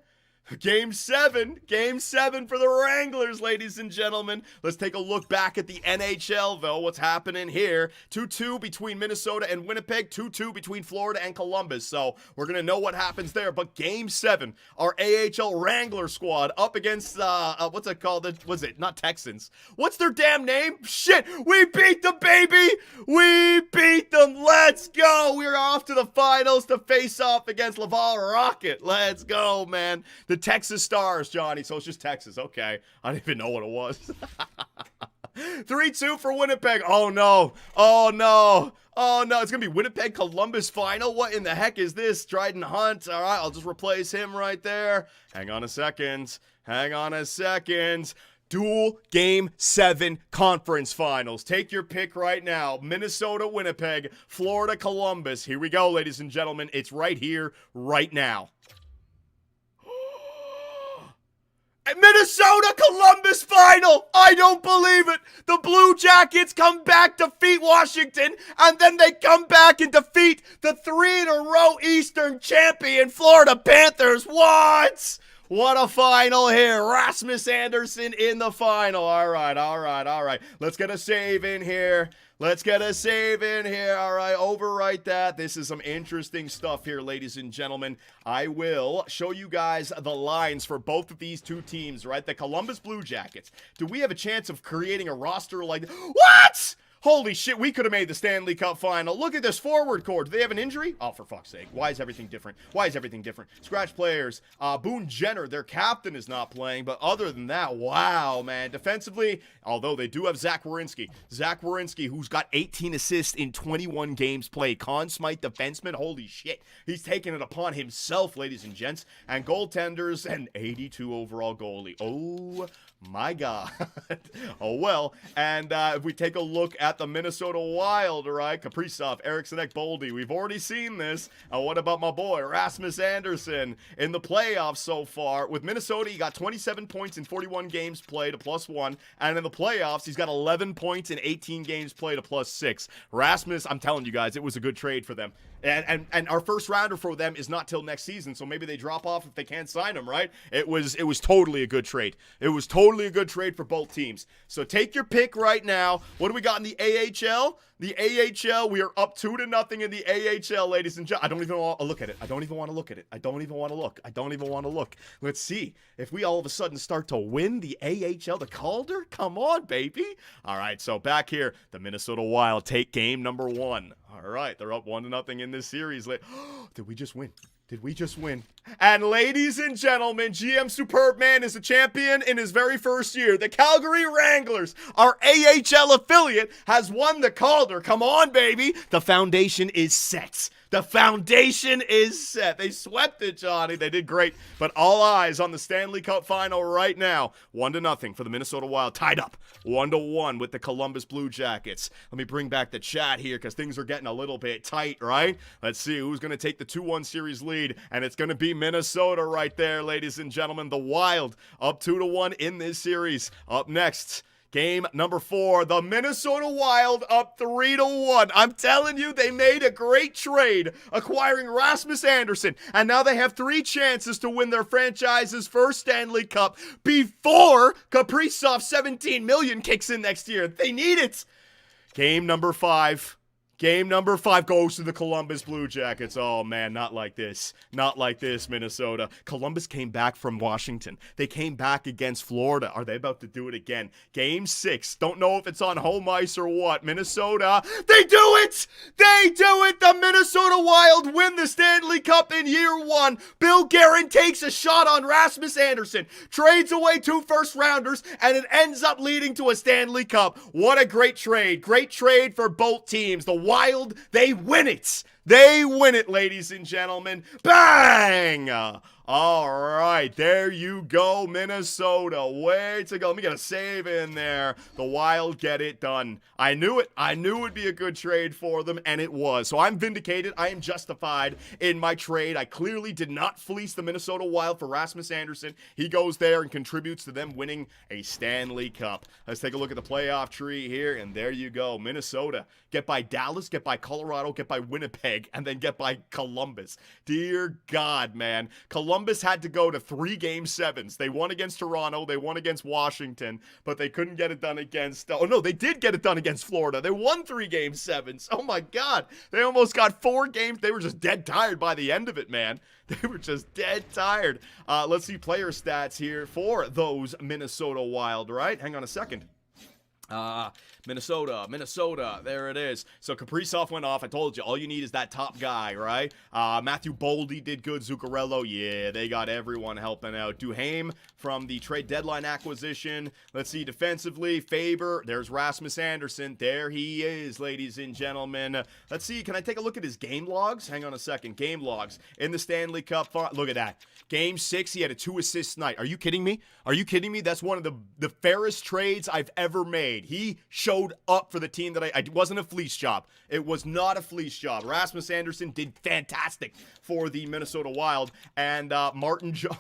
Game 7 for the Wranglers, ladies and gentlemen. Let's take a look back at the NHL, though. What's happening here? 2-2 between Minnesota and Winnipeg, 2-2 between Florida and Columbus. So we're going to know what happens there. But Game 7, our AHL Wrangler squad up against, what's it called? Was it not Texans? What's their damn name? Shit, we beat them, baby! We beat them! Let's go! We're off to the finals to face off against Laval Rocket. Let's go, man. The Texas Stars, Johnny. So it's just Texas. Okay. I didn't even know what it was. 3-2 for Winnipeg. Oh, no. Oh, no. Oh, no. It's going to be Winnipeg-Columbus final. What in the heck is this? Dryden Hunt. All right. I'll just replace him right there. Hang on a second. Hang on a second. Dual Game 7 conference finals. Take your pick right now. Minnesota, Winnipeg, Florida, Columbus. Here we go, ladies and gentlemen. It's right here, right now. Minnesota Columbus final. I don't believe it. The Blue Jackets come back, defeat Washington, and then they come back and defeat the 3-in-a-row Eastern champion Florida Panthers. What? What a final here. Rasmus Andersson in the final. All right. Let's get a save in here. All right, overwrite that. This is some interesting stuff here, ladies and gentlemen. I will show you guys the lines for both of these two teams, right? The Columbus Blue Jackets. Do we have a chance of creating a roster like... What? Holy shit, we could have made the Stanley Cup final. Look at this forward core. Do they have an injury? Oh, for fuck's sake. Why is everything different? Scratch players. Boone Jenner, their captain, is not playing. But other than that, wow, man. Defensively, although they do have Zach Werenski. Zach Werenski, who's got 18 assists in 21 games played. Conn Smythe defenseman. Holy shit. He's taking it upon himself, ladies and gents. And goaltenders, an 82 overall goalie. Oh, my God. Oh, well. And if we take a look at the Minnesota Wild, right? Kaprizov, Eriksson, Boldy. We've already seen this. What about my boy, Rasmus Andersson, in the playoffs so far? With Minnesota, he got 27 points in 41 games played, a +1. And in the playoffs, he's got 11 points in 18 games played, a +6. Rasmus, I'm telling you guys, it was a good trade for them. And our first rounder for them is not till next season, so maybe they drop off if they can't sign him, right? It was totally a good trade. It was totally a good trade for both teams. So take your pick right now. What do we got in the AHL? The AHL, we are up 2-0 in the AHL, ladies and gentlemen. I don't even want to look at it. I don't even want to look. Let's see if we all of a sudden start to win the AHL, the Calder. Come on, baby. All right, so back here, the Minnesota Wild take game number 1. All right, they're up 1-0 in this series. Did we just win? And ladies and gentlemen, GM Superbman is a champion in his very first year. The Calgary Wranglers, our AHL affiliate, has won the Calder. Come on, baby. The foundation is set. They swept it, Johnny. They did great. But all eyes on the Stanley Cup final right now. 1-0 for the Minnesota Wild. Tied up 1-1 with the Columbus Blue Jackets. Let me bring back the chat here because things are getting a little bit tight, right? Let's see who's going to take the 2-1 series lead. And it's going to be Minnesota right there, ladies and gentlemen. The Wild up 2-1 in this series. Up next, game number 4, the Minnesota Wild up 3-1. I'm telling you, they made a great trade acquiring Rasmus Andersson, and now they have 3 chances to win their franchise's first Stanley Cup before Kaprizov $17 million kicks in next year. They need it. Game number 5 goes to the Columbus Blue Jackets. Oh, man, not like this. Not like this, Minnesota. Columbus came back from Washington. They came back against Florida. Are they about to do it again? Game 6. Don't know if it's on home ice or what. Minnesota, they do it! The Minnesota Wild win the Stanley Cup in year 1. Bill Guerin takes a shot on Rasmus Andersson, trades away 2 first-rounders, and it ends up leading to a Stanley Cup. What a great trade. Great trade for both teams. The Wild, they win it. Ladies and gentlemen. Bang! All right, there you go, Minnesota. Way to go. Let me get a save in there. The Wild get it done. I knew it. I knew it would be a good trade for them, and it was. So I'm vindicated. I am justified in my trade. I clearly did not fleece the Minnesota Wild for Rasmus Andersson. He goes there and contributes to them winning a Stanley Cup. Let's take a look at the playoff tree here, and there you go. Minnesota get by Dallas, get by Colorado, get by Winnipeg, and then get by Columbus. Dear God, man. Columbus had to go to 3 Game 7s. They won against Toronto, they won against Washington, but they couldn't get it done against, oh no, they did get it done against Florida. They won 3 Game 7s. Oh my God. They almost got 4 games. They were just dead tired by the end of it, man. They were just dead tired. Let's see player stats here for those Minnesota Wild, right? Hang on a second. Minnesota, there it is. So Kaprizov went off. I told you, all you need is that top guy, right? Matthew Boldy did good. Zuccarello, yeah, they got everyone helping out. Duhaime from the trade deadline acquisition. Let's see, defensively, Faber. There's Rasmus Andersson. There he is, ladies and gentlemen. Let's see, can I take a look at his game logs? Hang on a second. Game logs in the Stanley Cup. Look at that. Game 6, he had a 2-assist night. Are you kidding me? Are you kidding me? That's one of the fairest trades I've ever made. He showed up for the team that I wasn't a fleece job. It was not a fleece job. Rasmus Andersson did fantastic for the Minnesota Wild. And Martin Jones.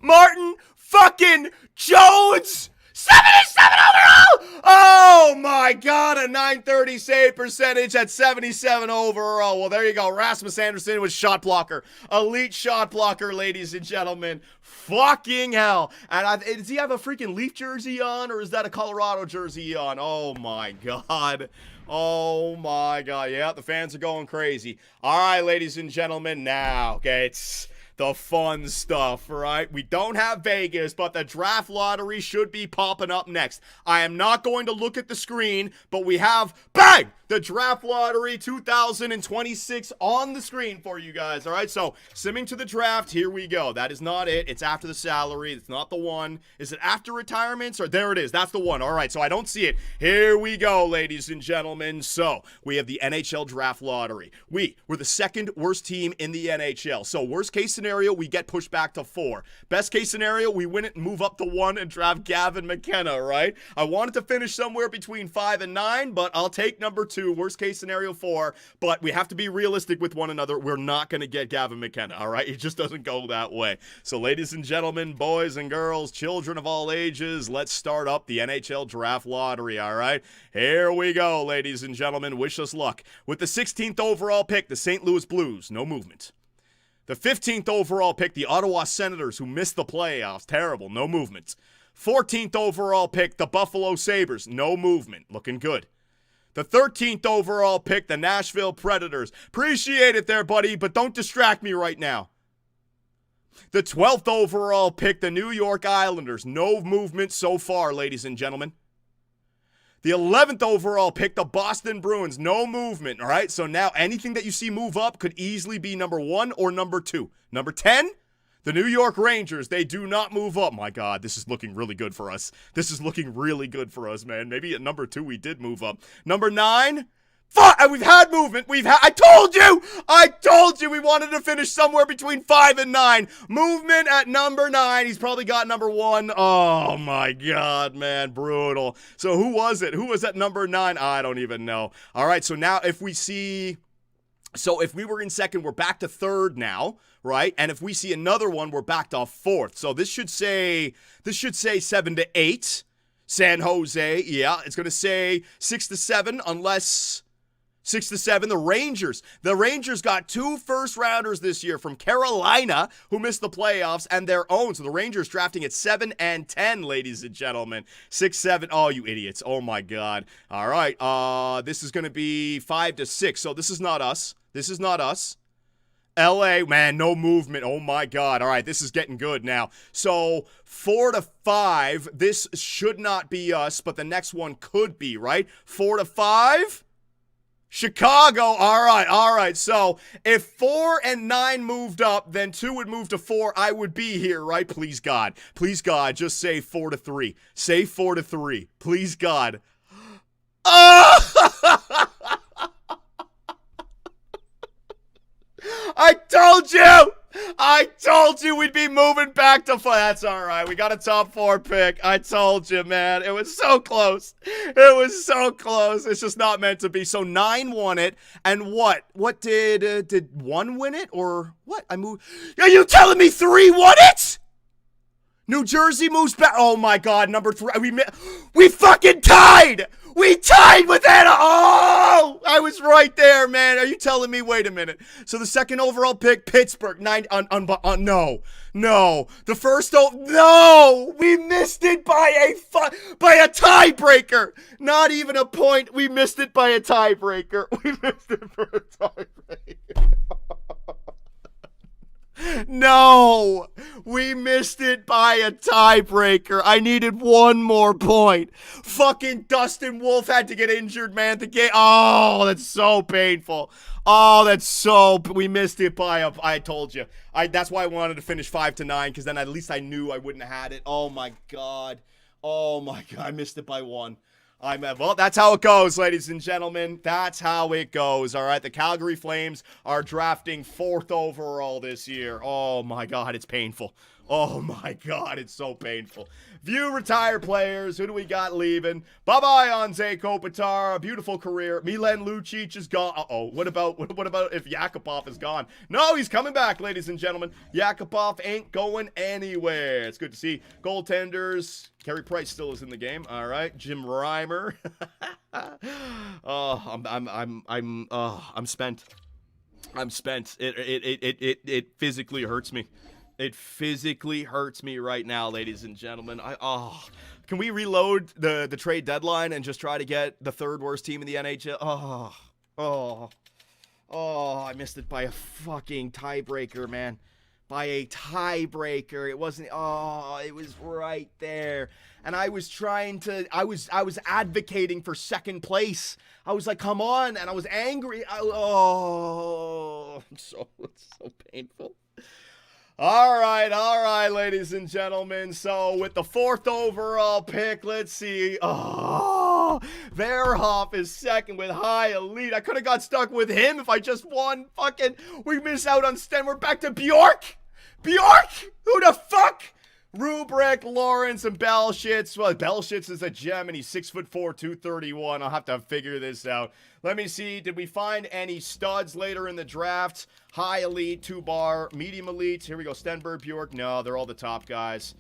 Martin fucking Jones! 77 overall! Oh my God, a .930 save percentage at 77 overall. Well, there you go. Rasmus Andersson was shot blocker. Elite shot blocker, ladies and gentlemen. Fucking hell. And does he have a freaking Leaf jersey on, or is that a Colorado jersey on? Oh my God. Oh my God. Yeah, the fans are going crazy. All right, ladies and gentlemen, now, okay, it's the fun stuff, right? We don't have Vegas, but the draft lottery should be popping up next. I am not going to look at the screen, but we have, bang, the draft lottery 2026 on the screen for you guys, all right? So, simming to the draft, here we go. That is not it. It's after the salary. It's not the one. Is it after retirements? Or there it is. That's the one. All right, so I don't see it. Here we go, ladies and gentlemen. So, we have the NHL draft lottery. We were the second worst team in the NHL. So, worst case scenario, we get pushed back to 4. Best case scenario, we win it and move up to 1 and draft Gavin McKenna, right? I wanted to finish somewhere between 5 and 9, but I'll take number 2. Worst case scenario 4, but we have to be realistic with one another. We're not going to get Gavin McKenna, all right? It just doesn't go that way. So, ladies and gentlemen, boys and girls, children of all ages, let's start up the NHL draft lottery, all right? Here we go, ladies and gentlemen. Wish us luck. With the 16th overall pick, the St. Louis Blues, no movement. The 15th overall pick, the Ottawa Senators, who missed the playoffs, terrible, no movement. 14th overall pick, the Buffalo Sabres, no movement, looking good. The 13th overall pick, the Nashville Predators. Appreciate it there, buddy, but don't distract me right now. The 12th overall pick, the New York Islanders. No movement so far, ladies and gentlemen. The 11th overall pick, the Boston Bruins. No movement, all right? So now anything that you see move up could easily be number 1 or number 2. Number 10? The New York Rangers, they do not move up. My God, this is looking really good for us. This is looking really good for us, man. Maybe at number 2 we did move up. Number 9? Fuck, we've had movement. I told you we wanted to finish somewhere between 5 and 9. Movement at number 9. He's probably got number 1. Oh my God, man, brutal. So who was it? Who was at number 9? I don't even know. All right, so now if we see... So if we were in second, we're back to 3rd now, right? And if we see another one, we're back to 4th. So this should say 7 to 8. San Jose, yeah, it's going to say 6 to 7 unless 6 to 7. The Rangers got 2 first-rounders this year from Carolina, who missed the playoffs, and their own. So the Rangers drafting at 7 and 10, ladies and gentlemen. 6, 7. Oh, you idiots. Oh, my God. All right. This is going to be 5 to 6. So this is not us. This is not us. LA, man, no movement. Oh, my God. All right, this is getting good now. So 4 to 5, this should not be us, but the next one could be, right? 4 to 5? Chicago, all right. So if 4 and 9 moved up, then 2 would move to 4. I would be here, right? Please, God, just say 4 to 3. Say 4 to 3. Please, God. Oh! told you! I told you we'd be moving back to That's all right. We got a top 4 pick. I told you, man. It was so close. It was so close. It's just not meant to be. So 9 won it. And what? What did 1 win it? Or what? I moved. Are you telling me 3 won it? New Jersey moves back. Oh my God, number 3. We fucking tied. We tied with Anna. Oh, I was right there, man. Are you telling me? Wait a minute. So the second overall pick, Pittsburgh. No. The first. No, we missed it by a tiebreaker. Not even a point. We missed it by a tiebreaker. We missed it for a tiebreaker. No, we missed it by a tiebreaker. I needed 1 more point. Fucking Dustin Wolf had to get injured, man. The game. Oh, that's so painful. We missed it by I told you. That's why I wanted to finish 5-9, because then at least I knew I wouldn't have had it. Oh my God. I missed it by 1. Well, that's how it goes, ladies and gentlemen. That's how it goes, all right? The Calgary Flames are drafting 4th overall this year. Oh, my God, it's painful. Oh, my God, it's so painful. Few retired players. Who do we got leaving? Bye-bye, Anze Kopitar. Beautiful career. Milan Lucic is gone. Uh-oh. What about if Yakupov is gone? No, he's coming back, ladies and gentlemen. Yakupov ain't going anywhere. It's good to see goaltenders. Carey Price still is in the game. All right. Jim Reimer. I'm spent. I'm spent. It physically hurts me. It physically hurts me right now, ladies and gentlemen. Can we reload the trade deadline and just try to get the 3rd worst team in the NHL? I missed it by a fucking tiebreaker, man. By a tiebreaker. It wasn't. It was right there. And I was I was advocating for 2nd place. I was like, come on. And I was angry. It's so painful. All right, ladies and gentlemen. So with the 4th overall pick, let's see. Verhoff is 2nd with high elite. I could have got stuck with him if I just won. We miss out on Sten. We're back to Bjork. Who the fuck? Rubric, Lawrence, and Belshitz. Well, Belshitz is a gem, and he's 6'4", 231. I'll have to figure this out. Let me see. Did we find any studs later in the draft? High elite, 2-bar, medium elite. Here we go. Stenberg, Bjork. No, they're all the top guys.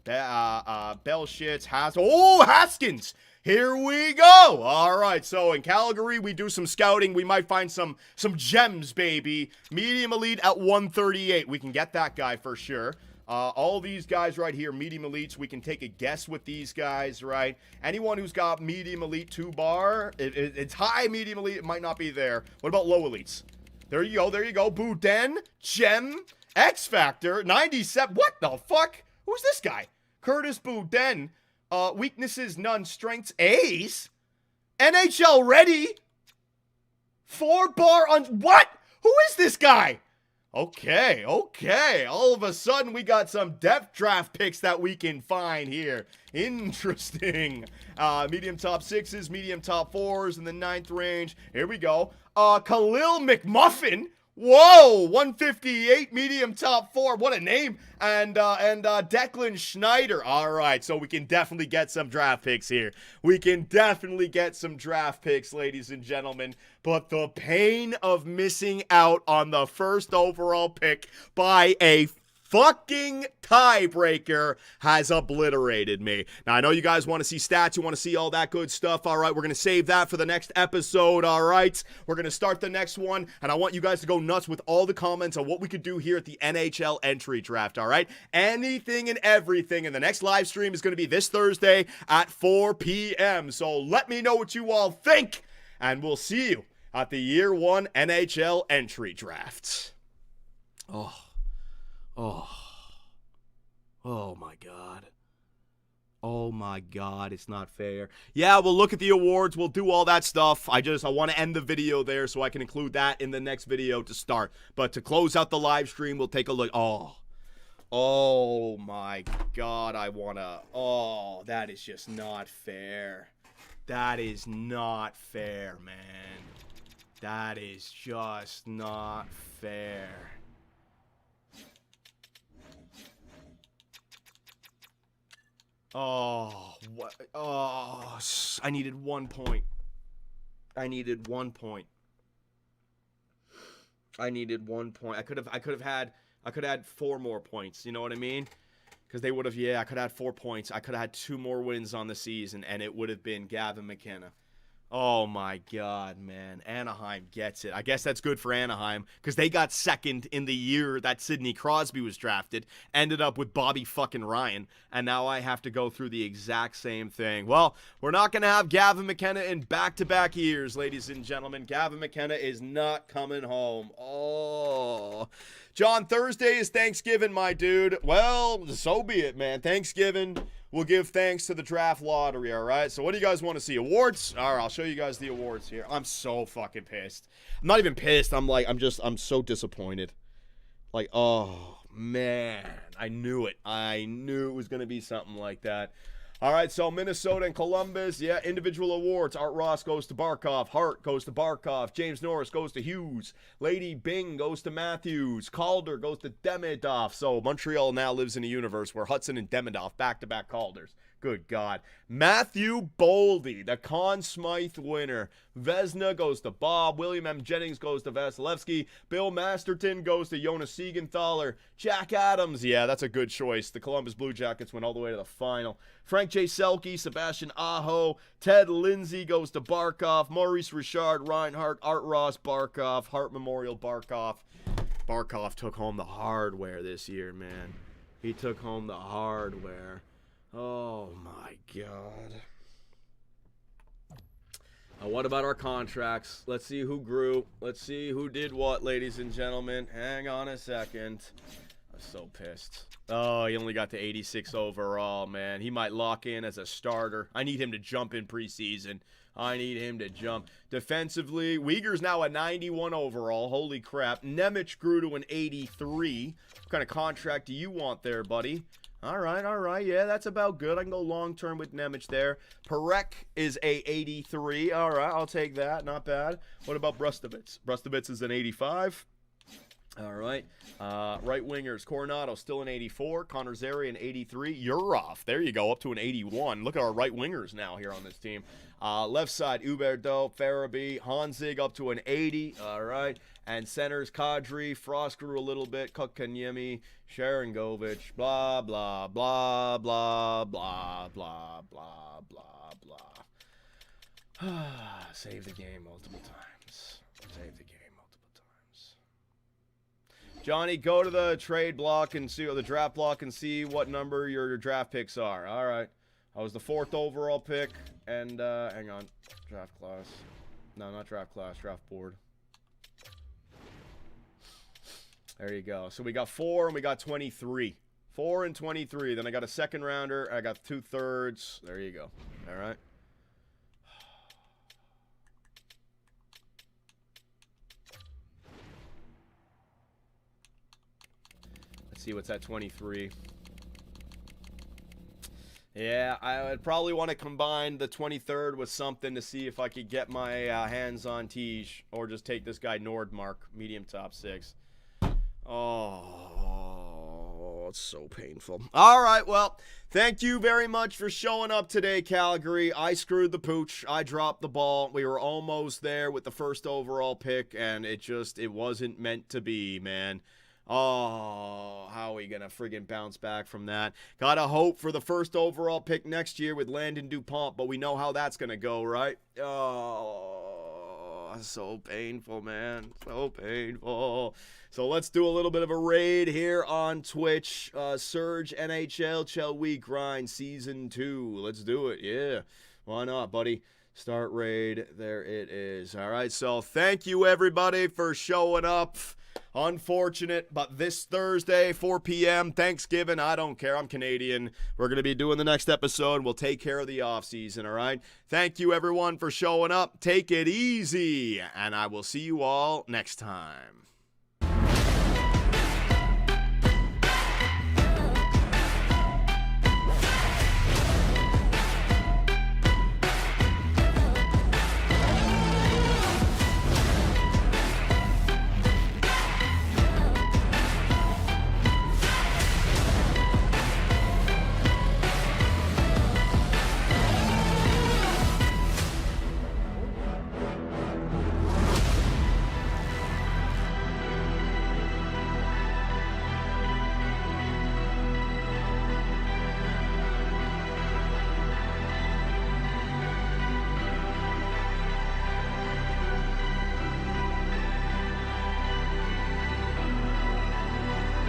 Belshitz, Haskins. Here we go. All right, so in Calgary, we do some scouting. We might find some gems, baby. Medium elite at 138. We can get that guy for sure. All these guys right here, medium elites, we can take a guess with these guys, right? Anyone who's got medium elite 2-bar, it's high medium elite, it might not be there. What about low elites? There you go. Boudin, Gem, X Factor, 97. What the fuck? Who's this guy? Curtis Boudin. Weaknesses, none. Strengths, A's. NHL ready. 4-bar on what? Who is this guy? Okay. All of a sudden, we got some depth draft picks that we can find here. Interesting. Medium top 6s, medium top 4s in the 9th range. Here we go. Khalil McMuffin. Whoa, 158, medium top 4. What a name. And Declan Schneider. All right, so we can definitely get some draft picks here. Ladies and gentlemen. But the pain of missing out on the 1st overall pick by a fucking tiebreaker has obliterated me. Now, I know you guys want to see stats. You want to see all that good stuff. All right, we're going to save that for the next episode. All right, we're going to start the next one, and I want you guys to go nuts with all the comments on what we could do here at the NHL entry draft. All right, anything and everything. And the next live stream is going to be this Thursday at 4 p.m. So let me know what you all think, and we'll see you at the Year 1 NHL entry draft. Oh my God. Oh my God, it's not fair. Yeah, we'll look at the awards. We'll do all that stuff. I want to end the video there so I can include that in the next video to start. But to close out the live stream, we'll take a look. Oh my God, that is just not fair. That is not fair, man. That is just not fair. Oh, what? Oh, I needed 1 point. I needed 1 point. I needed 1 point. I could have had 4 more points. You know what I mean? Because they would have, I could have had 4 points. I could have had 2 more wins on the season, and it would have been Gavin McKenna. Oh, my God, man. Anaheim gets it. I guess that's good for Anaheim because they got second in the year that Sidney Crosby was drafted, ended up with Bobby fucking Ryan, and now I have to go through the exact same thing. Well, we're not going to have Gavin McKenna in back-to-back years, ladies and gentlemen. Gavin McKenna is not coming home. Oh. John, Thursday is Thanksgiving, my dude. Well, so be it, man. Thanksgiving. We'll give thanks to the draft lottery, all right? So what do you guys want to see? Awards? All right, I'll show you guys the awards here. I'm so fucking pissed. I'm not even pissed. I'm so disappointed. Like, oh, man. I knew it. I knew it was going to be something like that. All right, so Minnesota and Columbus, individual awards. Art Ross goes to Barkov. Hart goes to Barkov. James Norris goes to Hughes. Lady Bing goes to Matthews. Calder goes to Demidov. So Montreal now lives in a universe where Hudson and Demidov back-to-back Calders. Good God. Matthew Boldy, the Conn Smythe winner. Vezina goes to Bob. William M. Jennings goes to Vasilevsky. Bill Masterton goes to Jonas Siegenthaler. Jack Adams, that's a good choice. The Columbus Blue Jackets went all the way to the final. Frank J. Selke, Sebastian Aho. Ted Lindsay goes to Barkov. Maurice Richard, Reinhardt, Art Ross, Barkov. Hart Memorial, Barkov. Barkov took home the hardware this year, man. He took home the hardware. Oh, my God. What about our contracts? Let's see who grew. Let's see who did what, ladies and gentlemen. Hang on a second. I'm so pissed. Oh, he only got to 86 overall, man. He might lock in as a starter. I need him to jump in preseason. I need him to jump. Defensively, Uyghur's now a 91 overall. Holy crap. Nemec grew to an 83. What kind of contract do you want there, buddy? All right. Yeah, that's about good. I can go long-term with Nemec there. Perek is a 83. All right, I'll take that. Not bad. What about Brustovitz? Brustovitz is an 85. All right. Right wingers, Coronado still an 84. Connor Zary an 83. Yurov, there you go, up to an 81. Look at our right wingers now here on this team. Left side, Huberdeau, Farabee, Hanzig up to an 80. All right. And centers, Kadri, Frost grew a little bit, Kotkaniemi, Sharangovich, blah, blah, blah, blah, blah, blah, blah, blah, blah. Save the game multiple times. Save the game multiple times. Johnny, go to the trade block and see, or the draft block and see what number your draft picks are. All right. I was the 4th overall pick, and, hang on, draft class. No, not draft class, draft board. There you go. So we got 4 and we got 23. 4 and 23. Then I got a second rounder. I got 2/3. There you go. All right. Let's see what's at 23. Yeah, I would probably want to combine the 23rd with something to see if I could get my hands on Tej, or just take this guy Nordmark, medium top 6. Oh, it's so painful. All right, well, thank you very much for showing up today, Calgary. I screwed the pooch. I dropped the ball. We were almost there with the 1st overall pick, and it wasn't meant to be, man. Oh, how are we going to friggin' bounce back from that? Gotta hope for the 1st overall pick next year with Landon DuPont, but we know how that's going to go, right? Oh, so painful, man. So painful. So let's do a little bit of a raid here on Twitch. Surge NHL, shall we grind Season 2. Let's do it, yeah. Why not, buddy? Start raid. There it is. All right, so thank you, everybody, for showing up. Unfortunate, but this Thursday, 4 p.m., Thanksgiving, I don't care. I'm Canadian. We're going to be doing the next episode. We'll take care of the offseason, all right? Thank you, everyone, for showing up. Take it easy, and I will see you all next time.